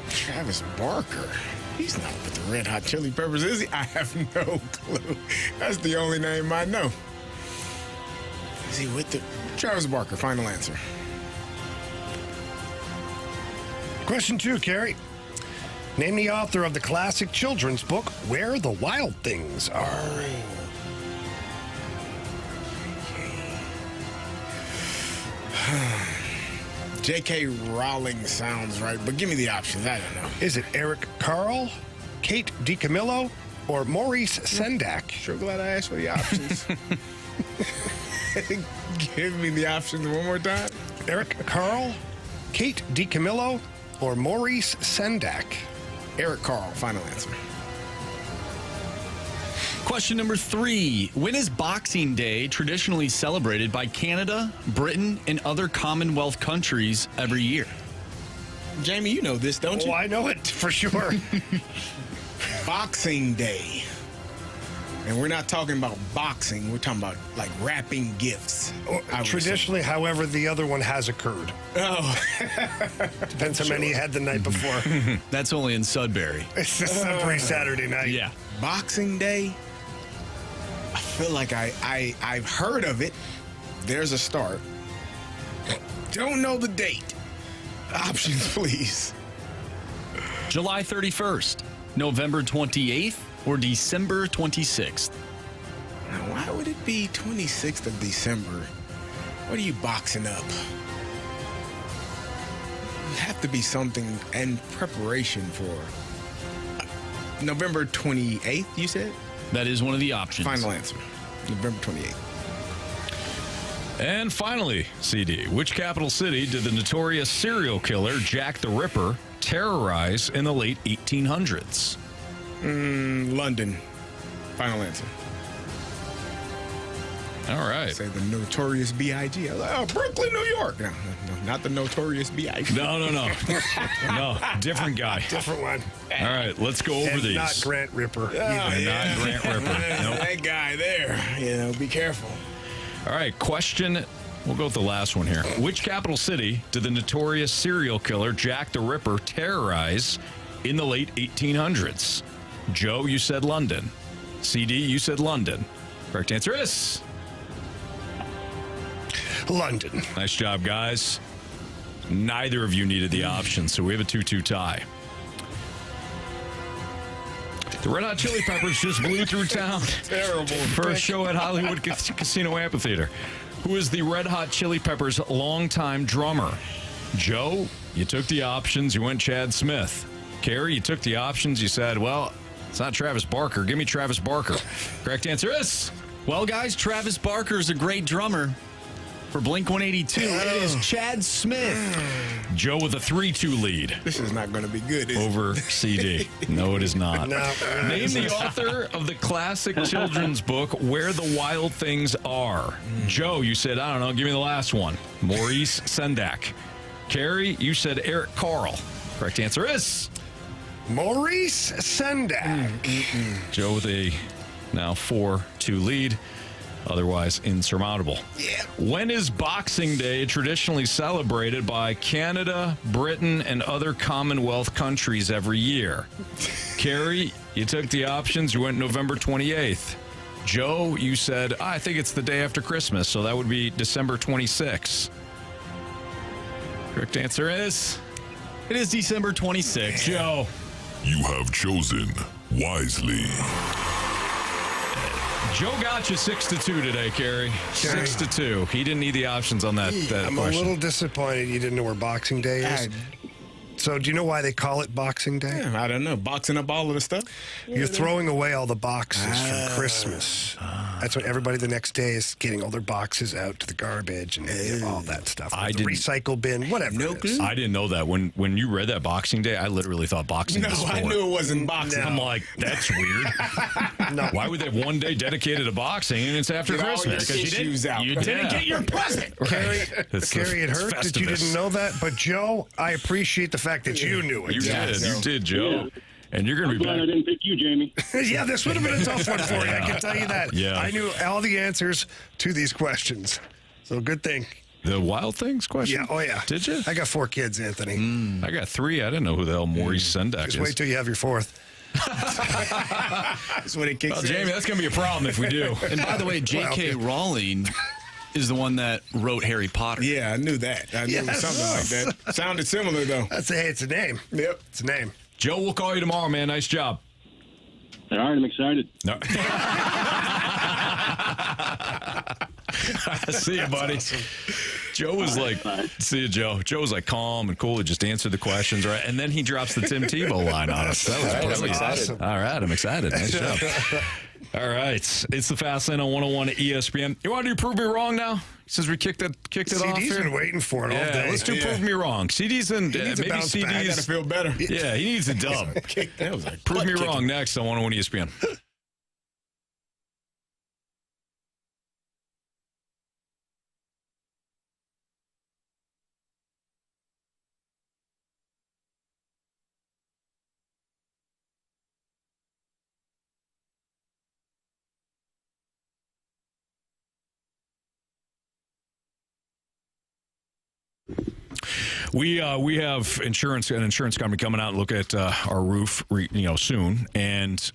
Travis Barker? He's not with the Red Hot Chili Peppers, is he? I have no clue. That's the only name I know. Is he with the... Travis Barker, final answer. Question 2, Carey. Name the author of the classic children's book, Where the Wild Things Are. J.K. Rowling sounds right, but give me the options. I don't know. Is it Eric Carle, Kate DiCamillo, or Maurice Sendak? Sure glad I asked for the options. Give me the options one more time. Eric Carle, Kate DiCamillo, or Maurice Sendak? Eric Carle, final answer. Question number 3. When is Boxing Day traditionally celebrated by Canada, Britain, and other Commonwealth countries every year? Jamie, you know this, don't you? Oh, I know it for sure. Boxing Day. And we're not talking about boxing. We're talking about, like, wrapping gifts. Traditionally, however, the other one has occurred. Oh. Depends how many you had the night before. That's only in Sudbury. It's just Sudbury Saturday night. Yeah. Boxing Day? feel like I've heard of it. There's a start. Don't know the date. Options, please. July 31st, November 28th, or December 26th? Now, why would it be 26th of December? What are you boxing up? It have to be something in preparation for November 28th, you said? That is one of the options. Final answer. November 28th. And finally, CD, which capital city did the notorious serial killer Jack the Ripper terrorize in the late 1800s? London. Final answer. All right. Say the notorious B.I.G. Oh, Brooklyn, New York. No, not the notorious B.I.G. No. No, different guy. Different one. All right, let's go over And these. not Grant Ripper. Oh, Not Grant Ripper. Nope. That guy there. Be careful. All right, question. We'll go with the last one here. Which capital city did the notorious serial killer Jack the Ripper terrorize in the late 1800s? Joe, you said London. CD, you said London. Correct answer is London. Nice job, guys. Neither of you needed the option, so we have a 2-2 tie. The Red Hot Chili Peppers just blew through town. Terrible. For a show at Hollywood Casino Amphitheater. Who is the Red Hot Chili Peppers' longtime drummer? Joe, you took the options. You went Chad Smith. Carey, you took the options. You said, well, it's not Travis Barker. Give me Travis Barker. Correct answer is... Well, guys, Travis Barker is a great drummer. For Blink-182, it is Chad Smith. Joe with a 3-2 lead. This is not going to be good, is it? Over CD. No, it is not. No. Name the author of the classic children's book, Where the Wild Things Are. Joe, you said, I don't know, give me the last one. Maurice Sendak. Carey, you said Eric Carle. Correct answer is... Maurice Sendak. Joe with a now 4-2 lead. Otherwise insurmountable. Yeah. When is Boxing Day traditionally celebrated by Canada, Britain, and other Commonwealth countries every year? Carey, you took the options. You went November 28th. Joe, you said, I think it's the day after Christmas, so that would be December 26th. Correct answer is? It is December 26th. Joe. You have chosen wisely. Joe got you 6-2 today, Carey. 6-2. He didn't need the options on that I'm question. a little disappointed you didn't know where Boxing Day is. So do you know why they call it Boxing Day? Yeah, I don't know. Boxing up all of the stuff? You're throwing away all the boxes from Christmas. That's what everybody the next day is getting all their boxes out to the garbage and all that stuff. The recycle bin, whatever. No clue. I didn't know that. When you read that Boxing Day, I literally thought boxing was sport. I knew it wasn't boxing. I'm like, that's weird. No. Why would they have one day dedicated to boxing and it's after Get all Christmas? your issues out. You didn't get your present. Carey, it hurt that you didn't know that. But Joe, I appreciate the fact that you knew it. You did, Joe. Yeah. And you're going to be back. I didn't pick you, Jamie. Yeah, this would have been a tough one for you. I can tell you that. Yeah. I knew all the answers to these questions. So good thing. The Wild Things question? Yeah. Oh, yeah. Did you? I got 4 kids, Anthony. I got 3. I didn't know who the hell Maurice Sendak is. Just wait till you have your 4th. That's when it kicks in. Jamie, that's going to be a problem if we do. And by the way, J.K. Rowling is the one that wrote Harry Potter. Yeah, I knew that. I knew something like that. Sounded similar, though. It's a name. Yep. It's a name. Joe, we'll call you tomorrow, man. Nice job. All right, I'm excited. No. See you, buddy. Awesome. Joe was see you, Joe. Joe was like calm and cool. He just answered the questions, right? And then he drops the Tim Tebow line on us. That was brilliant. Awesome. All right, I'm excited. Nice job. All right, it's the Fast Lane on 101 at ESPN. You want to do Prove Me Wrong now? Since we kicked it off CD's here? been waiting for it all day. Let's do Prove Me Wrong. CD's in maybe CD's. I gotta feel better. Yeah, he needs a dub. That was like Prove Me Wrong next on 101 ESPN. We have an insurance company coming out and look at our roof, soon, and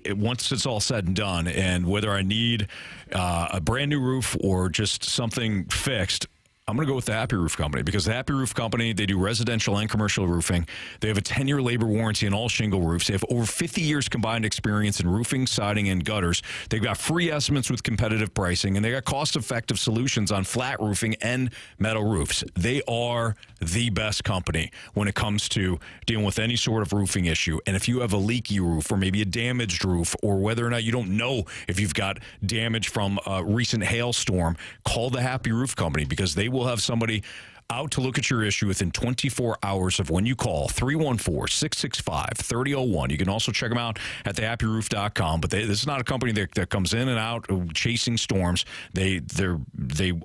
once it's all said and done, and whether I need a brand new roof or just something fixed, I'm going to go with the Happy Roof Company, because the Happy Roof Company, they do residential and commercial roofing. They have a 10-year labor warranty on all shingle roofs. They have over 50 years combined experience in roofing, siding, and gutters. They've got free estimates with competitive pricing, and they got cost-effective solutions on flat roofing and metal roofs. They are the best company when it comes to dealing with any sort of roofing issue. And if you have a leaky roof or maybe a damaged roof, or whether or not you don't know if you've got damage from a recent hailstorm, call the Happy Roof Company, because they will have somebody out to look at your issue within 24 hours of when you call. 314-665-3001. You can also check them out at thehappyroof.com. But this is not a company that comes in and out chasing storms. They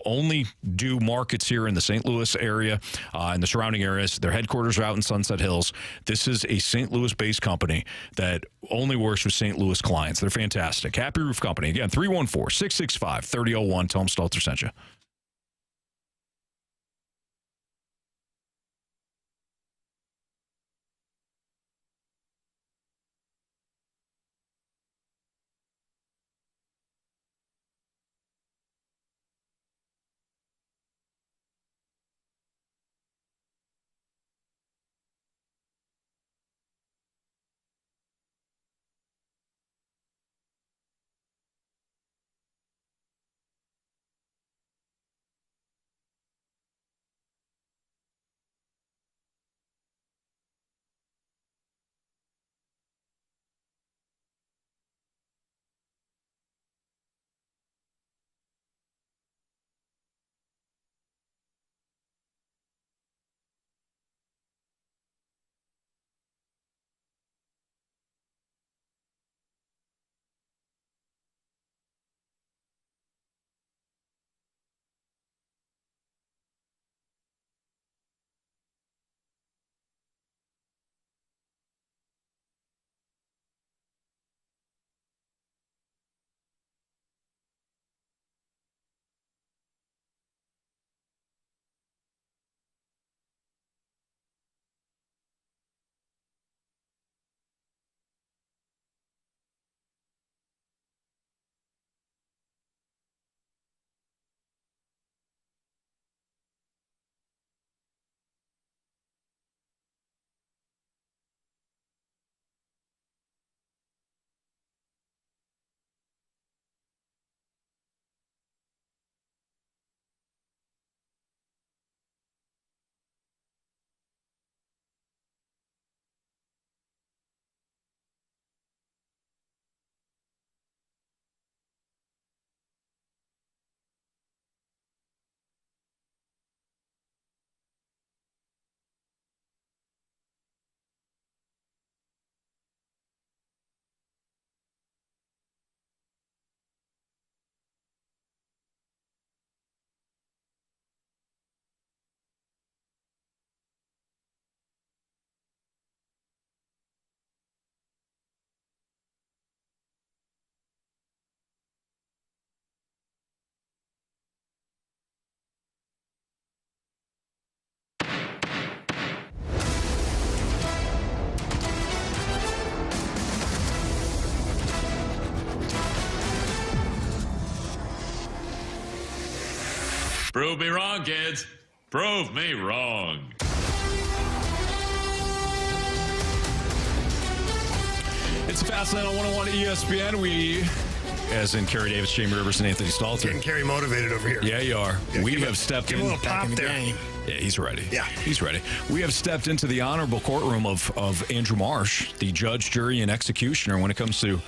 only do markets here in the St. Louis area and the surrounding areas. Their headquarters are out in Sunset Hills. This is a St. Louis-based company that only works with St. Louis clients. They're fantastic. Happy Roof Company. Again, 314-665-3001. Tell them Stalter sent you. Prove me wrong, kids. Prove me wrong. It's a Fast Lane on 101 ESPN. We, as in Carey Davis, Jamie Rivers, and Anthony Stalter. Getting Carey motivated over here. Yeah, you are. We have stepped in. Give him a little pop there. Yeah, he's ready. Yeah. He's ready. We have stepped into the honorable courtroom of Andrew Marsh, the judge, jury, and executioner when it comes to,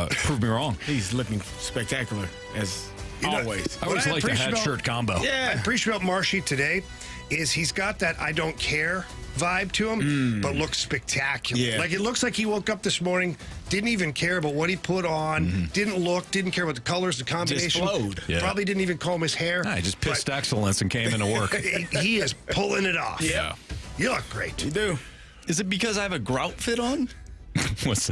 prove me wrong. He's looking spectacular, as always. I always like the hat shirt combo. Yeah. I appreciate about Marshy today is he's got that I don't care vibe to him, but looks spectacular. Yeah. Like it looks like he woke up this morning, didn't even care about what he put on, didn't care about the colors, the combination. Just flowed. Yeah. Probably didn't even comb his hair. He just pissed excellence and came into work. He is pulling it off. Yeah. You look great. You do. Is it because I have a grout fit on? What's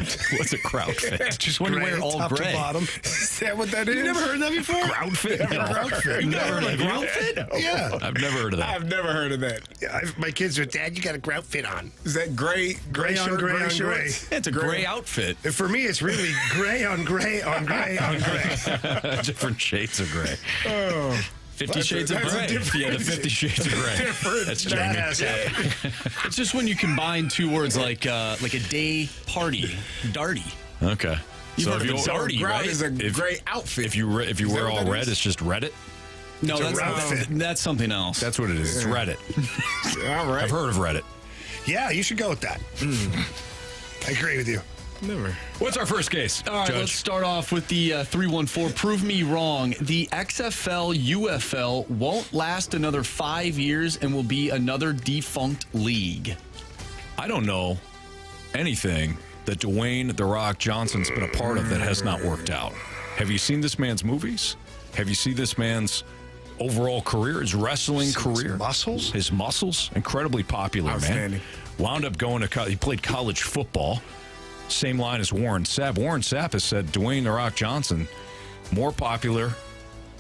a grout fit? Just when you wear all top to gray. bottom. Is that what that is? You never heard that before? Grout fit? Never heard Grout fit. You've never heard of a grout fit? Yeah. I've never heard of that. I've never heard of that. Yeah, my kids are, Dad, you got a grout fit on. Is that gray on shirt, gray on gray. shorts? It's a gray outfit. And for me, it's really gray on gray on gray on gray. Different shades of gray. Oh. 50 Shades of Grey. Yeah, the 50 Shades of Grey. That's Jamie. That has happened. It's just when you combine two words like a day party, darty. Okay. You've heard of a darty, Grout right? is a gray outfit. If you wear all red, it's just Reddit. No, It's a outfit. that's something else. That's what it is. It's Reddit. All right. I've heard of Reddit. Yeah, you should go with that. I agree with you. Never. What's our first case? All right, Judge? let's start off with the 314. Prove me wrong. The XFL, UFL won't last another 5 years and will be another defunct league. I don't know anything that Dwayne "The Rock" Johnson's been a part of that has not worked out. Have you seen this man's movies? Have you seen this man's overall career, his wrestling career? His muscles, incredibly popular, Outstanding. man. Wound up going to he played college football. Same line as Warren Sapp. Warren Sapp has said Dwayne "The Rock" Johnson more popular,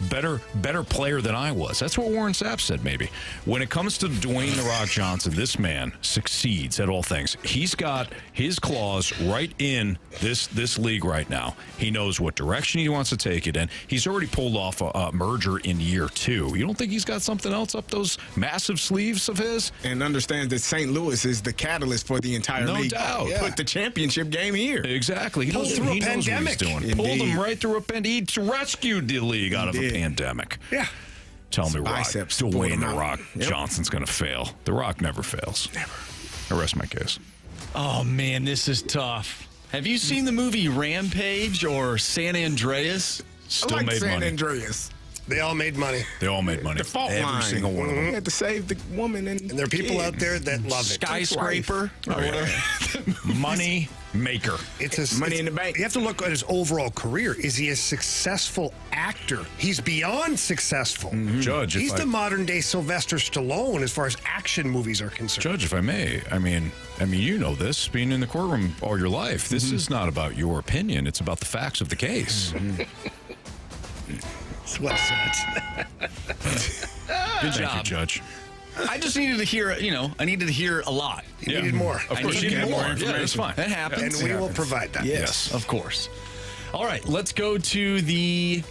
better player than I was. That's what Warren Sapp said, maybe. When it comes to Dwayne "The Rock" Johnson, this man succeeds at all things. He's got his claws right in this league right now. He knows what direction he wants to take it in. He's already pulled off a merger in year 2. You don't think he's got something else up those massive sleeves of his? And understands that St. Louis is the catalyst for the entire league. No doubt. Put the championship game here. Exactly. He Pulled knows, through a he knows what he's pandemic. doing. Indeed. Pulled him right through a pandemic. He rescued the league out of a pandemic. Yeah. Tell me, Rock, biceps Dwayne pulling "The out. Rock" Yep. Johnson's going to fail. The Rock never fails. Never. I rest my case. Oh, man, this is tough. Have you seen the movie Rampage or San Andreas? Still I like made San money. Andreas. They all made money. They all made money. The fault Every line. single one of them. He had to save the woman and And there are people out kid. there that love it. Skyscraper? Oh, yeah. Money maker. It's Money in the bank. You have to look at his overall career. Is he a successful actor? He's beyond successful. Judge, He's if the I, modern day Sylvester Stallone as far as action movies are concerned. Judge, if I may, I mean, you know this, being in the courtroom all your life. This is not about your opinion. It's about the facts of the case. That's what it says. Good Thank you, job. Judge. I just needed to hear, I needed to hear a lot. You needed more. Of course, you get more information. Yeah, that's fine. That happens. And we will provide that. Yes. Of course. All right, let's go to the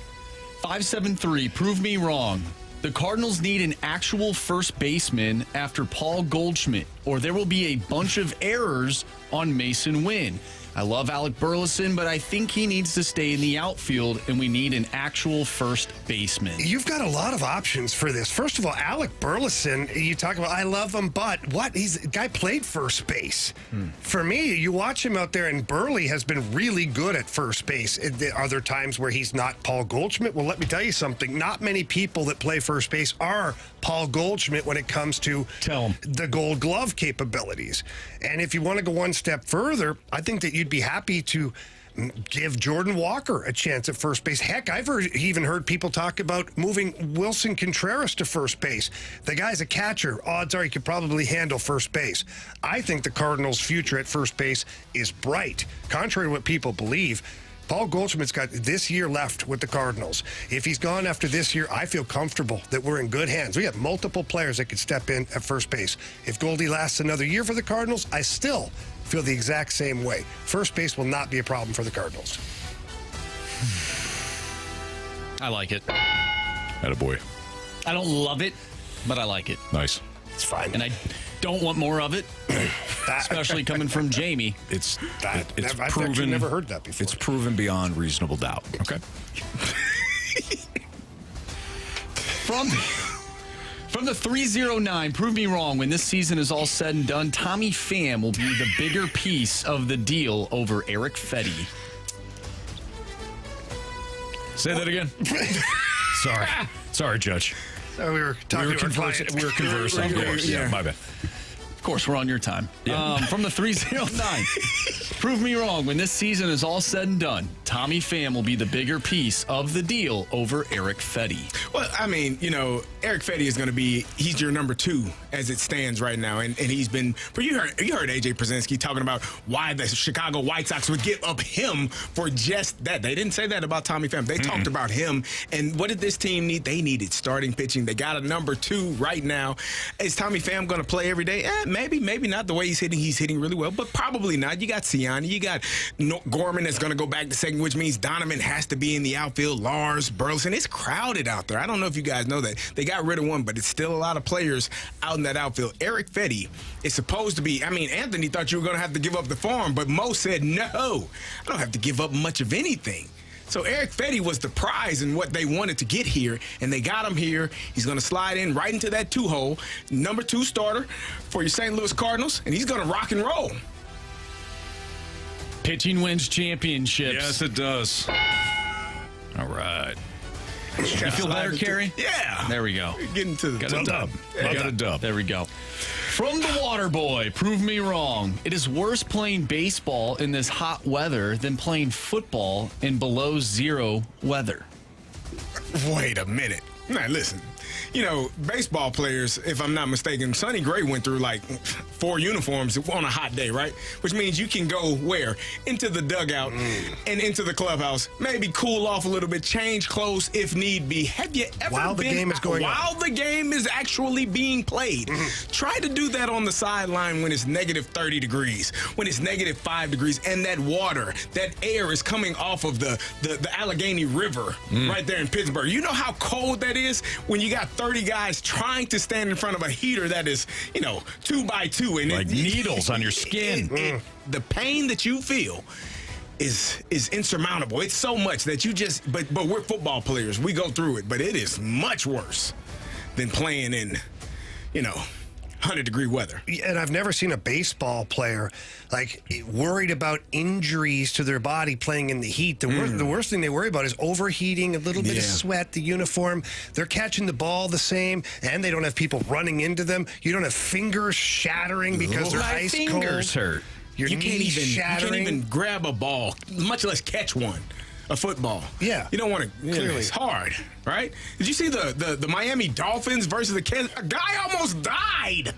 573. Prove me wrong. The Cardinals need an actual first baseman after Paul Goldschmidt, or there will be a bunch of errors on Mason Wynn. I love Alec Burleson, but I think he needs to stay in the outfield, and we need an actual first baseman. You've got a lot of options for this. First of all, Alec Burleson, you talk about, I love him, but what? The guy played first base. For me, you watch him out there, and Burley has been really good at first base. Are there times where he's not Paul Goldschmidt? Well, let me tell you something. Not many people that play first base are Paul Goldschmidt when it comes to the Gold Glove capabilities. And if you want to go one step further, I think that you'd be happy to give Jordan Walker a chance at first base. Heck, I've even heard people talk about moving Wilson Contreras to first base. The guy's a catcher. Odds are he could probably handle first base. I think the Cardinals' future at first base is bright. Contrary to what people believe, Paul Goldschmidt's got this year left with the Cardinals. If he's gone after this year, I feel comfortable that we're in good hands. We have multiple players that could step in at first base. If Goldie lasts another year for the Cardinals, I still feel the exact same way. First base will not be a problem for the Cardinals. I like it. Attaboy. I don't love it, but I like it. Nice. It's fine. And I don't want more of it, especially coming from Jamie. It's I've actually proven. never heard that before. It's proven beyond reasonable doubt. Okay. From the 309, prove me wrong. When this season is all said and done, Tommy Pham will be the bigger piece of the deal over Eric Fetty. Say that again. Sorry, Judge. We were talking to our client. We were conversing. Of course. Yeah, my bad. course, we're on your time. From the 309. Prove me wrong. When this season is all said and done, Tommy Pham will be the bigger piece of the deal over Eric Fetty. Well, I mean, Eric Fetty is going to be, he's your number 2 as it stands right now. And he's been, but you heard AJ Przinsky talking about why the Chicago White Sox would give up him for just that. They didn't say that about Tommy Pham. They talked about him. And what did this team need? They needed starting pitching. They got a number 2 right now. Is Tommy Pham going to play every day? Maybe not the way he's hitting. He's hitting really well, but probably not. You got Siani. You got Gorman that's going to go back to second, which means Donovan has to be in the outfield. Lars, Burleson. It's crowded out there. I don't know if you guys know that. They got rid of one, but it's still a lot of players out in that outfield. Eric Fetty is supposed to be, Anthony thought you were going to have to give up the farm, but Mo said, no, I don't have to give up much of anything. So Eric Fetty was the prize in what they wanted to get here, and they got him here. He's going to slide in right into that 2-hole, number 2 starter for your St. Louis Cardinals, and he's going to rock and roll. Pitching wins championships. Yes, it does. All right. You feel better, Carey? Yeah. There we go. Getting to the Got a dub. Got a dub. There we go. From the Water Boy, prove me wrong. It is worse playing baseball in this hot weather than playing football in below zero weather. Wait a minute. Now, listen. Baseball players, if I'm not mistaken, Sonny Gray went through like 4 uniforms on a hot day, right? Which means you can go where? Into the dugout and into the clubhouse, maybe cool off a little bit, change clothes if need be. Have you ever while the game is going while on. the game is actually being played? Try to do that on the sideline when it's negative 30 degrees, when it's negative 5 degrees, and that water, that air is coming off of the Allegheny River right there in Pittsburgh. You know how cold that is when you got 30 guys trying to stand in front of a heater that is, 2x2. And like needles on your skin. The pain that you feel is insurmountable. It's so much that you just, but we're football players. We go through it, but it is much worse than playing in, 100-degree weather. And I've never seen a baseball player worried about injuries to their body playing in the heat. The worst thing they worry about is overheating, a little bit of sweat, the uniform. They're catching the ball the same, and they don't have people running into them. You don't have fingers shattering because they're ice cold. My fingers hurt. You can't even grab a ball, much less catch one. A football. Yeah. You don't want to. Clearly. It's hard, right? Did you see the Miami Dolphins versus the Kansas? A guy almost died.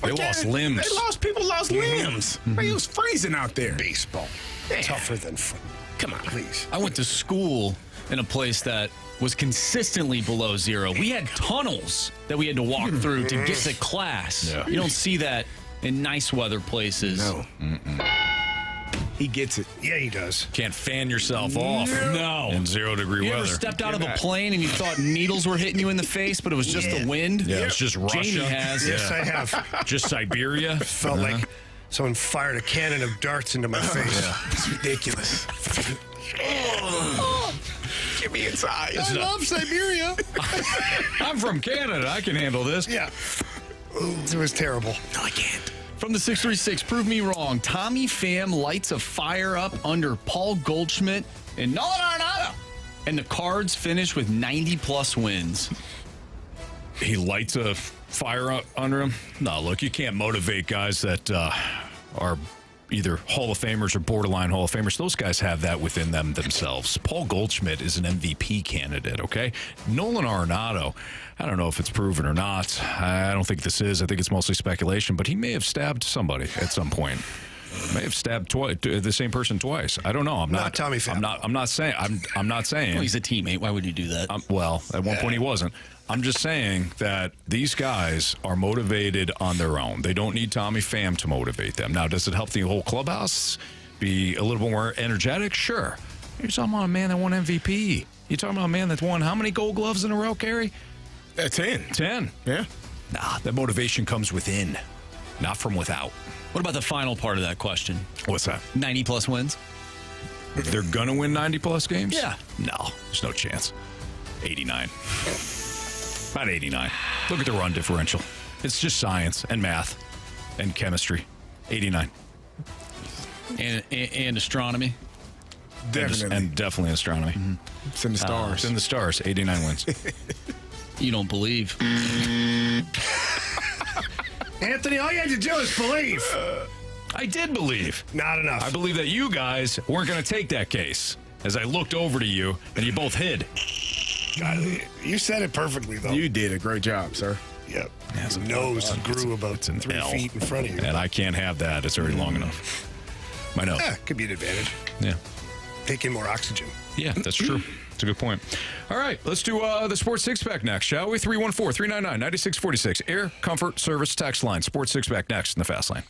They lost limbs. People lost limbs. It was freezing out there. Baseball. Tougher than football. Come on, please. I went to school in a place that was consistently below zero. We had tunnels that we had to walk through to get to class. Yeah. You don't see that in nice weather places. No. He gets it. Yeah, he does. Can't fan yourself off. No. In 0-degree You weather. ever stepped out of a plane and you thought needles were hitting you in the face, but it was just the wind? Yeah, it's just Russia. Jamie has. Yes, I have. Just Siberia. Felt like someone fired a cannon of darts into my face. It's ridiculous. Get me inside. I love Siberia. I'm from Canada. I can handle this. Yeah. It was terrible. No, I can't. From the 636, prove me wrong. Tommy Pham lights a fire up under Paul Goldschmidt and Nolan Arenado. And the Cards finish with 90-plus wins. He lights a fire up under him. No, look, you can't motivate guys that are either Hall of Famers or borderline Hall of Famers. Those guys have that within them themselves. Paul Goldschmidt is an MVP candidate, okay? Nolan Arenado, I don't know if it's proven or not. I don't think this is. I think it's mostly speculation, but he may have stabbed somebody at some point. May have stabbed the same person twice. I don't know. I'm not Tommy Pham. I'm not saying. I'm not saying. Well, he's a teammate. Why would you do that? Well, at one point he wasn't. I'm just saying that these guys are motivated on their own. They don't need Tommy Pham to motivate them. Now, does it help the whole clubhouse be a little bit more energetic? Sure. You're talking about a man that won MVP. You're talking about a man that won how many Gold Gloves in a row, Carey? 10. 10. Yeah. Nah, that motivation comes within, not from without. What about the final part of that question? What's that? 90-plus wins? They're going to win 90-plus games? Yeah. No, there's no chance. 89. About 89. Look at the run differential. It's just science and math and chemistry. 89. And astronomy? Definitely. And definitely astronomy. Mm-hmm. It's in the stars. It's in the stars. 89 wins. You don't believe. Anthony, all you had to do is believe. I did believe. Not enough. I believe that you guys weren't going to take that case as I looked over to you and you both hid. God, you said it perfectly, though. You did a great job, sir. Yep. His nose grew about 3 feet in front of you. And I can't have that. It's already long enough. My nose. Yeah, could be an advantage. Yeah. Take in more oxygen. Yeah, that's true. That's a good point. All right, let's do the Sports Six-Pack next, shall we? 314-399-9646. Air Comfort Service text line. Sports Six-Pack next in the Fast Lane.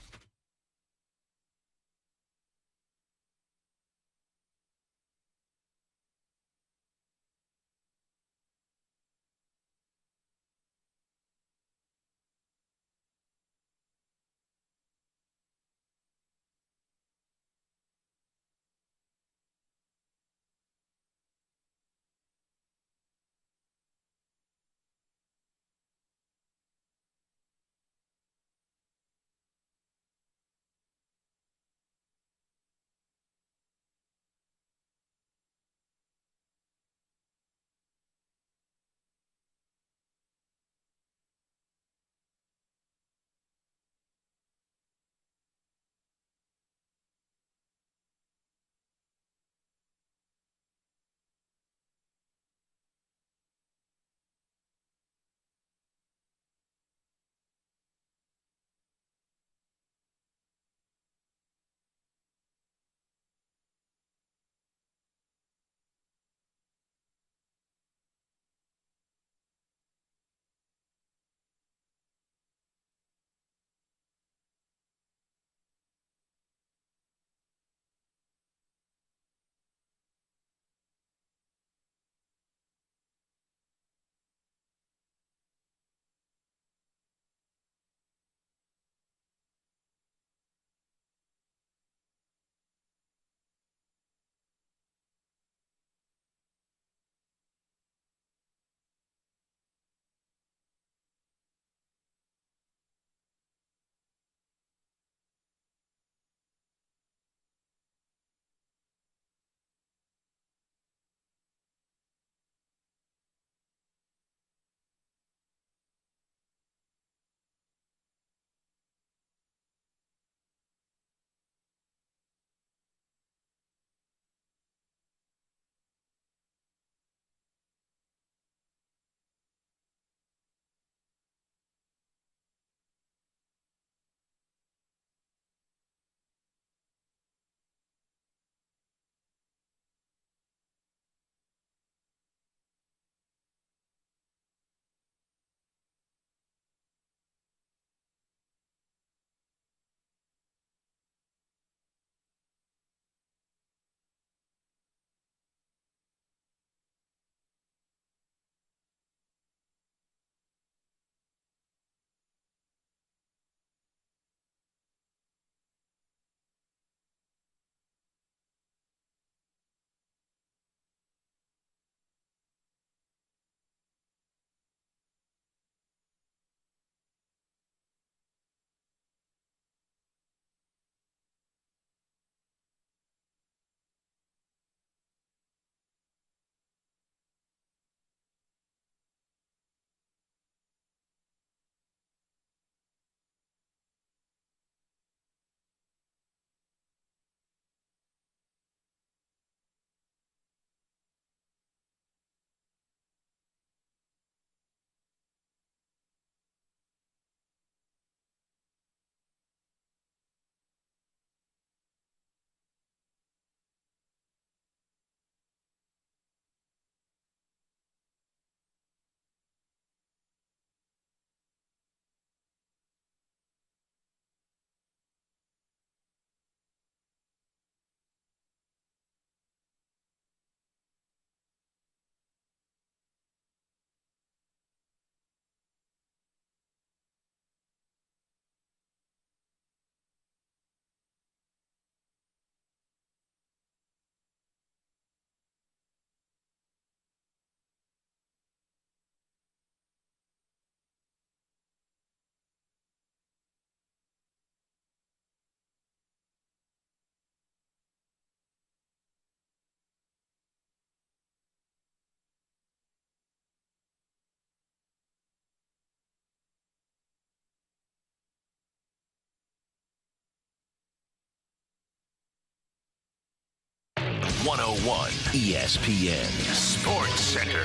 101 ESPN Sports Center.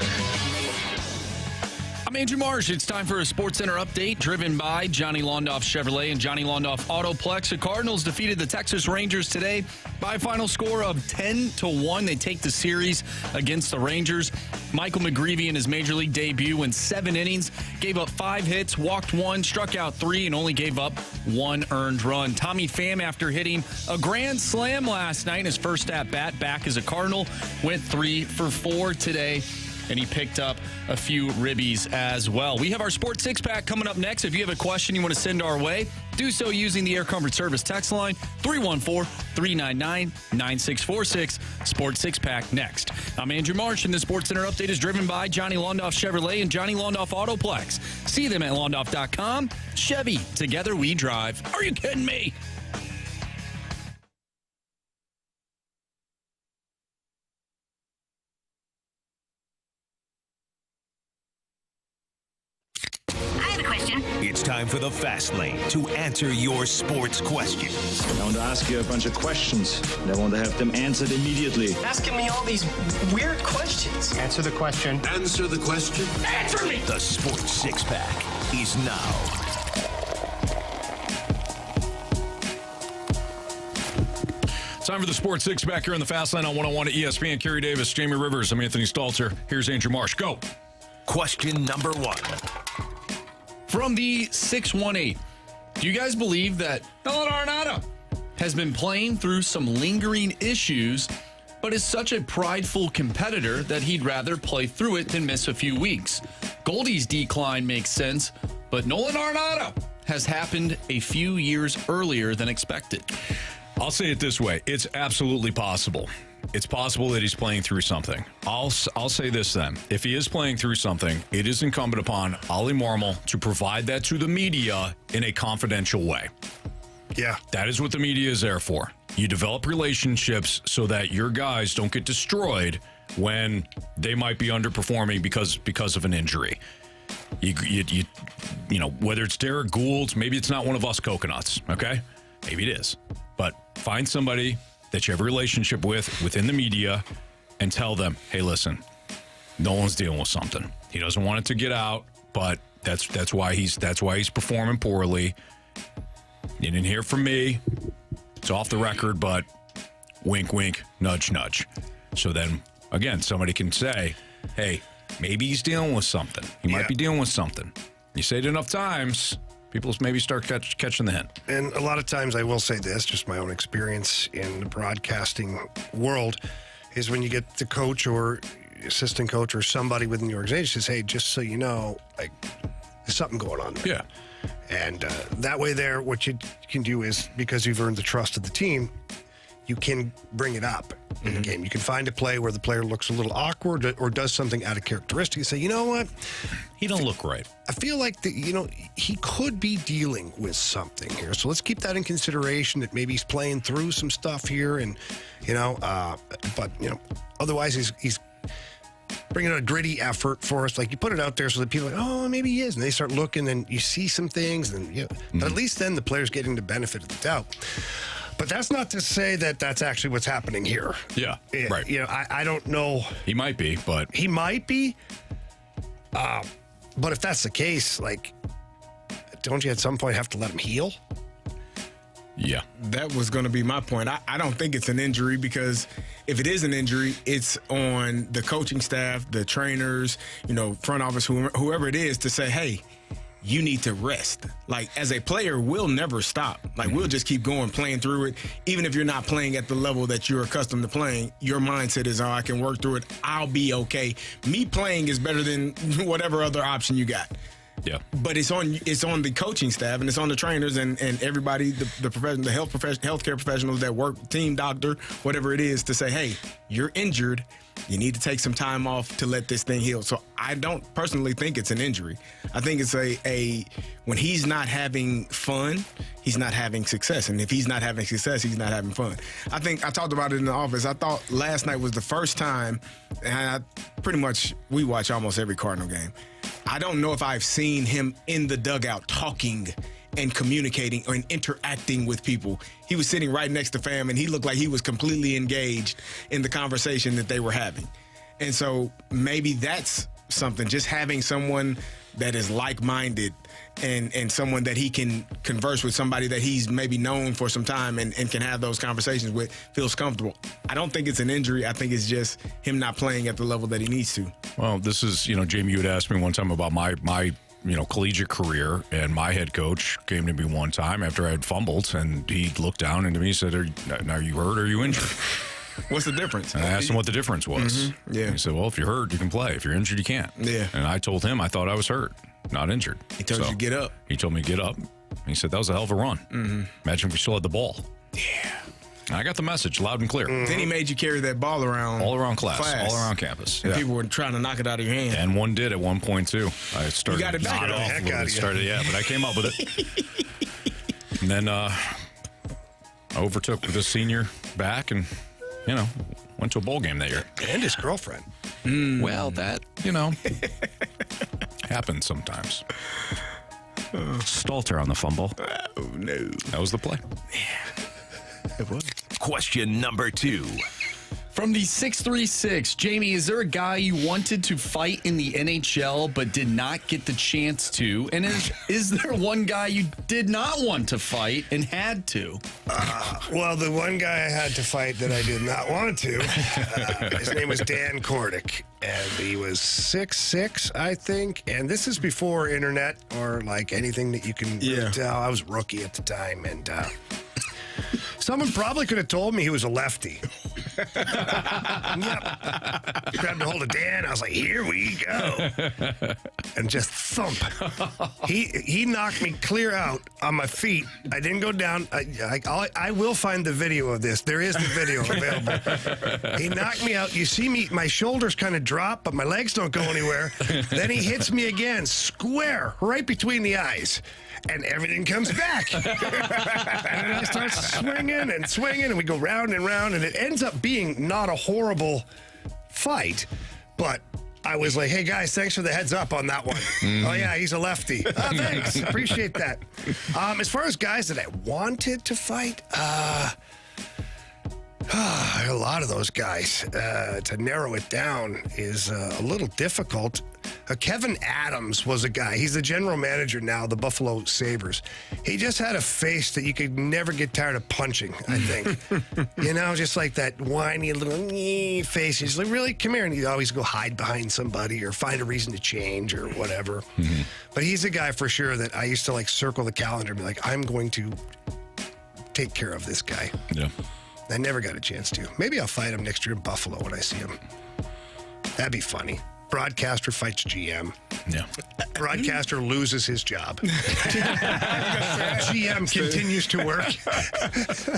I'm Andrew Marsh. It's time for a Sports Center update driven by Johnny Londoff Chevrolet and Johnny Londoff Autoplex. The Cardinals defeated the Texas Rangers today by a final score of 10-1. They take the series against the Rangers. Michael McGreevy in his Major League debut went 7 innings, gave up 5 hits, walked 1, struck out 3, and only gave up 1 earned run. Tommy Pham, after hitting a grand slam last night in his first at-bat back as a Cardinal, went 3 for 4 today. And he picked up a few ribbies as well. We have our Sports Six-Pack coming up next. If you have a question you want to send our way, do so using the Air Comfort Service text line, 314-399-9646. Sports Six-Pack next. I'm Andrew Marsh, and the Sports Center update is driven by Johnny Londoff Chevrolet and Johnny Londoff Autoplex. See them at londoff.com. Chevy, together we drive. Are you kidding me? It's time for the Fast Lane to answer your sports questions. I want to ask you a bunch of questions, and I want to have them answered immediately. Asking me all these weird questions. Answer the question. Answer the question. Answer me! The Sports Six-Pack is now. Time for the Sports Six-Pack here on the Fast Lane on 101 at ESPN. Carey Davis, Jamie Rivers, I'm Anthony Stalter. Here's Andrew Marsh. Go. Question number 1. From the 618, do you guys believe that Nolan Arenado has been playing through some lingering issues, but is such a prideful competitor that he'd rather play through it than miss a few weeks? Goldie's decline makes sense, but Nolan Arenado has happened a few years earlier than expected. I'll say it this way. It's absolutely possible. It's possible that he's playing through something. I'll say this then. If he is playing through something, it is incumbent upon Ollie Marmol to provide that to the media in a confidential way. Yeah. That is what the media is there for. You develop relationships so that your guys don't get destroyed when they might be underperforming because of an injury. You know, whether it's Derek Gould, maybe it's not one of us coconuts, okay? Maybe it is. But find somebody that you have a relationship with within the media and tell them, hey, listen, Nolan's dealing with something. He doesn't want it to get out, but that's why he's performing poorly. You didn't hear from me. It's off the record, but wink, wink, nudge, nudge. So then, again, somebody can say, hey, maybe he's dealing with something. He might be dealing with something. You say it enough times, people maybe start catching the hint. And a lot of times, I will say this, just my own experience in the broadcasting world, is when you get the coach or assistant coach or somebody within the organization says, hey, just so you know, like, there's something going on there. Yeah. And that way there, what you can do is, because you've earned the trust of the team, you can bring it up in the game. You can find a play where the player looks a little awkward or does something out of characteristic. You say, you know what? He don't look right. I feel like he could be dealing with something here. So let's keep that in consideration, that maybe he's playing through some stuff here, and but otherwise he's bringing a gritty effort for us. Like, you put it out there so that people are like, oh, maybe he is, and they start looking, and you see some things, and but at least then the player's getting the benefit of the doubt. But that's not to say that that's actually what's happening here. Yeah, right. I don't know. He might be, but... He might be. But if that's the case, like, don't you at some point have to let him heal? Yeah. That was going to be my point. I don't think it's an injury, because if it is an injury, it's on the coaching staff, the trainers, front office, whoever it is, to say, hey, you need to rest. Like, as a player, we'll never stop. Like, we'll just keep going, playing through it. Even if you're not playing at the level that you're accustomed to playing, your mindset is, oh, I can work through it. I'll be okay. Me playing is better than whatever other option you got. Yeah. But it's on the coaching staff, and it's on the trainers and everybody, the healthcare professionals that work, team doctor, whatever it is, to say, hey, you're injured. You need to take some time off to let this thing heal. So I don't personally think it's an injury. I think it's when he's not having fun, he's not having success. And if he's not having success, he's not having fun. I think I talked about it in the office. I thought last night was the first time, and we watch almost every Cardinal game. I don't know if I've seen him in the dugout talking and communicating and interacting with people. He was sitting right next to Pham, and he looked like he was completely engaged in the conversation that they were having. And so maybe that's something, just having someone that is like-minded and someone that he can converse with, somebody that he's maybe known for some time and can have those conversations with, feels comfortable. I don't think it's an injury. I think it's just him not playing at the level that he needs to. Well, this is, Jamie, you had asked me one time about my collegiate career, and my head coach came to me one time after I had fumbled, and he looked down into me and said, are you hurt or are you injured? What's the difference? And I asked him what the difference was. Mm-hmm. Yeah. He said, well, if you're hurt, you can play. If you're injured, you can't. Yeah. And I told him I thought I was hurt, not injured. He told you to get up. He told me to get up. He said, that was a hell of a run. Mm-hmm. Imagine if we still had the ball. Yeah. And I got the message loud and clear. Mm-hmm. Then he made you carry that ball around. All around class. All around campus. And people were trying to knock it out of your hand. And one did at one point, too. I started you got it back. But I came up with it. And then I overtook the senior back and, went to a bowl game that year. And his girlfriend. Well, that, happens sometimes. Stalter on the fumble. Oh, no. That was the play. Yeah. It was. Question number 2. From the 636, Jamie, is there a guy you wanted to fight in the NHL but did not get the chance to? And is there one guy you did not want to fight and had to? Well, the one guy I had to fight that I did not want to, his name was Dan Kordick, and he was 6'6", I think. And this is before internet or like anything that you can really tell. I was a rookie at the time, and someone probably could have told me he was a lefty. Yep. Grabbed a hold of Dan. I was like, here we go. And just thump. He knocked me clear out on my feet. I didn't go down. I will find the video of this. There is the video available. He knocked me out. You see me, my shoulders kind of drop, but my legs don't go anywhere. Then he hits me again, square, right between the eyes. And everything comes back. And I start swinging, and we go round and round, and it ends up being not a horrible fight, but I was like, hey, guys, thanks for the heads up on that one. Oh, yeah, he's a lefty. Oh, thanks. Appreciate that. As far as guys that I wanted to fight, a lot of those guys, to narrow it down is a little difficult. Kevin Adams was a guy. He's the general manager now, the Buffalo Sabres. He just had a face that you could never get tired of punching, I think. Just like that whiny little face. He's like, really? Come here. And he'd always go hide behind somebody or find a reason to change or whatever. Mm-hmm. But he's a guy for sure that I used to circle the calendar and be like, I'm going to take care of this guy. Yeah. I never got a chance to. Maybe I'll fight him next year in Buffalo when I see him. That'd be funny. Broadcaster fights GM. Yeah. Broadcaster loses his job. GM continues to work.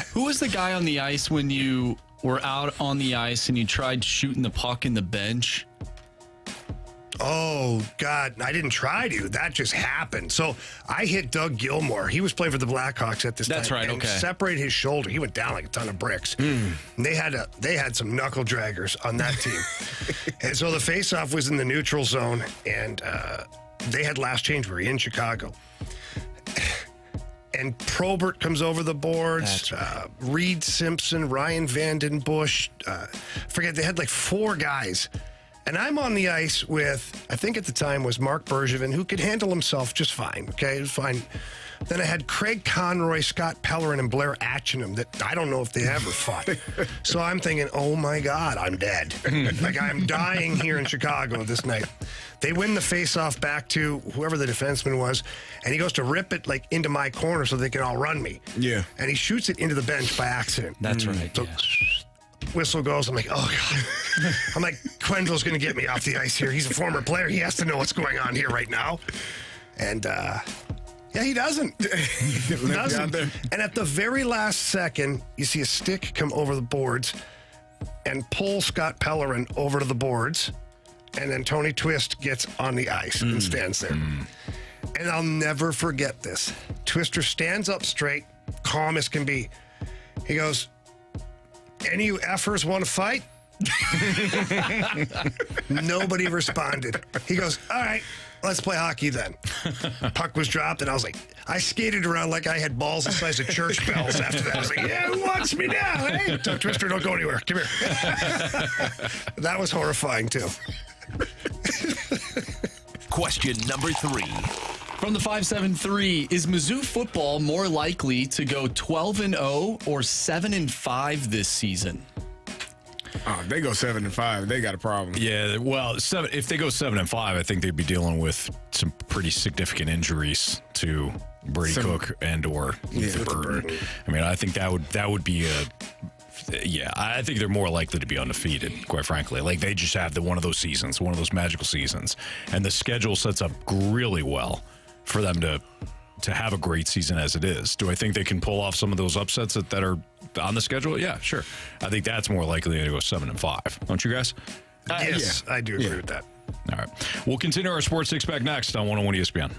Who was the guy on the ice when you were out on the ice and you tried shooting the puck in the bench? Oh, God. I didn't try to. That just happened. So I hit Doug Gilmour. He was playing for the Blackhawks at this time. That's right, and okay. Separated his shoulder. He went down like a ton of bricks. And they had some knuckle draggers on that team. And so the face-off was in the neutral zone, and they had last change. We were in Chicago. And Probert comes over the boards. Right. Reed Simpson, Ryan Vanden Bush. Forget, they had 4 guys. And I'm on the ice with, I think at the time was Mark Bergevin, who could handle himself just fine. Okay, it was fine. Then I had Craig Conroy, Scott Pellerin, and Blair Atchinham that I don't know if they ever fought. So I'm thinking, oh my God, I'm dead. I'm dying here in Chicago this night. They win the face-off back to whoever the defenseman was, and he goes to rip it into my corner so they can all run me. Yeah. And he shoots it into the bench by accident. That's right. So, whistle goes. I'm like, oh, God. I'm like, Quenville's going to get me off the ice here. He's a former player. He has to know what's going on here right now. And, he doesn't. He doesn't. And at the very last second, you see a stick come over the boards and pull Scott Pellerin over to the boards. And then Tony Twist gets on the ice and stands there. And I'll never forget this. Twister stands up straight, calm as can be. He goes, any of you effers want to fight? Nobody responded. He goes, all right, let's play hockey then. Puck was dropped, and I was like, I skated around like I had balls the size of church bells after that. I was like, yeah, who wants me now? Hey, Tuck Twister, don't go anywhere. Come here. That was horrifying, too. Question number 3. From the 573, is Mizzou football more likely to go 12-0 or 7-5 this season? Oh, if they go 7-5, they got a problem. Yeah, well, if they go 7-5, I think they'd be dealing with some pretty significant injuries to Brady Cook and/or Luther Burden. I mean, I think that would be a. Yeah, I think they're more likely to be undefeated, quite frankly. Like, they just have one of those seasons, one of those magical seasons, and the schedule sets up really well for them to have a great season as it is. Do I think they can pull off some of those upsets that are on the schedule? Yeah, sure. I think that's more likely to go 7-5. Don't you guys? Yes, I do agree with that. All right. We'll continue our Sports Six-Pack next on 101 ESPN.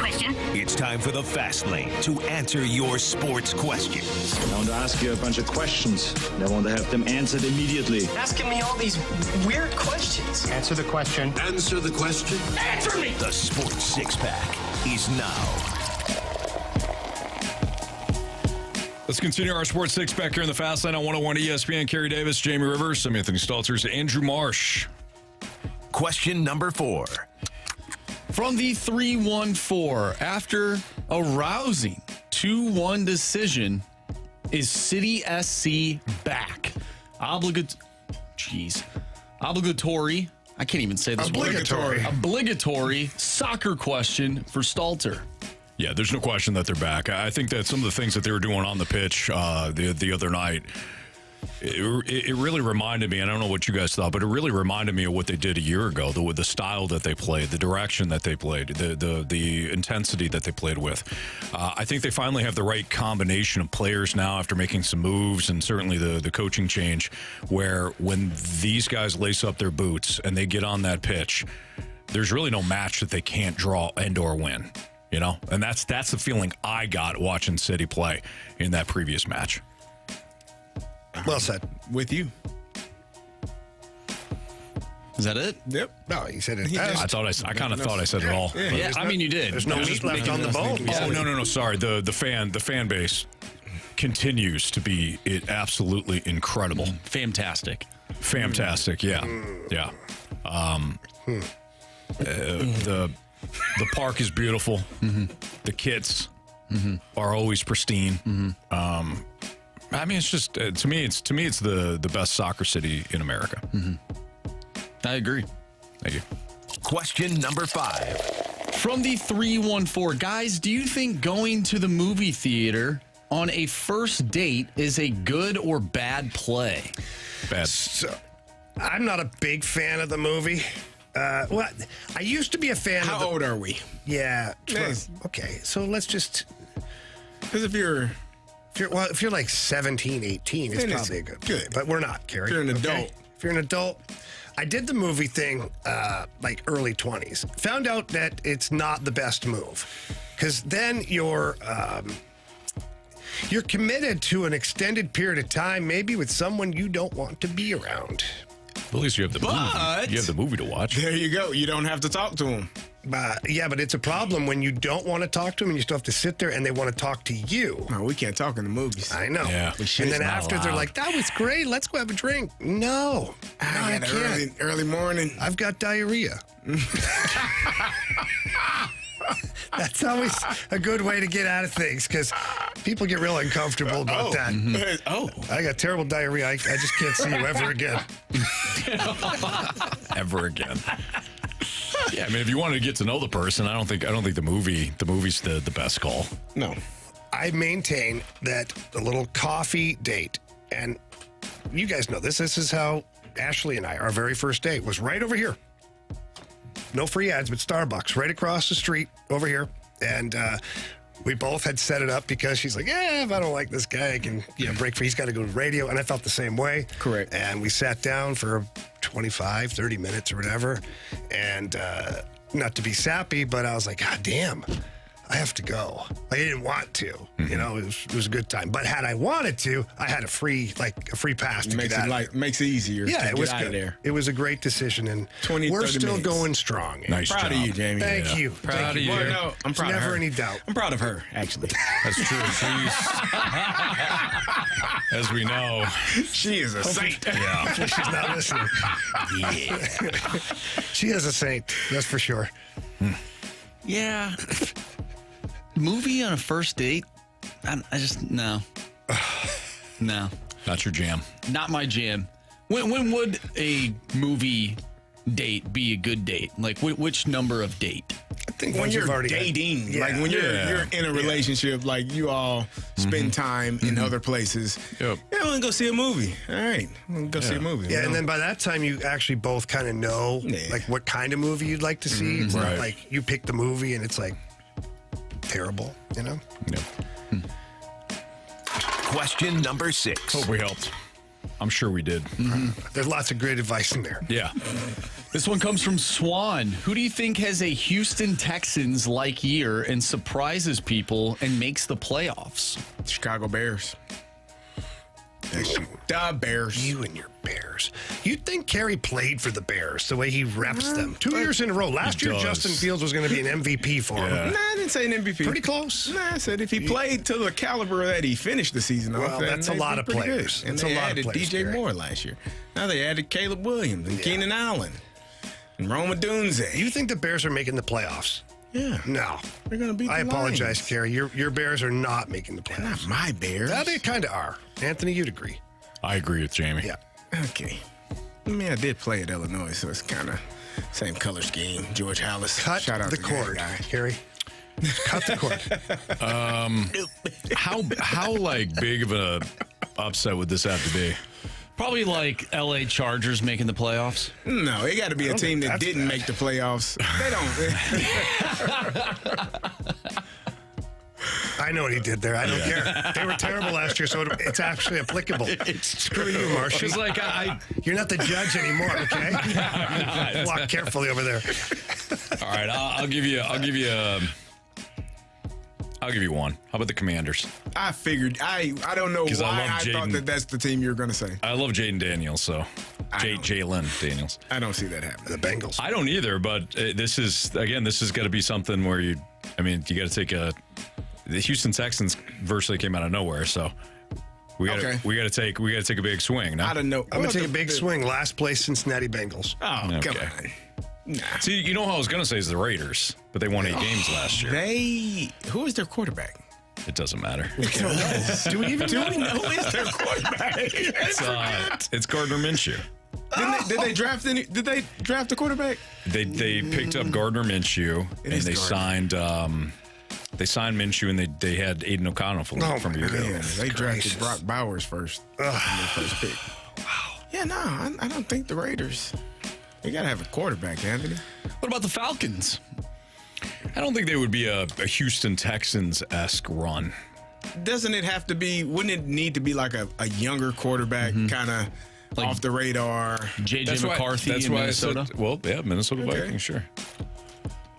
question. It's time for the Fast Lane to answer your sports questions. I want to ask you a bunch of questions. I want to have them answered immediately. Asking me all these weird questions. Answer the question. Answer the question. Answer me! The Sports Six-Pack is now. Let's continue our Sports Six-Pack here in the Fast Lane on 101 ESPN. Carey Davis, Jamie Rivers, I'm Anthony Stalter, Andrew Marsh. Question number 4. From the 314, after a rousing 2-1 decision, is City SC back? Obligatory. I can't even say this word. Obligatory soccer question for Stalter. Yeah, there's no question that they're back. I think that some of the things that they were doing on the pitch the other night, it really reminded me, and I don't know what you guys thought, but it really reminded me of what they did a year ago, the style that they played, the direction that they played, the intensity that they played with. I think they finally have the right combination of players now after making some moves and certainly the coaching change, where when these guys lace up their boots and they get on that pitch, there's really no match that they can't draw and or win. You know, and that's the feeling I got watching City play in that previous match. Well said. With you. Is that it? Yep. No, he said it. I kind of thought I said it all. Yeah, I mean, you did. There's no meat left on the bone. Oh, no. Sorry. The fan base continues to be absolutely incredible. Pham-tastic. Yeah. The park is beautiful. Mm-hmm. The kits are always pristine. Mm-hmm. I mean, it's just to me, it's the best soccer city in America. Mm-hmm. I agree. Thank you. Question number 5. From the 314, guys, do you think going to the movie theater on a first date is a good or bad play? Bad. So, I'm not a big fan of the movie. Well, I used to be a fan. How old are we? Yeah. Okay, so let's just. Because if you're like 17, 18, it's probably a good play. But we're not, Carey. If you're an adult. If you're an adult. I did the movie thing like early 20s. Found out that it's not the best move. Because then you're committed to an extended period of time, maybe with someone you don't want to be around. Well, at least you have the movie. You have the movie to watch. There you go. You don't have to talk to them. Yeah, but it's a problem when you don't want to talk to them and you still have to sit there and they want to talk to you. No, we can't talk in the movies. I know. Yeah. And then after they're like, that was great. Let's go have a drink. No. I can't. Early morning. I've got diarrhea. That's always a good way to get out of things because people get real uncomfortable about that. Mm-hmm. Oh, I got terrible diarrhea. I just can't see you ever again. Ever again. Yeah, I mean, if you wanted to get to know the person, I don't think the movie's the best call. No. I maintain that the little coffee date, and you guys know this is how Ashley and I, our very first date was right over here. No free ads, but Starbucks right across the street over here. And we both had set it up because she's like, if I don't like this guy, I can break free. He's got to go to radio. And I felt the same way. Correct. And we sat down for 25, 30 minutes or whatever. And not to be sappy, but I was like, God damn, I have to go. I didn't want to. You know, it was a good time. But had I wanted to, I had a free pass to get out of there. Makes it easier to it was get out good. of there. It was a great decision, and 20, we're 30 still minutes. going strong. Nice proud job. of you, Jamie. Thank you. Proud of you. Well, no, I'm proud of her. Never any doubt. I'm proud of her, actually. That's true. As we know, she is a saint. Yeah. Hopefully she's not listening. Yeah. She is a saint, that's for sure. Yeah. Movie on a first date? I just, no. No. Not your jam. Not my jam. When would a movie date be a good date? Like, which number of date? I think When once you're you've already dating, had, like when you're in a relationship, like you all spend time in other places. Yep. Yeah, we're gonna go see a movie. All right, we'll go see a movie. Yeah, and then by that time you actually both kind of know like what kind of movie you'd like to see. It's not like you pick the movie and it's like terrible, you know? Yep. Question number 6. Hope we helped. I'm sure we did. There's lots of great advice in there. Yeah. This one comes from Swan. Who do you think has a Houston Texans-like year and surprises people and makes the playoffs? Chicago Bears. The Bears. You and your Bears. You'd think Carey played for the Bears the way he reps them. 2 years in a row. Last year, Justin Fields was going to be an MVP for him. Nah, I didn't say an MVP. Pretty close. Nah, I said if he played to the caliber that he finished the season off, Well, that's a lot of players. And That's they a lot of added players, DJ Carey. Moore last year. Now they added Caleb Williams and Keenan Allen and Roma Dunze. You think the Bears are making the playoffs? Yeah. No. They're going to beat I the apologize, Lions. Carey. Your Bears are not making the playoffs. Not my Bears. They kind of are. Anthony, you'd agree. I agree with Jamie. Yeah. Okay. I mean, I did play at Illinois, so it's kind of same color scheme. George Hallis. Cut Shout out the to cord, that guy. Carey. Cut the cord. How like big of a upset would this have to be? Probably like L.A. Chargers making the playoffs. No, it got to be a team that didn't make the playoffs. They don't. I know what he did there. I don't care. They were terrible last year, so it's actually applicable. Screw you, Marshy. It's like You're not the judge anymore, okay? Walk carefully over there. All right, I'll give you one. How about the Commanders? I figured. I don't know 'Cause why I love thought Jaden. that's the team you were going to say. I love Jaden Daniels, so Jalen Daniels. I don't see that happening. The Bengals. I don't either, but this is got to be something where you got to take the Houston Texans virtually came out of nowhere, so we got to take a big swing. No? I don't know. I'm going to take a big swing. Last place Cincinnati Bengals. Oh, Okay. come on. Nah. See, you know how I was going to say is the Raiders, but they won 8 games last year. Who is their quarterback? It doesn't matter. Do we even know who is their quarterback? It's Gardner Minshew. Did they draft a quarterback? They picked up Gardner Minshew and they signed Minshew and they had Aiden O'Connell from a year ago. Yeah, they drafted Brock Bowers first. In their first pick. Wow. Yeah, no, I don't think the Raiders. They got to have a quarterback, Anthony. What about the Falcons? I don't think they would be a Houston Texans-esque run. Doesn't it have to be, wouldn't it need to be like a younger quarterback, kind of like off the radar? J.J. McCarthy in Minnesota? Minnesota Vikings, sure.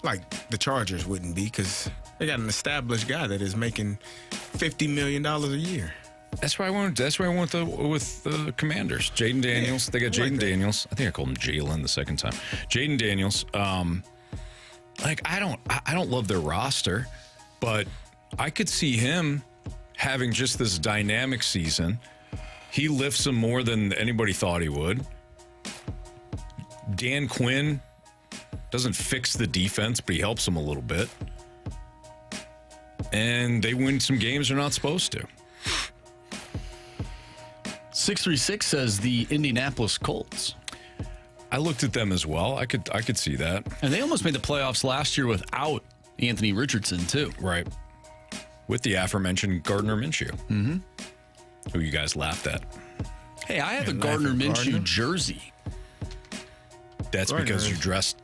Like the Chargers wouldn't be because they got an established guy that is making $50 million a year. That's why I went with the Commanders. Jaden Daniels. They got Jaden Daniels. I think I called him Jalen the second time. Jaden Daniels. I don't love their roster, but I could see him having just this dynamic season. He lifts them more than anybody thought he would. Dan Quinn doesn't fix the defense, but he helps them a little bit. And they win some games they're not supposed to. 636 says the Indianapolis Colts. I looked at them as well. I could see that. And they almost made the playoffs last year without Anthony Richardson, too. Right. With the aforementioned Gardner Minshew. Mm-hmm. Who you guys laughed at. Hey, I have a Gardner Minshew jersey. That's because you dressed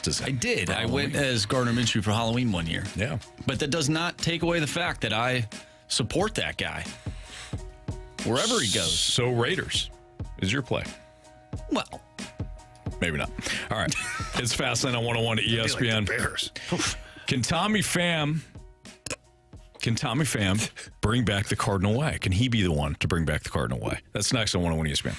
as him. I did. I went as Gardner Minshew for Halloween one year. Yeah. But that does not take away the fact that I support that guy. Wherever he goes. So Raiders is your play. Well, maybe not. All right. It's Fastlane on 101 at ESPN. Like the Bears. Can Tommy Pham bring back the Cardinal Way? Can he be the one to bring back the Cardinal Way? That's next on 101 ESPN.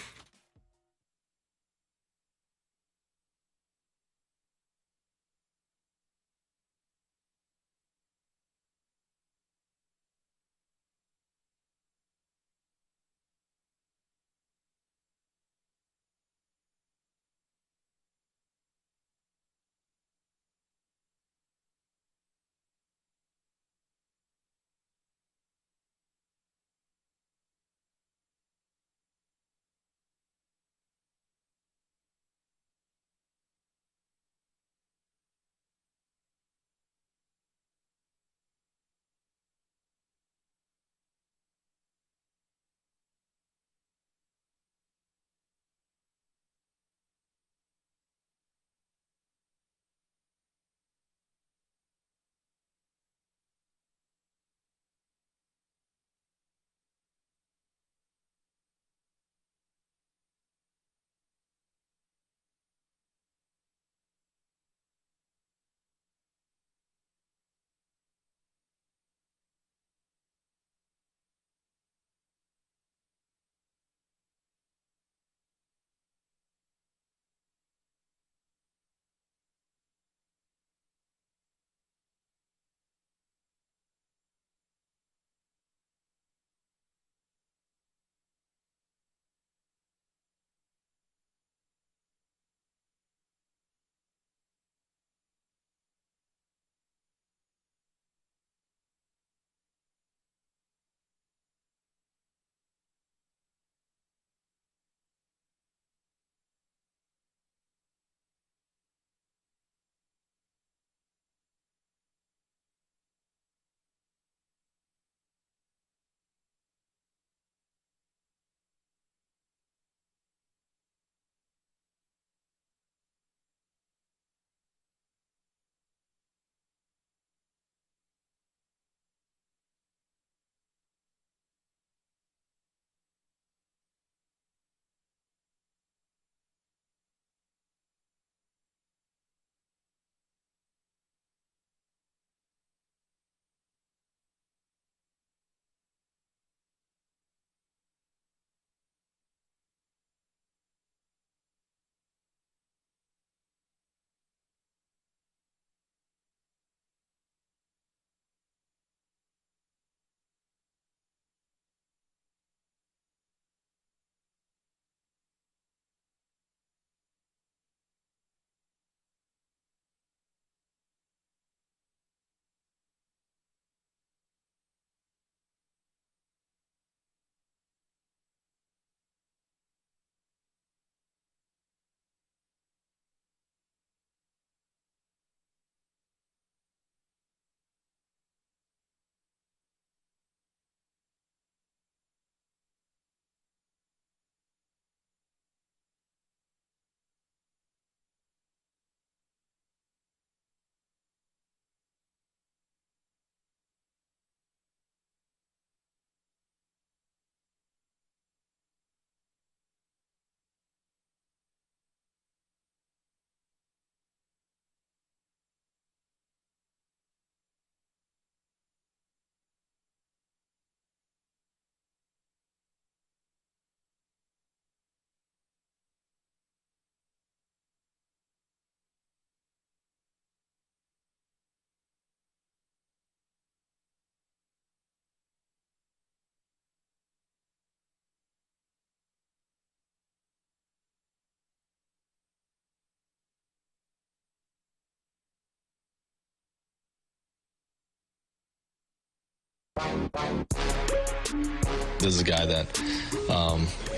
This is a guy that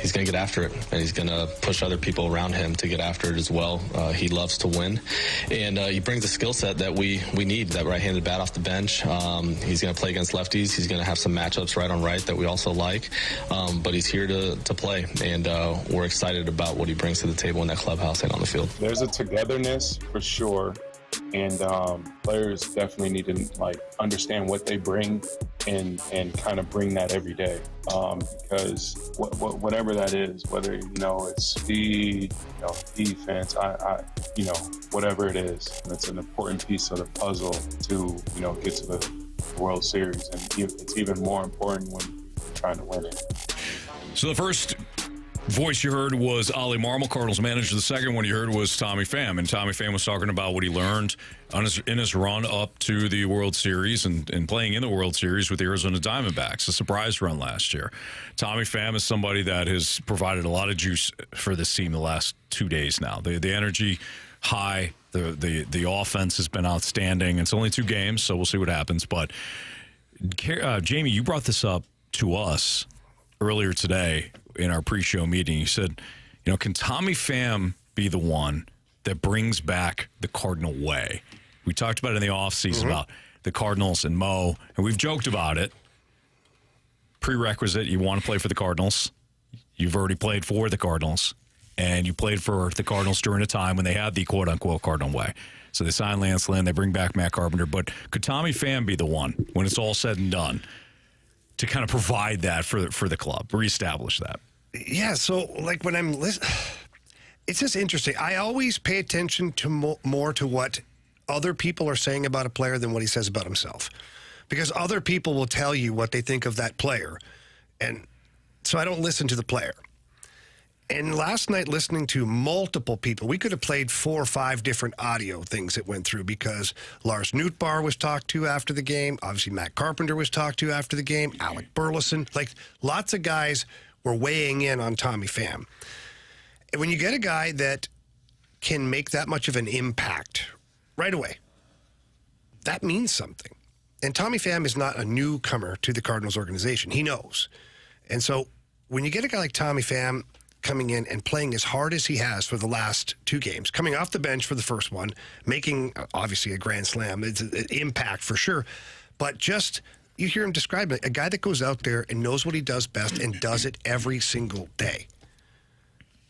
he's going to get after it, and he's going to push other people around him to get after it as well. He loves to win, and he brings a skill set that we need, that right-handed bat off the bench. He's going to play against lefties. He's going to have some matchups right on right that we also like, but he's here to play, and we're excited about what he brings to the table in that clubhouse and on the field. There's a togetherness for sure, and players definitely need to understand what they bring and kind of bring that every day, because whatever that is, whether it's speed, defense, whatever it is, it's an important piece of the puzzle to get to the World Series, and it's even more important when you're trying to win it. So the first voice you heard was Ollie Marmol, Cardinals manager. The second one you heard was Tommy Pham, and Tommy Pham was talking about what he learned in his run up to the World Series and playing in the World Series with the Arizona Diamondbacks, a surprise run last year. Tommy Pham is somebody that has provided a lot of juice for this team the last 2 days now. The energy high, the offense has been outstanding. It's only 2 games, so we'll see what happens. But Jamie, you brought this up to us earlier today in our pre-show meeting. You said, can Tommy Pham be the one that brings back the Cardinal way? We talked about it in the offseason about the Cardinals and Mo, and we've joked about it. Prerequisite, you want to play for the Cardinals. You've already played for the Cardinals, and you played for the Cardinals during a time when they had the quote-unquote Cardinal way. So they signed Lance Lynn, they bring back Matt Carpenter. But could Tommy Pham be the one, when it's all said and done, to kind of provide that for the club, reestablish that? Yeah, so when I'm listening, it's just interesting. I always pay attention to more to what other people are saying about a player than what he says about himself, because other people will tell you what they think of that player, and so I don't listen to the player. And last night, listening to multiple people, we could have played 4 or 5 different audio things that went through, because Lars Nootbaar was talked to after the game. Obviously, Matt Carpenter was talked to after the game. Alec Burleson. Lots of guys were weighing in on Tommy Pham. And when you get a guy that can make that much of an impact right away, that means something. And Tommy Pham is not a newcomer to the Cardinals organization. He knows. And so when you get a guy like Tommy Pham coming in and playing as hard as he has for the last 2 games, coming off the bench for the first one, making obviously a grand slam, it's an impact for sure, but just you hear him describe it, a guy that goes out there and knows what he does best and does it every single day.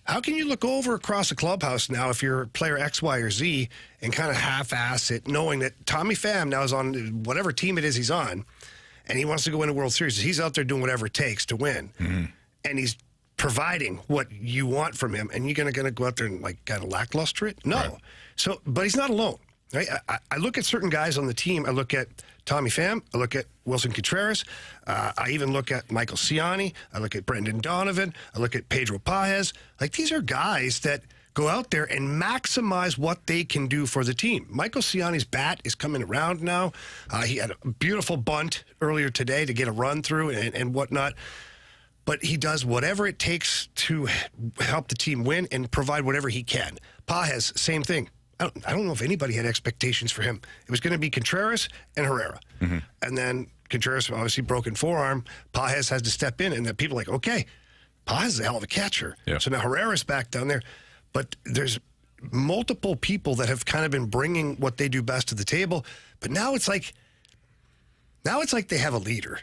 How can you look over across the clubhouse now if you're player X, Y, or Z and kind of half-ass it, knowing that Tommy Pham now is on whatever team it is he's on, and he wants to go win a World Series. He's out there doing whatever it takes to win. Mm-hmm. And he's providing what you want from him, and you're going to go out there and kind of lackluster it? No. Right. So, but he's not alone. Right? I look at certain guys on the team. I look at Tommy Pham. I look at Wilson Contreras. I even look at Michael Ciani. I look at Brendan Donovan. I look at Pedro Paez. These are guys that go out there and maximize what they can do for the team. Michael Ciani's bat is coming around now. He had a beautiful bunt earlier today to get a run through and whatnot. But he does whatever it takes to help the team win and provide whatever he can. Paez, same thing. I don't know if anybody had expectations for him. It was going to be Contreras and Herrera. Mm-hmm. And then Contreras, obviously broken forearm. Paez has to step in, and then people are like, okay, Paez is a hell of a catcher. Yeah. So now Herrera's back down there. But there's multiple people that have kind of been bringing what they do best to the table. But now it's like they have a leader.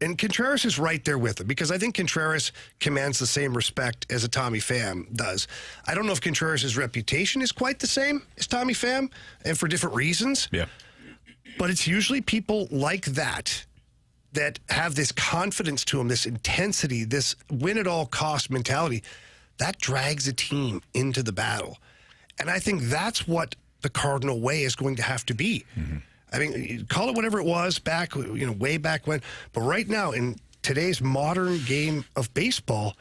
And Contreras is right there with him, because I think Contreras commands the same respect as a Tommy Pham does. I don't know if Contreras' reputation is quite the same as Tommy Pham, and for different reasons. Yeah. But it's usually people like that have this confidence to them, this intensity, this win-at-all-cost mentality. That drags a team into the battle. And I think that's what the Cardinal way is going to have to be. Mm-hmm. I mean, call it whatever it was back, way back when. But right now, in today's modern game of baseball,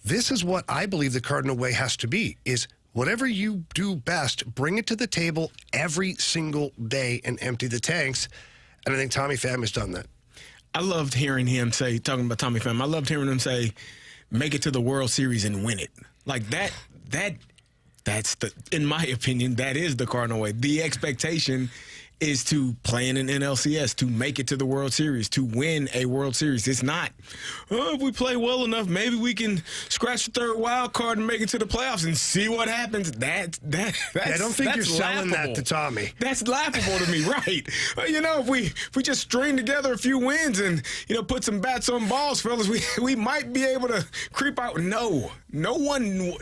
this is what I believe the Cardinal way has to be, is whatever you do best, bring it to the table every single day and empty the tanks. And I think Tommy Pham has done that. I loved hearing him say, talking about Tommy Pham, I loved hearing him say, make it to the World Series and win it. That's in my opinion, that is the Cardinal way. The expectation is to play in an NLCS, to make it to the World Series, to win a World Series. It's not, if we play well enough, maybe we can scratch the third wild card and make it to the playoffs and see what happens. I don't think you're selling that to Tommy. That's laughable to me, right? If we just string together a few wins and, put some bats on balls, fellas, we might be able to creep out. No one...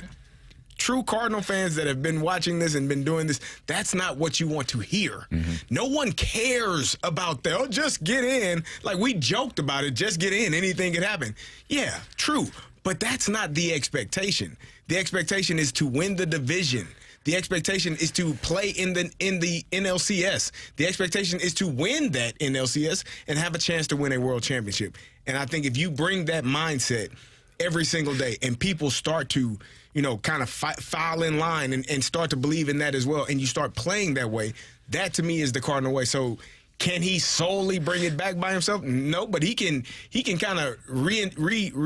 True Cardinal fans that have been watching this and been doing this, that's not what you want to hear. Mm-hmm. No one cares about that. Oh, just get in. Like we joked about it, just get in. Anything can happen. Yeah, true. But that's not the expectation. The expectation is to win the division. The expectation is to play in the NLCS. The expectation is to win that NLCS and have a chance to win a world championship. And I think if you bring that mindset every single day and people start to kind of file in line and start to believe in that as well, and you start playing that way, that to me is the Cardinal way. So can he solely bring it back by himself? No, but he can kind of re-energize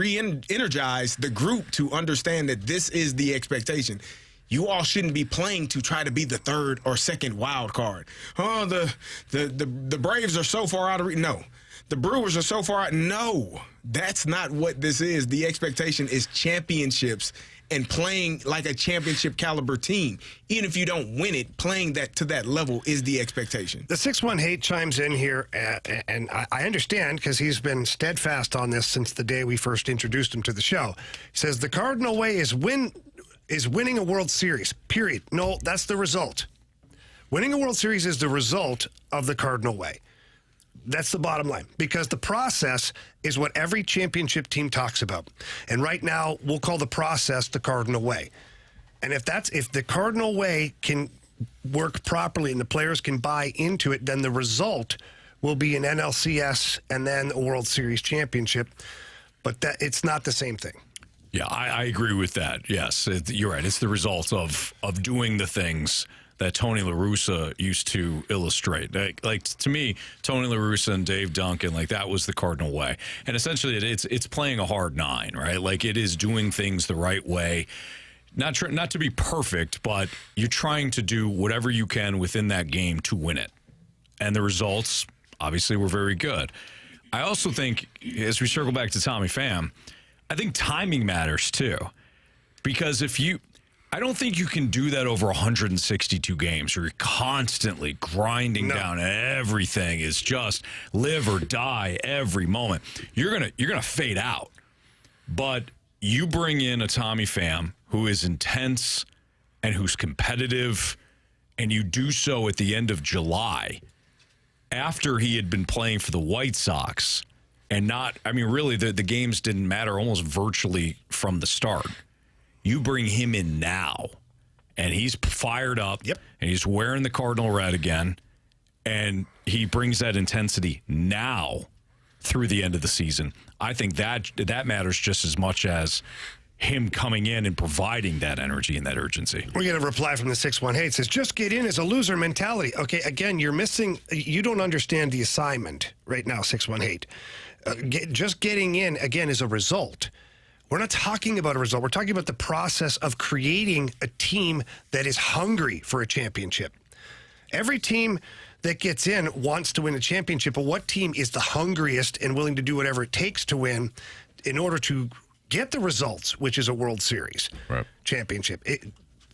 the group to understand that this is the expectation. You all shouldn't be playing to try to be the third or second wild card. Oh, the Braves are so far out of no. The Brewers are so far out. No, that's not what this is. The expectation is championships and playing like a championship caliber team. Even if you don't win it, playing that to that level is the expectation. The 618 chimes in here, and I understand because he's been steadfast on this since the day we first introduced him to the show. He says the Cardinal way is winning a World Series, period. No, that's the result. Winning a World Series is the result of the Cardinal way. That's the bottom line, because the process is what every championship team talks about. And right now, we'll call the process the Cardinal way. And if the Cardinal way can work properly and the players can buy into it, then the result will be an NLCS and then a World Series championship. But it's not the same thing. Yeah, I agree with that. Yes, you're right. It's the result of doing the things that Tony La Russa used to illustrate. Like to me, Tony La Russa and Dave Duncan, like that was the Cardinal way. And essentially it's playing a hard nine, right? Like it is doing things the right way. Not to be perfect, but you're trying to do whatever you can within that game to win it. And the results obviously were very good. I also think, as we circle back to Tommy Pham, I think timing matters too. Because I don't think you can do that over 162 games where you're constantly grinding down everything. Is just live or die every moment. You're gonna fade out. But you bring in a Tommy Pham who is intense and who's competitive, and you do so at the end of July after he had been playing for the White Sox and really the games didn't matter almost virtually from the start. You bring him in now, and he's fired up, and he's wearing the Cardinal red again, and he brings that intensity now through the end of the season. I think that matters just as much as him coming in and providing that energy and that urgency. We're going to reply from the 618. It says, just get in as a loser mentality. Okay, again, you don't understand the assignment right now, 618. Just getting in, again, is a result. We're not talking about a result. We're talking about the process of creating a team that is hungry for a championship. Every team that gets in wants to win a championship, but what team is the hungriest and willing to do whatever it takes to win in order to get the results, which is a World Series championship?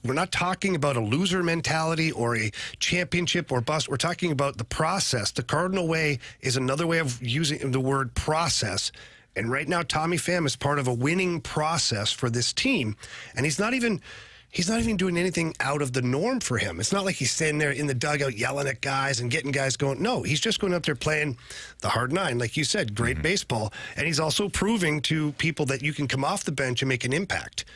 We're not talking about a loser mentality or a championship or bust. We're talking about the process. The Cardinal way is another way of using the word process. And right now, Tommy Pham is part of a winning process for this team. And he's not even doing anything out of the norm for him. It's not like he's standing there in the dugout yelling at guys and getting guys going. No, he's just going up there playing the hard nine. Like you said, great baseball. And he's also proving to people that you can come off the bench and make an impact.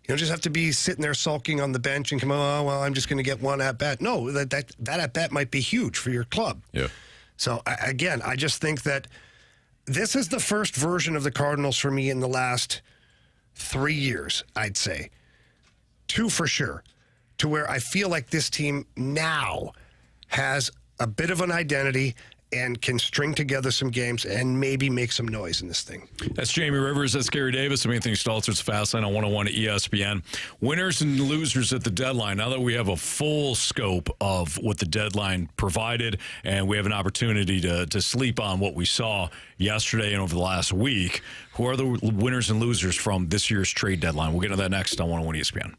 You don't just have to be sitting there sulking on the bench and come, I'm just going to get one at-bat. No, that at-bat might be huge for your club. Yeah. So, again, I just think that this is the first version of the Cardinals for me in the last 3 years, I'd say. 2 for sure, to where I feel like this team now has a bit of an identity and can string together some games and maybe make some noise in this thing. That's Jamie Rivers. That's Carey Davis. I'm Anthony Stalter's Fastlane on 101 at ESPN. Winners and losers at the deadline. Now that we have a full scope of what the deadline provided, and we have an opportunity to sleep on what we saw yesterday and over the last week, who are the winners and losers from this year's trade deadline? We'll get to that next on 101 ESPN.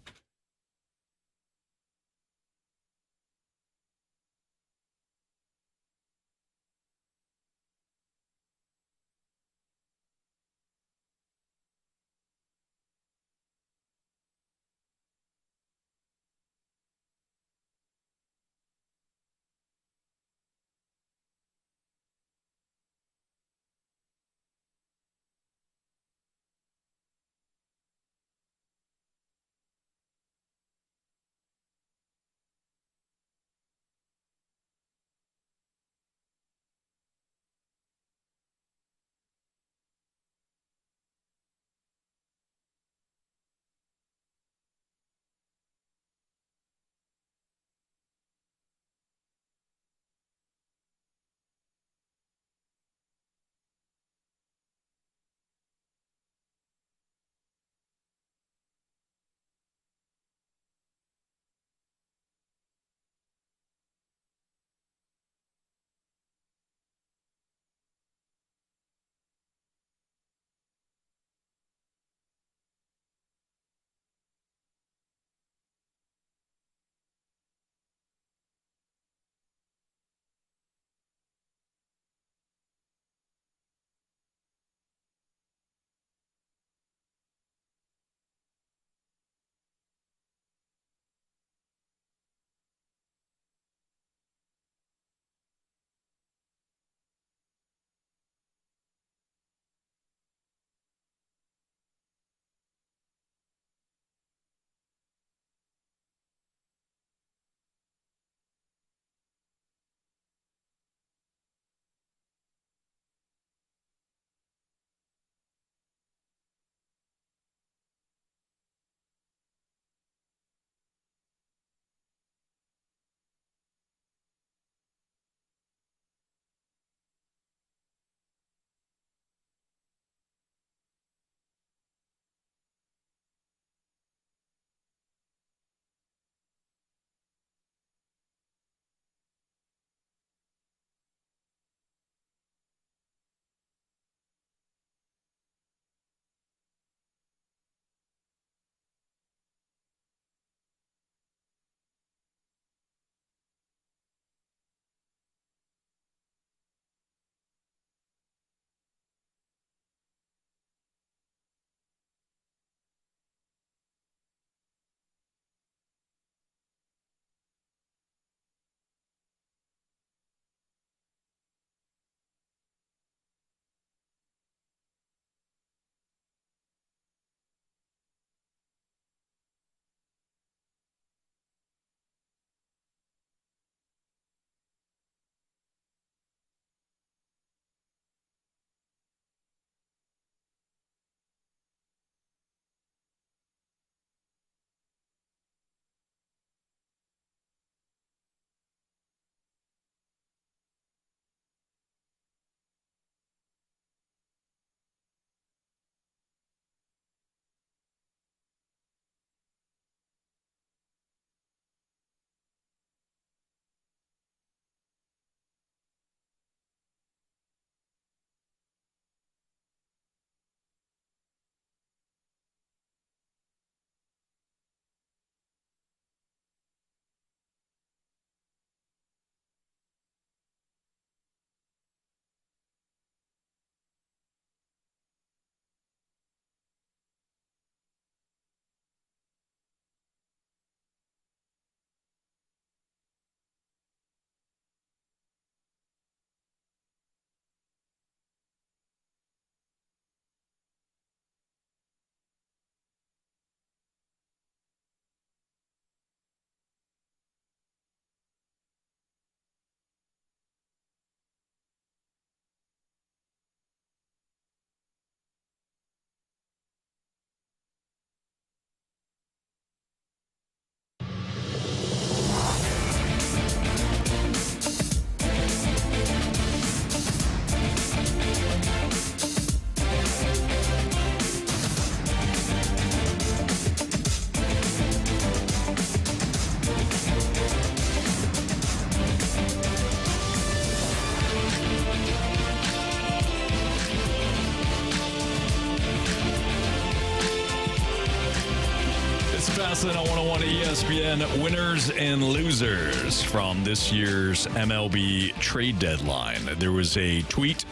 Wrestling on 101 ESPN. Winners and losers from this year's MLB trade deadline. There was a tweet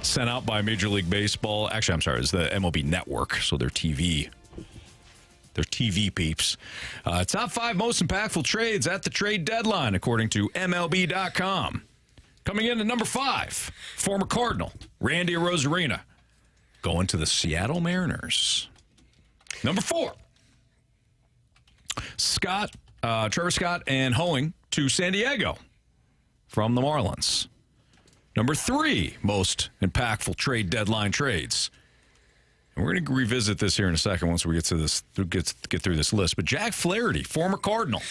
sent out by Major League Baseball. Actually, I'm sorry, it's the MLB Network, so they're TV. They're TV peeps. Top 5 most impactful trades at the trade deadline, according to MLB.com. Coming in at number 5, former Cardinal, Randy Arozarena, going to the Seattle Mariners. Number 4, Trevor Scott and Hoeing to San Diego from the Marlins. Number 3, most impactful trade deadline trades. And we're going to revisit this here in a second once we get to this, get through this list. But Jack Flaherty, former Cardinal,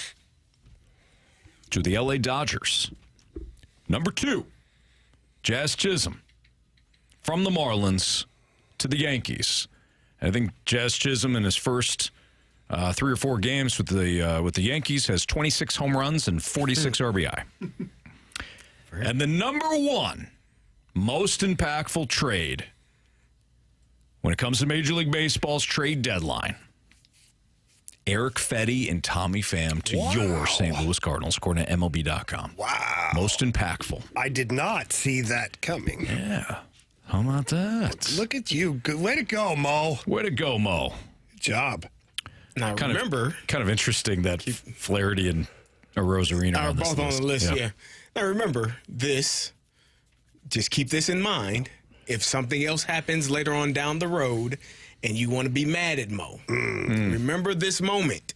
to the LA Dodgers. Number 2, Jazz Chisholm from the Marlins to the Yankees. I think Jazz Chisholm in his first 3 or 4 games with the Yankees has 26 home runs and 46 RBI. And the number 1 most impactful trade when it comes to Major League Baseball's trade deadline, Eric Fetty and Tommy Pham to your St. Louis Cardinals, according to MLB.com. Wow. Most impactful. I did not see that coming. Yeah. How about that? Look at you. Good way to go, Mo. Way to go, Mo. Good job. Now, kind of interesting that Flaherty and Arozarena are on this both list. on the list, yeah. Now, remember this. Just keep this in mind. If something else happens later on down the road and you want to be mad at Mo, remember this moment.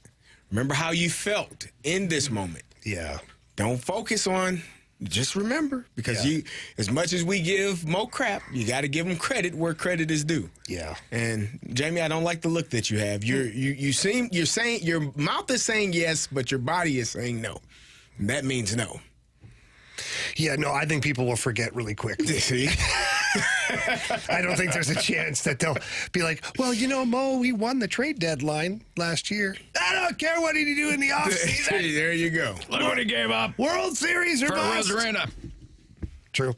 Remember how you felt in this moment. Yeah. Don't focus on, just remember, because you, as much as we give Mo crap, you got to give him credit where credit is due. Yeah. And Jamie, I don't like the look that you have. You're saying your mouth is saying yes, but your body is saying no. And that means no. Yeah, no, I think people will forget really quickly. See? I don't think there's a chance that they'll be like, well, you know, Mo, he won the trade deadline last year. I don't care what he do in the offseason. There you go. Look what he gave up. World Series or for bust. Arozarena. True.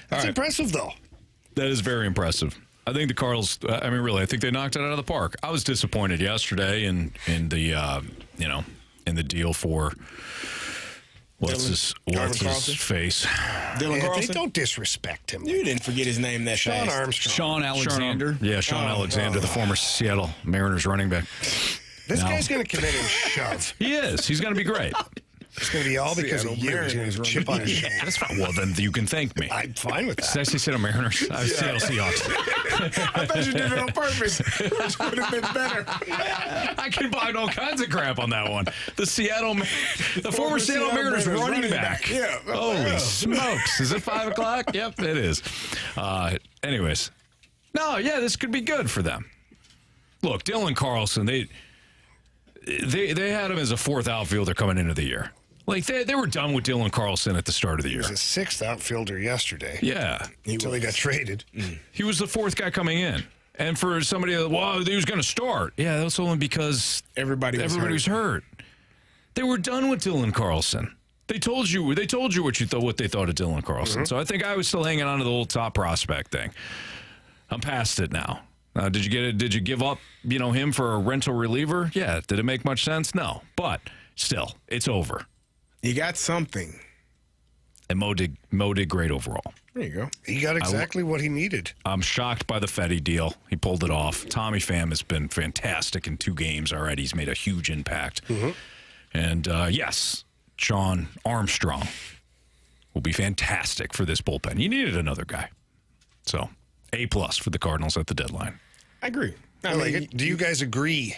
That's impressive, though. That is very impressive. I think the Cardinals, I mean, really, I think they knocked it out of the park. I was disappointed yesterday in the, in the deal for... What's his face? Dylan Carlson? They don't disrespect him. You didn't forget his name that Sean fast. Armstrong. Sean Alexander. Sean Alexander, the former Seattle Mariners running back. This guy's going to come in and shove. He is. He's going to be great. It's going to be all because of you. He's going to chip on his shoulder. That's fine. Well, then you can thank me. I'm fine with that. Did I say Seattle Mariners? Seattle Seahawks. I thought you did it on purpose, which would have been better. I can find all kinds of crap on that one. The former Seattle Mariners running back. Yeah. Holy smokes. Is it 5 o'clock? Yep, it is. Anyways. No, yeah, this could be good for them. Look, Dylan Carlson, they had him as a 4th outfielder coming into the year. Like, they were done with Dylan Carlson at the start of the year. He was a 6th outfielder yesterday. Yeah. Until he got traded. He was the 4th guy coming in. And for somebody, he was going to start. Yeah, that was only because everybody was hurt. They were done with Dylan Carlson. They told you what they thought of Dylan Carlson. So I think I was still hanging on to the whole top prospect thing. I'm past it now. Did you get it? Did you give up, him for a rental reliever? Yeah. Did it make much sense? No. But still, it's over. You got something. And Mo did great overall. There you go. He got exactly what he needed. I'm shocked by the Fetty deal. He pulled it off. Tommy Pham has been fantastic in 2 games already. He's made a huge impact. And yes, Sean Armstrong will be fantastic for this bullpen. You needed another guy. So, A+ for the Cardinals at the deadline. I agree. Do you guys agree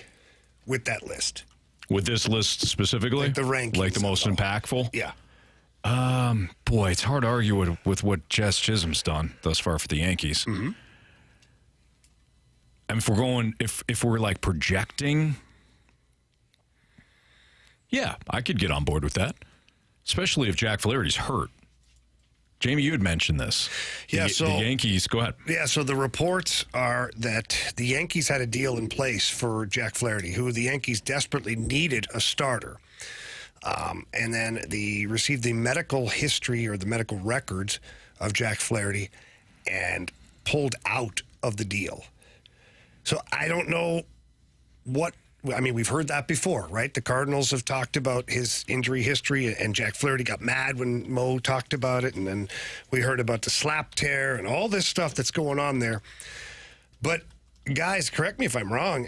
with that list? With this list specifically? Like the rankings. Like the most impactful? Yeah. Boy, it's hard to argue with what Jazz Chisholm's done thus far for the Yankees. And if we're like projecting, yeah, I could get on board with that, especially if Jack Flaherty's hurt. Jamie, you had mentioned this. Yeah, the Yankees, go ahead. Yeah, so the reports are that the Yankees had a deal in place for Jack Flaherty, who the Yankees desperately needed a starter. And then they received the medical history or the medical records of Jack Flaherty and pulled out of the deal. So I don't know what I mean, we've heard that before, right? The Cardinals have talked about his injury history, and Jack Flaherty got mad when Mo talked about it, and then we heard about the slap tear and all this stuff that's going on there. But, guys, correct me if I'm wrong,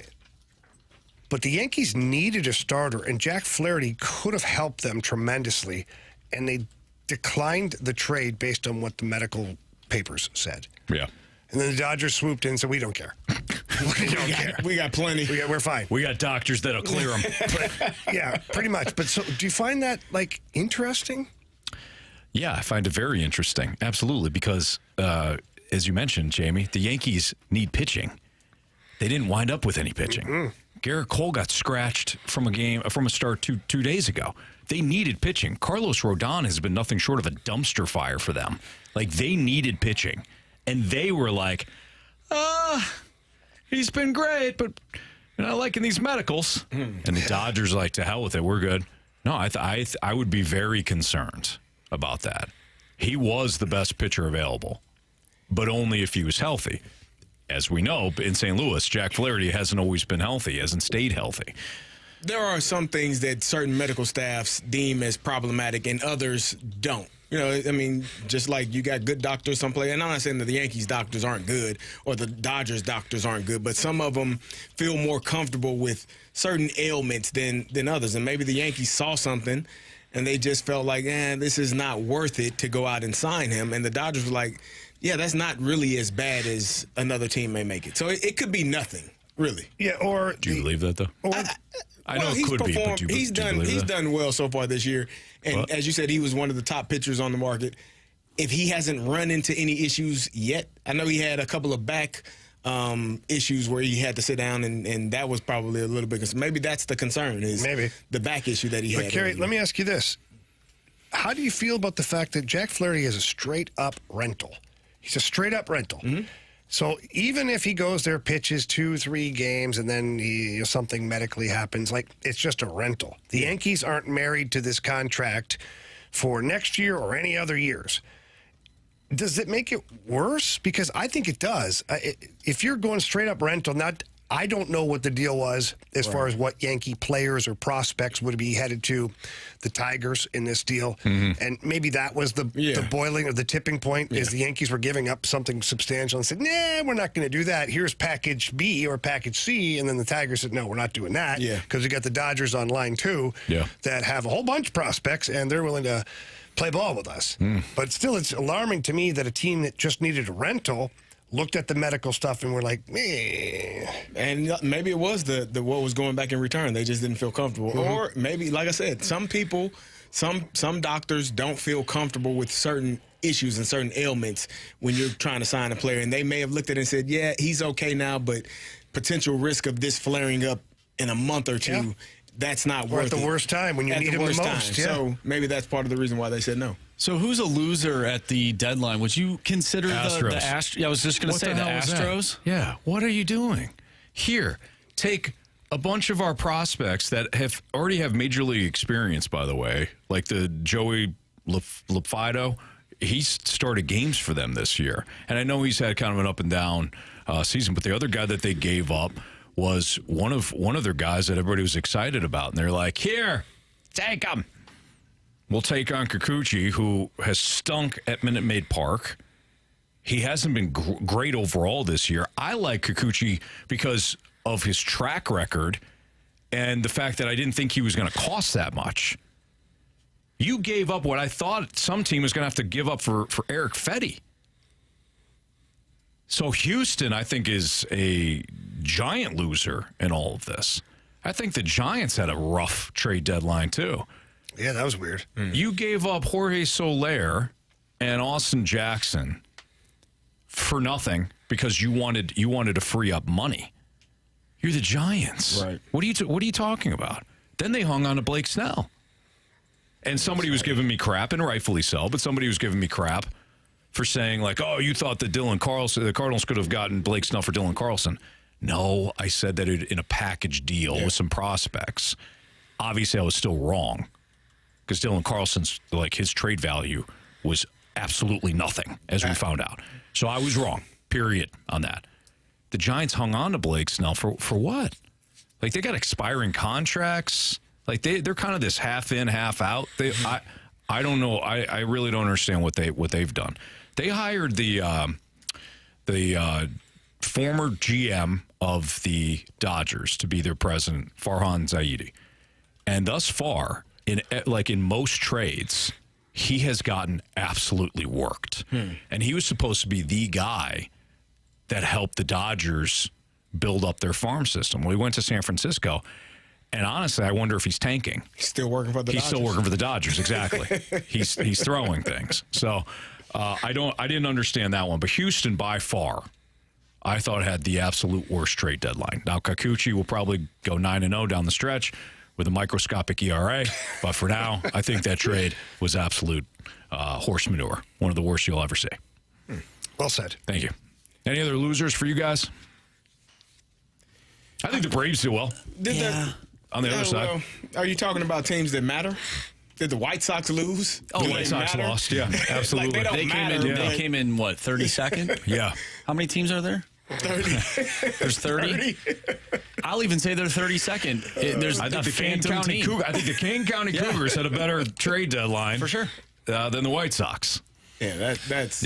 but the Yankees needed a starter, and Jack Flaherty could have helped them tremendously, and they declined the trade based on what the medical papers said. Yeah. And then the Dodgers swooped in, so we don't care. We don't care. We got plenty. We're fine. We got doctors that'll clear them. Yeah, pretty much. But so, do you find that, like, interesting? Yeah, I find it very interesting. Absolutely, because as you mentioned, Jamie, the Yankees need pitching. They didn't wind up with any pitching. Mm-hmm. Garrett Cole got scratched from a start two days ago. They needed pitching. Carlos Rodon has been nothing short of a dumpster fire for them. Like, they needed pitching. And they were like, he's been great, but you're not liking these medicals. And the Dodgers are like, to hell with it, we're good. No, I would be very concerned about that. He was the best pitcher available, but only if he was healthy. As we know, in St. Louis, Jack Flaherty hasn't always been healthy, hasn't stayed healthy. There are some things that certain medical staffs deem as problematic and others don't. You know, I mean, just like you got good doctors someplace, and I'm not saying that the Yankees doctors aren't good or the Dodgers doctors aren't good, but some of them feel more comfortable with certain ailments than others. And maybe the Yankees saw something and they just felt like, this is not worth it to go out and sign him. And the Dodgers were like, yeah, that's not really as bad as another team may make it. So it could be nothing, really. Yeah, or do you believe that, though? I know it could be, but he's done well so far this year. And as you said, he was one of the top pitchers on the market. If he hasn't run into any issues yet, I know he had a couple of back issues where he had to sit down, and that was probably a little bit. Maybe that's the concern, is maybe the back issue that he had. But, Carey, let me ask you this. How do you feel about the fact that Jack Flaherty is a straight-up rental? He's a straight-up rental. Mm-hmm. So even if he goes there, pitches 2-3 games, and then something medically happens, like, it's just a rental. The Yankees aren't married to this contract for next year or any other years. Does it make it worse? Because I think it does. If you're going straight up rental, I don't know what the deal was as far as what Yankee players or prospects would be headed to the Tigers in this deal. Mm-hmm. And maybe that was the boiling or the tipping point is the Yankees were giving up something substantial and said, nah, we're not going to do that. Here's package B or package C. And then the Tigers said, no, we're not doing that. Because we got the Dodgers on line 2 that have a whole bunch of prospects and they're willing to play ball with us. But still, it's alarming to me that a team that just needed a rental looked at the medical stuff and were like, meh. And maybe it was the what was going back in return. They just didn't feel comfortable. Mm-hmm. Or maybe, like I said, some people, some doctors don't feel comfortable with certain issues and certain ailments when you're trying to sign a player. And they may have looked at it and said, yeah, he's okay now, but potential risk of this flaring up in a month or two, that's not worth it. At the worst time when you need him the most. Yeah. So maybe that's part of the reason why they said no. So who's a loser at the deadline? Would you consider the Astros? Yeah, I was just going to say the Astros. Yeah, what are you doing? Here, take a bunch of our prospects that already have major league experience, by the way, like the Joey Lupfido. He's started games for them this year. And I know he's had kind of an up and down season, but the other guy that they gave up was one of their guys that everybody was excited about. And they're like, here, take him. We'll take on Kikuchi, who has stunk at Minute Maid Park. He hasn't been great overall this year. I like Kikuchi because of his track record and the fact that I didn't think he was going to cost that much. You gave up what I thought some team was going to have to give up for Eric Fetty. So Houston, I think, is a giant loser in all of this. I think the Giants had a rough trade deadline, too. Yeah, that was weird. You gave up Jorge Soler and Austin Jackson for nothing because you wanted to free up money. You're the Giants. Right. What are you talking about? Then they hung on to Blake Snell. And somebody was giving me crap, and rightfully so, but somebody was giving me crap for saying, like, oh, you thought that the Cardinals could have gotten Blake Snell for Dylan Carlson. No, I said that in a package deal with some prospects. Obviously, I was still wrong. Because Dylan Carlson's, his trade value was absolutely nothing, as we found out. So I was wrong, period, on that. The Giants hung on to Blake Snell for what? Like, they got expiring contracts. Like, they're kind of this half in, half out. I don't know. I really don't understand what they've done. They hired the former GM of the Dodgers to be their president, Farhan Zaidi. And thus far, in most trades, he has gotten absolutely worked. And he was supposed to be the guy that helped the Dodgers build up their farm system. Well, he went to San Francisco, and honestly, I wonder if he's tanking. He's still working for the Dodgers. He's still working for the Dodgers, exactly. he's throwing things. So I didn't understand that one. But Houston, by far, I thought had the absolute worst trade deadline. Now, Kikuchi will probably go 9-0 down the stretch with a microscopic ERA. But for now, I think that trade was absolute horse manure. One of the worst you'll ever see. Well said. Thank you. Any other losers for you guys? I think the Braves do well. On the other side. Well, are you talking about teams that matter? Did the White Sox lose? Oh, the White Sox lost. Yeah, absolutely. They came in, what, 32nd? Yeah. How many teams are there? 30. There's 30? I'll even say they're 32nd. I think the Kane County Cougars had a better trade deadline for sure than the White Sox. Yeah, that's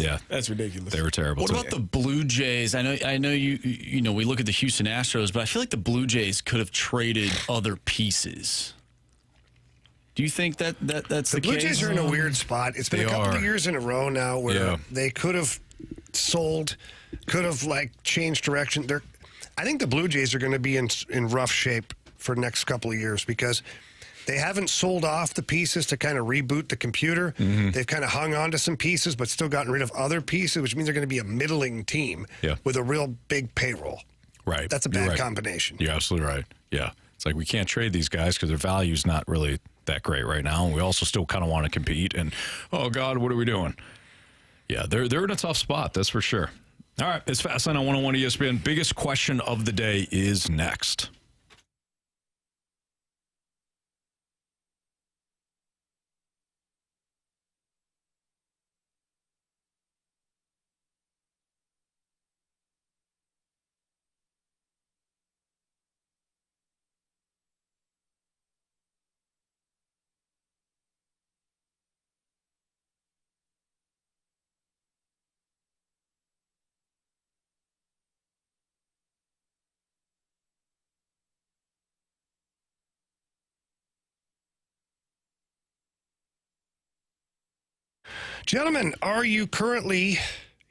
ridiculous. They were terrible. What about the Blue Jays? I know you know we look at the Houston Astros, but I feel like the Blue Jays could have traded other pieces. Do you think that's the case? The Blue Jays are in a weird spot. It's been a couple of years in a row now where they could have sold, could have changed direction. I think the Blue Jays are going to be in rough shape for the next couple of years because they haven't sold off the pieces to kind of reboot the computer. Mm-hmm. They've kind of hung on to some pieces, but still gotten rid of other pieces, which means they're going to be a middling team with a real big payroll. Right. That's a bad combination. You're absolutely right. Yeah. It's like we can't trade these guys because their value's not really that great right now. And we also still kind of want to compete. And, oh, God, what are we doing? Yeah, they're in a tough spot. That's for sure. All right. It's Fastlane on 101 ESPN. Biggest question of the day is next. Gentlemen, are you currently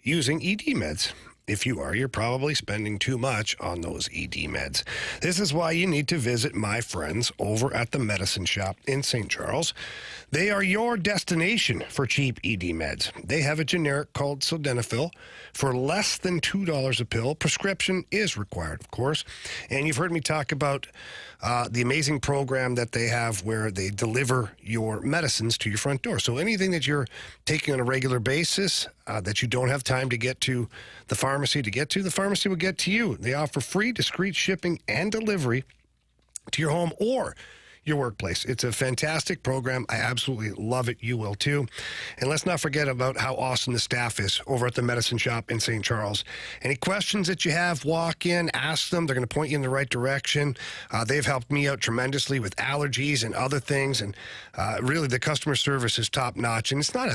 using ED meds? If you are, you're probably spending too much on those ED meds. This is why you need to visit my friends over at the Medicine Shop in St. Charles. They are your destination for cheap ED meds. They have a generic called sildenafil for less than $2 a pill. Prescription is required, of course. And you've heard me talk about the amazing program that they have where they deliver your medicines to your front door. So anything that you're taking on a regular basis that you don't have time to get to the pharmacy the pharmacy will get to you. They offer free, discreet shipping and delivery to your home or your workplace. It's a fantastic program. I absolutely love it. You will too. And let's not forget about how awesome the staff is over at the Medicine Shop in St. Charles. Any questions that you have, walk in, ask them. They're going to point you in the right direction. They've helped me out tremendously with allergies and other things. And really, the customer service is top notch. And it's not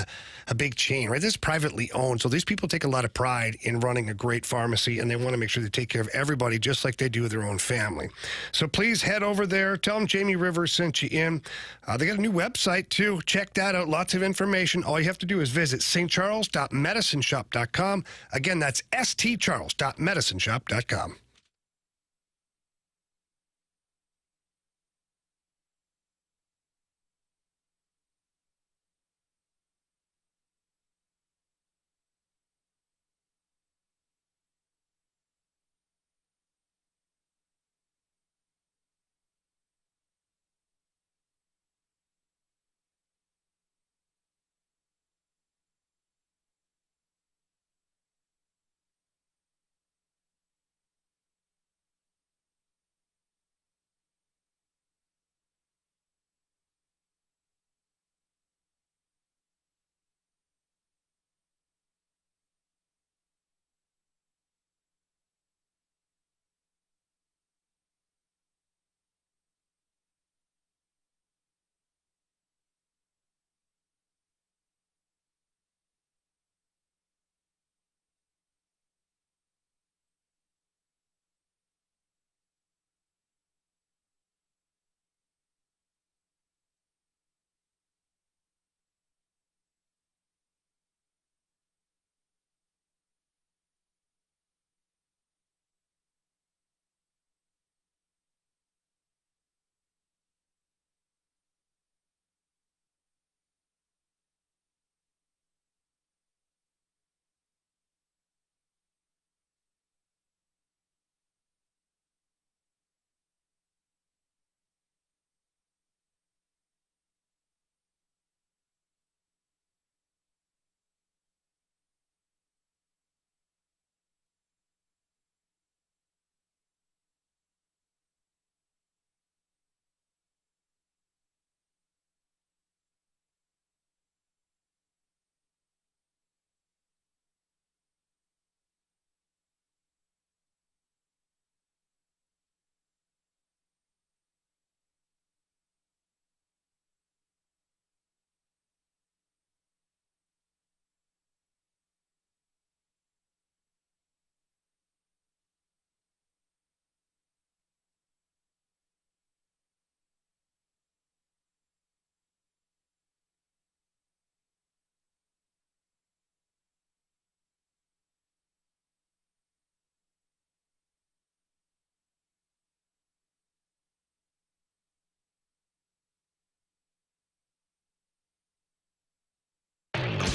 a big chain, right? This is privately owned. So these people take a lot of pride in running a great pharmacy, and they want to make sure they take care of everybody just like they do their own family. So please head over there. Tell them Jamie Rivers sent you in. They got a new website too. Check that out. Lots of information. All you have to do is visit stcharles.medicineshop.com. Again, that's stcharles.medicineshop.com.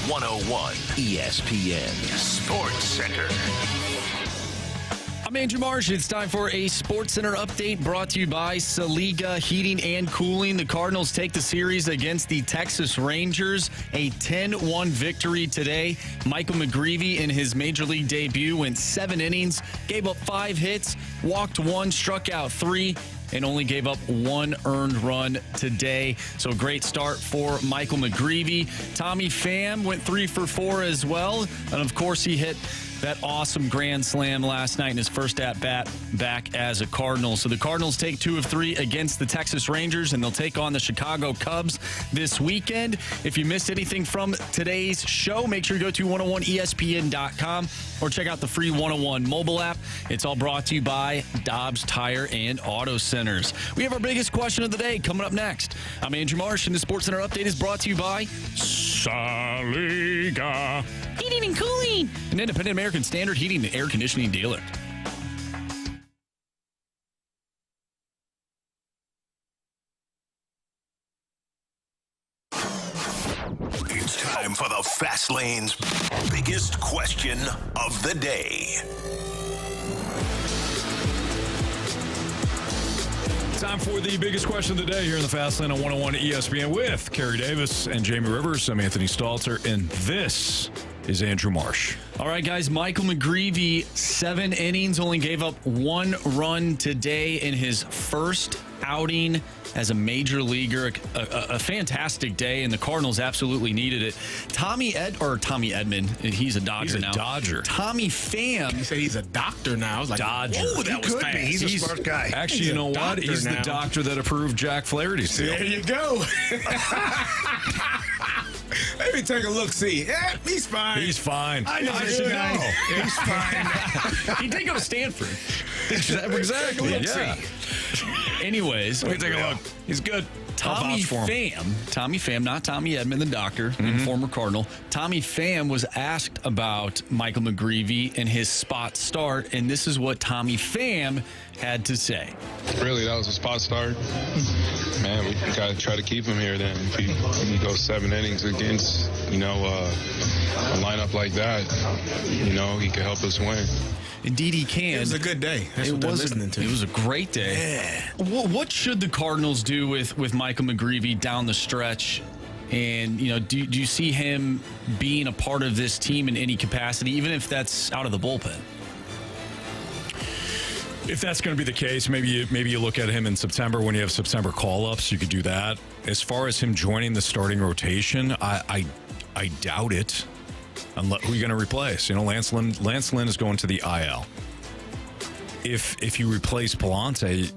101 ESPN Sports Center. I'm Andrew Marsh. It's time for a Sports Center update brought to you by Saliga Heating and Cooling. The Cardinals take the series against the Texas Rangers. A 10-1 victory today. Michael McGreevy in his Major League debut went 7 innings, gave up 5 hits, walked 1, struck out 3, and only gave up 1 earned run today. So great start for Michael McGreevy. Tommy Pham went 3 for 4 as well. And of course, he hit that awesome grand slam last night in his first at-bat back as a Cardinal. So the Cardinals take 2 of 3 against the Texas Rangers, and they'll take on the Chicago Cubs this weekend. If you missed anything from today's show, make sure you go to 101ESPN.com or check out the free 101 mobile app. It's all brought to you by Dobbs Tire and Auto Centers. We have our biggest question of the day coming up next. I'm Andrew Marsh, and the Sports Center update is brought to you by Saliga Heating and Cooling, an independent American Standard heating and air conditioning dealer. It's time for the Fast Lane's biggest question of the day. Time for the biggest question of the day here in the Fast Lane on 101 ESPN with Carey Davis and Jamie Rivers. I'm Anthony Stalter, and this is Andrew Marsh. All right, guys, Michael McGreevy, 7 innings, only gave up 1 run today in his first outing as a major leaguer. A fantastic day, and the Cardinals absolutely needed it. Tommy Edman, he's a Dodger now. Dodger. Tommy Pham. You say he's a doctor now. I was like, Dodger. whoa, that was fast. He's a smart guy. Actually, you know what? He's the doctor that approved Jack Flaherty's deal. There you go. Let me take a look. See, yeah, he's fine. He's fine. I know. He's fine. He did go to Stanford. Exactly. Yeah. Anyways, let me take a look. He's good. Tommy Pham, not Tommy Edman, the doctor, former Cardinal. Tommy Pham was asked about Michael McGreevy and his spot start, and this is what Tommy Pham had to say. Really, that was a spot start. Man, we got to try to keep him here then. If he goes 7 innings against, a lineup like that, he could help us win. Indeed, he can. It was a good day. That's what I'm listening to. It was a great day. Yeah. What should the Cardinals do with Michael McGreevy down the stretch? And, do you see him being a part of this team in any capacity, even if that's out of the bullpen? If that's going to be the case, maybe you look at him in September when you have September call-ups. You could do that. As far as him joining the starting rotation, I doubt it. Who are you going to replace? Lance Lynn is going to the IL. If you replace Palante,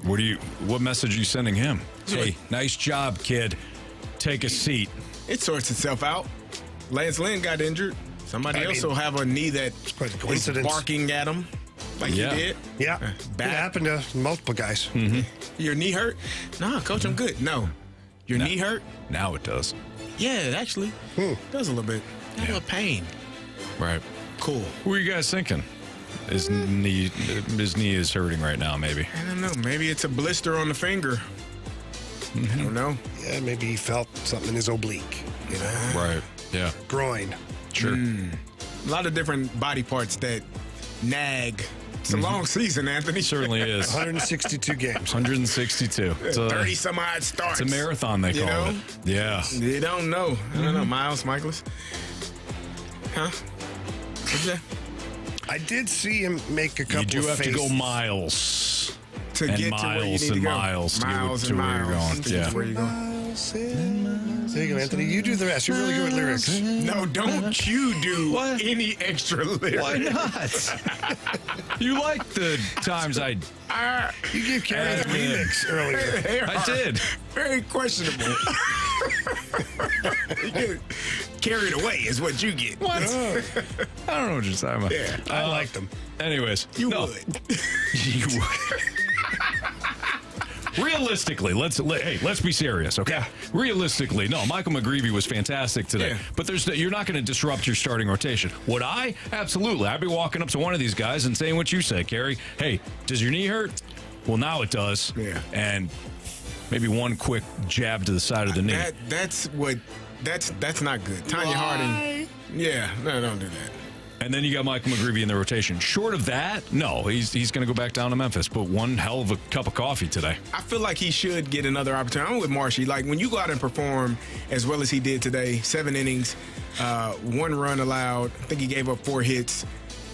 what message are you sending him? Hey, nice job, kid. Take a seat. It sorts itself out. Lance Lynn got injured. Somebody else will have a knee that is barking at him like you did. Yeah. It happened to multiple guys. Mm-hmm. Your knee hurt? Nah, coach, I'm good. No. Your knee hurt? Now it does. Yeah, it actually does a little bit. A little pain. Right. Cool. Who are you guys thinking? His knee is hurting right now, maybe. I don't know. Maybe it's a blister on the finger. I don't know. Yeah, maybe he felt something in his oblique. Right. Yeah. Groin. Sure. A lot of different body parts that nag. It's a long season, Anthony. It certainly is. 162 games. 162. 30 some odd starts. It's a marathon, they call it. Yeah. You don't know. I don't know. Miles Michaelis. Huh? I did see him make a couple of You do have faces. to go miles. To get to where you need to go. Miles and miles and where you're miles. going. Yeah. Where you going. There you go, Anthony. You do the rest. You're really good with lyrics. No, don't you do any extra lyrics. Why not? You like the times I... You gave Carey the remix earlier. I did. Very questionable. You get carried away is what you get. What? I don't know what you're talking about. Yeah, I liked them. would. You would. Realistically, let's be serious, okay? Yeah. Realistically, no, Michael McGreevy was fantastic today. Yeah. But you're not going to disrupt your starting rotation. Would I? Absolutely. I'd be walking up to one of these guys and saying what you said, Carey. Hey, does your knee hurt? Well, now it does. Yeah. And maybe one quick jab to the side of the knee. That's not good. Tanya Harding. Yeah, no, don't do that. And then you got Michael McGreevy in the rotation. Short of that, no, he's going to go back down to Memphis. But one hell of a cup of coffee today. I feel like he should get another opportunity. I'm with Marshy. Like, when you go out and perform as well as he did today, 7 innings, 1 run allowed. I think he gave up 4 hits.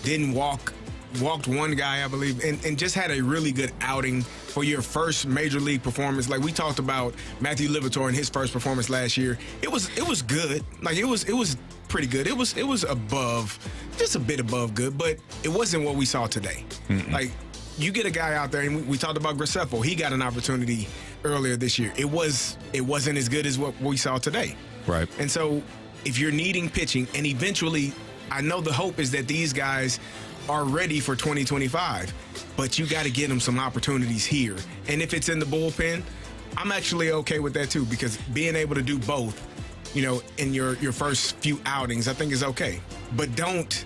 Didn't walked 1 guy, I believe, and just had a really good outing for your first major league performance. Like, we talked about Matthew Livermore in his first performance last year. It was good. Like, it was pretty good. It was above, just a bit above good, but it wasn't what we saw today. Mm-mm. Like, you get a guy out there, and we talked about Graceffo. He got an opportunity earlier this year. It wasn't as good as what we saw today. Right. And so, if you're needing pitching, and eventually, I know the hope is that these guys are ready for 2025, but you got to get them some opportunities here. And if it's in the bullpen, I'm actually okay with that too, because being able to do both, in your first few outings, I think is okay. But don't.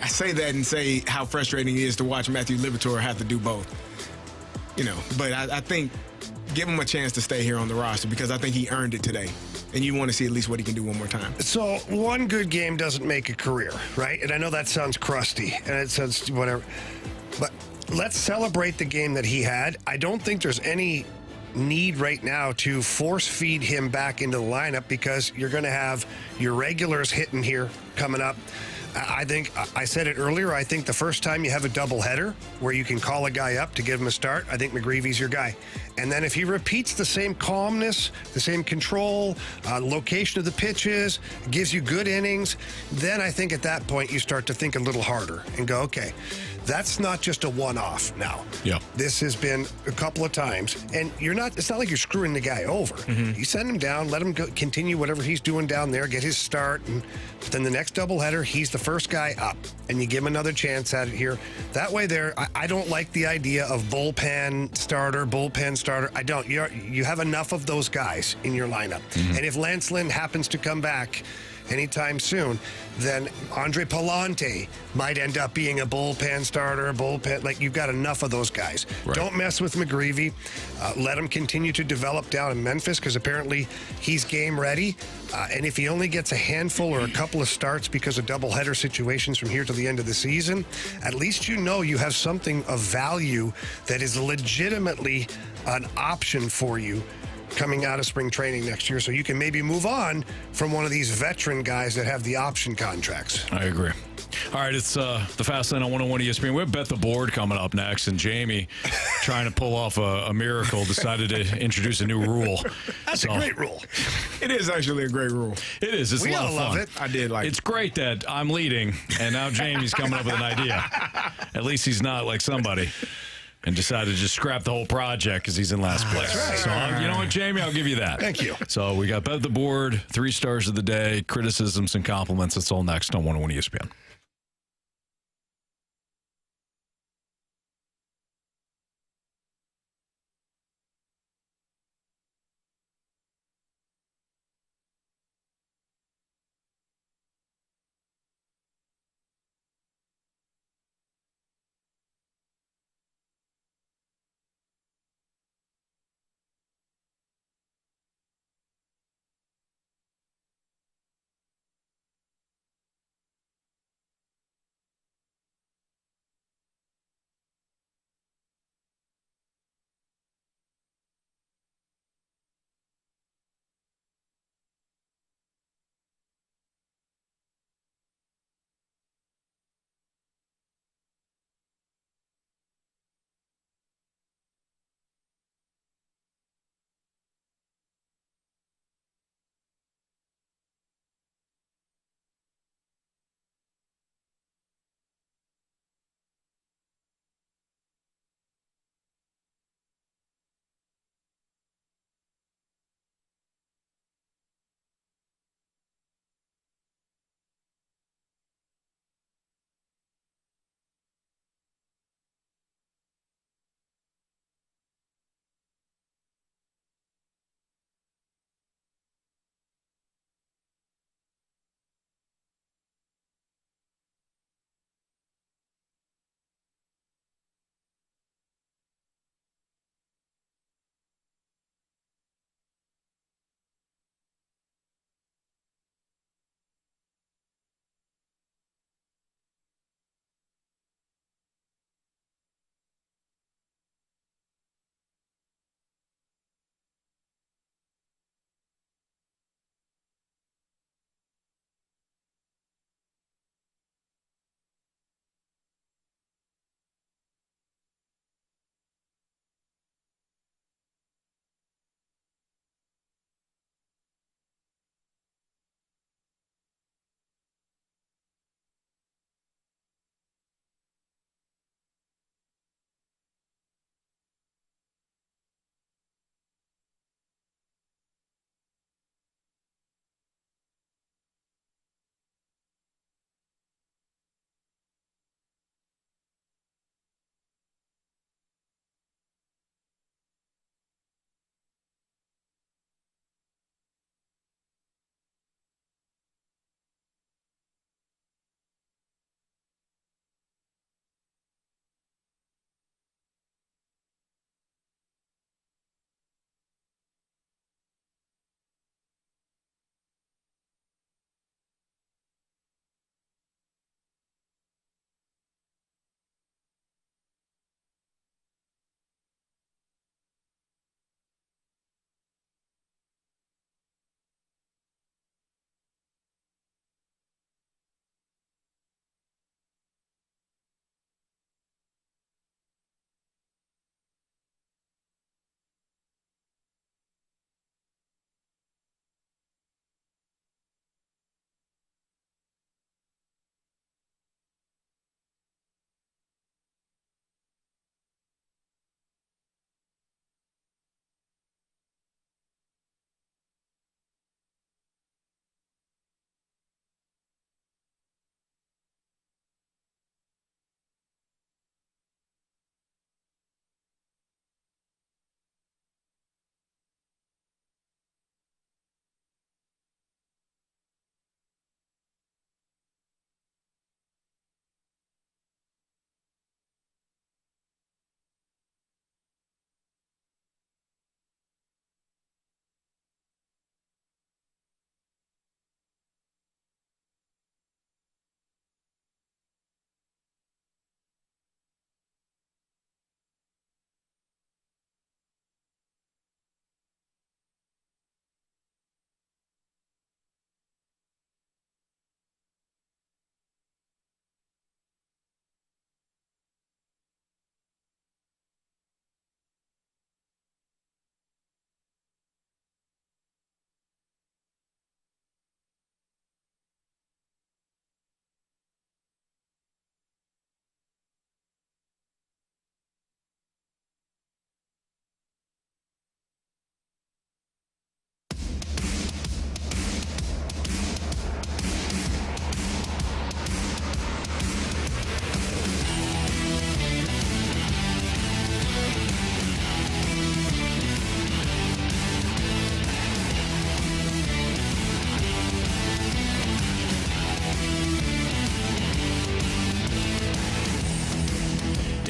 I say that and say how frustrating it is to watch Matthew Livermore have to do both. But I think give him a chance to stay here on the roster, because I think he earned it today. And you want to see at least what he can do one more time. So one good game doesn't make a career, right? And I know that sounds crusty, and it sounds whatever. But let's celebrate the game that he had. I don't think there's any need right now to force feed him back into the lineup, because you're going to have your regulars hitting here coming up. I think I said it earlier. I think the first time you have a doubleheader where you can call a guy up to give him a start, I think McGreevy's your guy. And then if he repeats the same calmness, the same control, location of the pitches, gives you good innings, then I think at that point you start to think a little harder and go, okay, that's not just a one-off now. Yeah. This has been a couple of times, and it's not like you're screwing the guy over. Mm-hmm. You send him down, let him continue whatever he's doing down there, get his start, but then the next doubleheader, he's the first guy up, and you give him another chance at it here. That way I don't like the idea of bullpen starter. I don't. You have enough of those guys in your lineup. Mm-hmm. And if Lance Lynn happens to come back anytime soon, then Andre Palante might end up being a bullpen starter, like, you've got enough of those guys. Right. Don't mess with McGreevy. Let him continue to develop down in Memphis, because apparently he's game ready. And if he only gets a handful or a couple of starts because of doubleheader situations from here to the end of the season, at least you have something of value that is legitimately an option for you coming out of spring training next year, so you can maybe move on from one of these veteran guys that have the option contracts. I agree. All right, it's the Fast Lane on 101 ESPN. We have Bet the Board coming up next, and Jamie, trying to pull off a miracle, decided to introduce a new rule. That's a great rule. It is actually a great rule. It is. It's a lot of fun. Love it. I did like it. It's great that I'm leading, and now Jamie's coming up with an idea. At least he's not like somebody and decided to just scrap the whole project because he's in last place. That's right. So, you know what, Jamie? I'll give you that. Thank you. So we got Bet the Board, 3 stars of the day, criticisms and compliments. It's all next on 101 ESPN.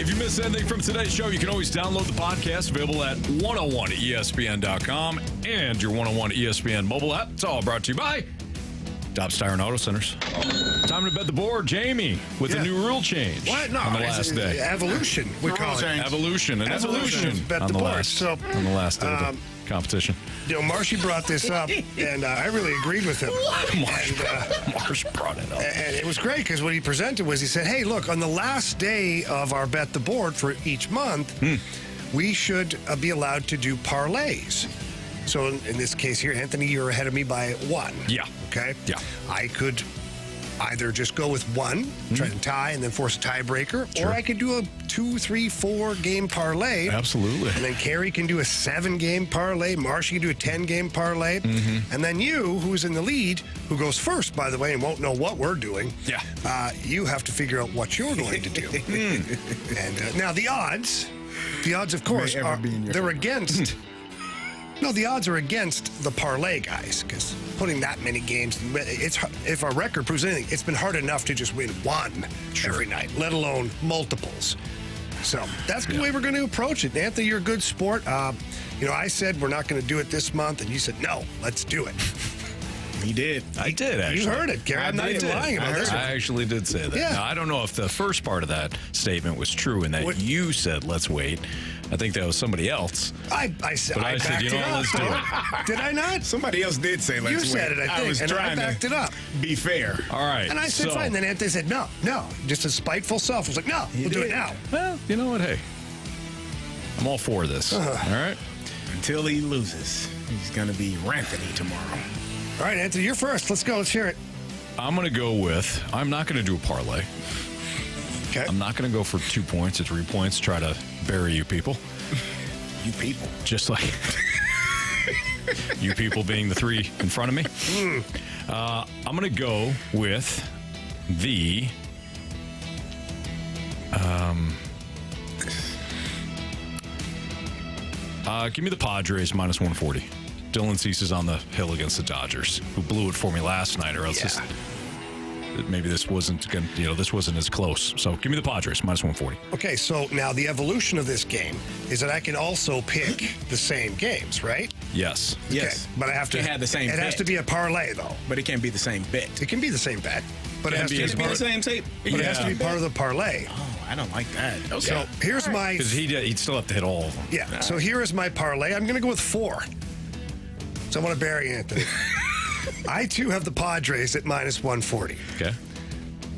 if you missed anything from today's show, you can always download the podcast, available at 101ESPN.com and your 101 ESPN mobile app. It's all brought to you by Dobbs Tire and Auto Centers. Time to bet the board, Jamie, with a new rule change. What? No, on the last day. Evolution, we call it. Evolution. An evolution. Bet on the the board. last, So, on the last day of the competition. Marshy brought this up, and I really agreed with him. Marsh brought it up. And it was great because what he presented was he said, hey, look, on the last day of our bet the board for each month, we should be allowed to do parlays. So in this case here, Anthony, you're ahead of me by 1. Yeah. Okay? Yeah. I could either just go with 1, try and tie, and then force a tiebreaker, or I could do a 2, 3, 4 game parlay. Absolutely. And then Carey can do a 7-game parlay. Marshy can do a 10-game parlay. And then you, who's in the lead, who goes first, by the way, and won't know what we're doing, you have to figure out what you're going to do. And now the odds, of course, they're against... No, the odds are against the parlay guys because putting that many games, if our record proves anything, it's been hard enough to just win 1 every night, let alone multiples. So that's the way we're going to approach it. Anthony, you're a good sport. I said we're not going to do it this month, and you said, no, let's do it. He did. I did, actually. You heard it, Carey. I'm not even lying about this. I actually did say that. Yeah. Now, I don't know if the first part of that statement was true and that you said, let's wait. I think that was somebody else. I said, but I said, you know what, let's do it. Did I not? Somebody else did say let's wait. You said it, I think, was and trying I backed to it up. Be fair. All right. And I said, fine. Then Anthony said, no. Just a spiteful self. I was like, no, we'll do it now. Well, you know what? Hey, I'm all for this. All right. Until he loses, he's going to be Ranthony tomorrow. All right, Anthony, you're first. Let's go. Let's hear it. I'm going to go with, I'm not going to do a parlay. Okay. I'm not going to go for 2 points or 3 points, try to bury you people. You people. Just like you people being the 3 in front of me. I'm going to go with the give me the Padres minus 140. Dylan Cease is on the hill against the Dodgers, who blew it for me last night, or else maybe this wasn't as close. So give me the Padres minus 140. Okay, so now the evolution of this game is that I can also pick the same games, right? Yes. Okay, Yes. but I have to. It had the same It has bet. to be a parlay, though. But it can't be the same bet. It can be the same bet, but it has to be the same tape. But it has to be part of the parlay. Oh, I don't like that. Okay. So here's my. Because he'd still have to hit all of them. Yeah. So here is my parlay. I'm going to go with 4. So I want to bury Anthony. I too have the Padres at minus 140. Okay.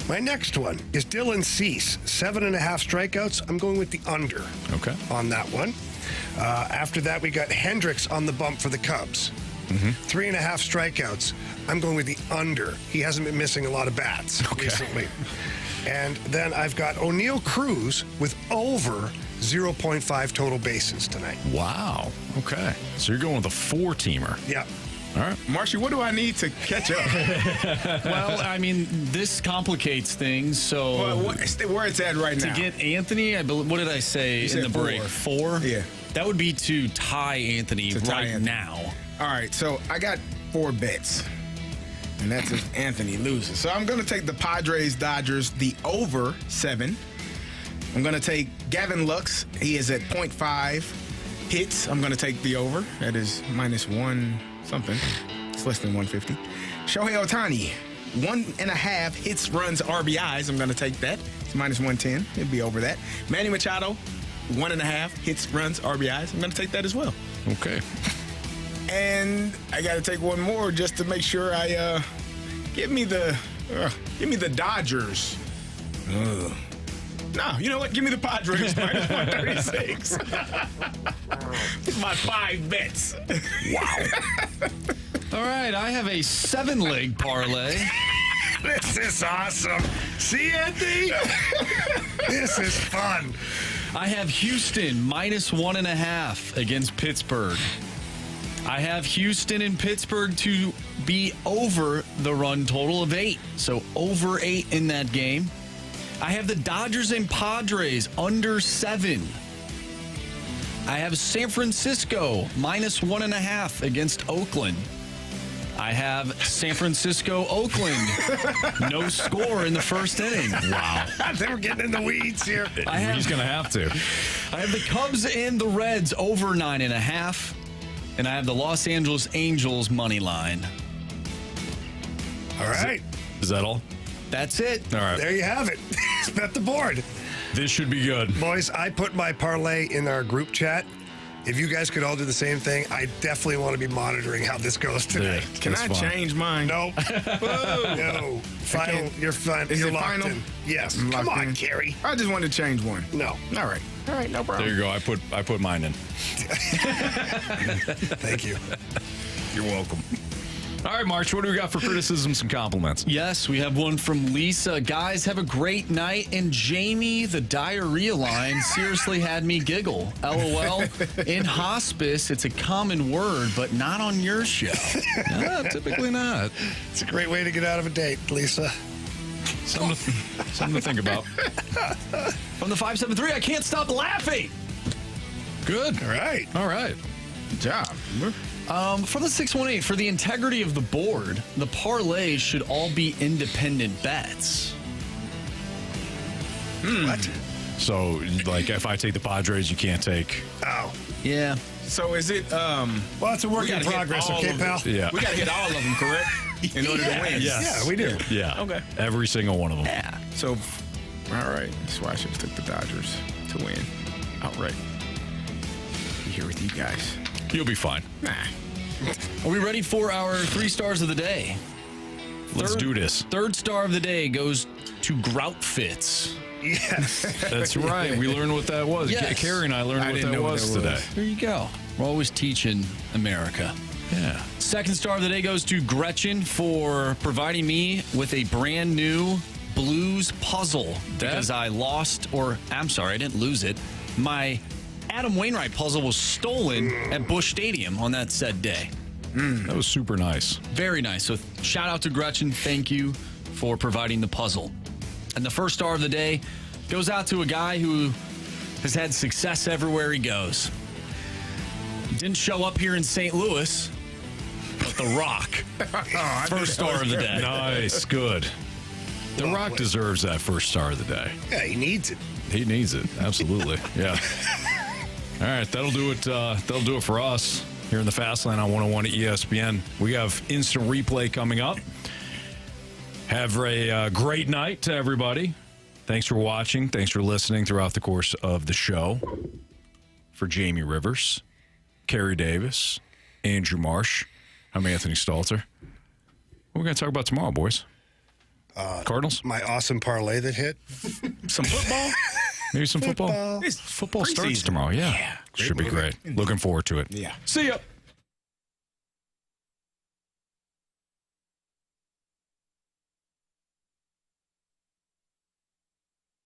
My next one is Dylan Cease, 7.5 strikeouts. I'm going with the under. Okay. On that one. After that, we got Hendricks on the bump for the Cubs. 3.5 strikeouts. I'm going with the under. He hasn't been missing a lot of bats recently. And then I've got O'Neal Cruz with over 0.5 total bases tonight. Wow. Okay. So you're going with a 4-teamer. Yeah. All right. Marshy, what do I need to catch up? Well, I mean, this complicates things. So where it's at right now. To get Anthony, I believe, what did I say in the break? 4? Yeah. That would be to tie Anthony now. All right, so I got 4 bets. And that's if Anthony loses. So I'm going to take the Padres-Dodgers, the over 7. I'm going to take Gavin Lux. He is at 0.5 hits. I'm going to take the over. That is minus 1 something. It's less than 150. Shohei Ohtani, 1.5 hits, runs, RBIs. I'm going to take that. It's minus 110. It'll be over that. Manny Machado, 1.5 hits, runs, RBIs. I'm going to take that as well. Okay. And I got to take one more just to make sure I give me the Dodgers. No, you know what? Give me the Padres minus 136. My 5 bets. Wow. All right, I have a 7-leg parlay. This is awesome. See, Anthony? This is fun. I have Houston minus 1.5 against Pittsburgh. I have Houston and Pittsburgh to be over the run total of 8. So over 8 in that game. I have the Dodgers and Padres under 7. I have San Francisco minus 1.5 against Oakland. I have San Francisco, Oakland. No score in the first inning. Wow. They were getting in the weeds here. He's going to have to. I have the Cubs and the Reds over 9.5. And I have the Los Angeles Angels money line. All right. Is that all? That's it. All right. There you have it. Bet the board. This should be good. Boys, I put my parlay in our group chat. If you guys could all do the same thing, I definitely want to be monitoring how this goes today. Yeah, Can I change mine? No. No. Final. You're fine. Is You're it locked final? in. Yes. I'm Come locked on, in. Carey. I just wanted to change one. No. All right. All right, no problem. There you go. I put mine in. Thank you. You're welcome. All right, March, what do we got for criticisms and compliments? Yes, we have one from Lisa. Guys, have a great night. And Jamie, the diarrhea line seriously had me giggle. LOL. In hospice, it's a common word, but not on your show. No, typically not. It's a great way to get out of a date, Lisa. Something to think about. From the 573, I can't stop laughing. Good. All right. All right. Good job. For the 618, for the integrity of the board, the parlays should all be independent bets. What? So, like, if I take the Padres, you can't take. Oh. Yeah. So is it? Well, it's a work in progress, okay, pal? Yeah. We got to hit all of them, correct? In order to win. Yes. Yeah, we do. Yeah. Okay. Every single one of them. Yeah. So, all right. That's why I should have took the Dodgers to win outright. Be here with you guys. You'll be fine. Nah. Are we ready for our 3 stars of the day? Let's do this. Third star of the day goes to Grout Fits. Yes. That's right. We learned what that was. Yes. Carey and I learned what didn't that know what was that today. was. There you go. We're always teaching America. Yeah. Second star of the day goes to Gretchen for providing me with a brand new blues puzzle because I didn't lose it. My Adam Wainwright puzzle was stolen at Busch Stadium on that said day. That was super nice. Very nice. So shout out to Gretchen. Thank you for providing the puzzle. And the first star of the day goes out to a guy who has had success everywhere he goes. Didn't show up here in St. Louis, but The Rock. First star of the day. Nice. Good. The Rock deserves that first star of the day. Yeah, he needs it. He needs it. Absolutely. Yeah. All right. That'll do it. That'll do it for us here in the Fast Lane on 101 at ESPN. We have instant replay coming up. Have a great night to everybody. Thanks for watching. Thanks for listening throughout the course of the show. For Jamie Rivers, Carey Davis, Andrew Marsh, I'm Anthony Stalter. What are we going to talk about tomorrow, boys? Cardinals? My awesome parlay that hit. Some football? Maybe some football? Football. Football starts tomorrow, yeah. Should be great. Looking forward to it. Yeah. See ya.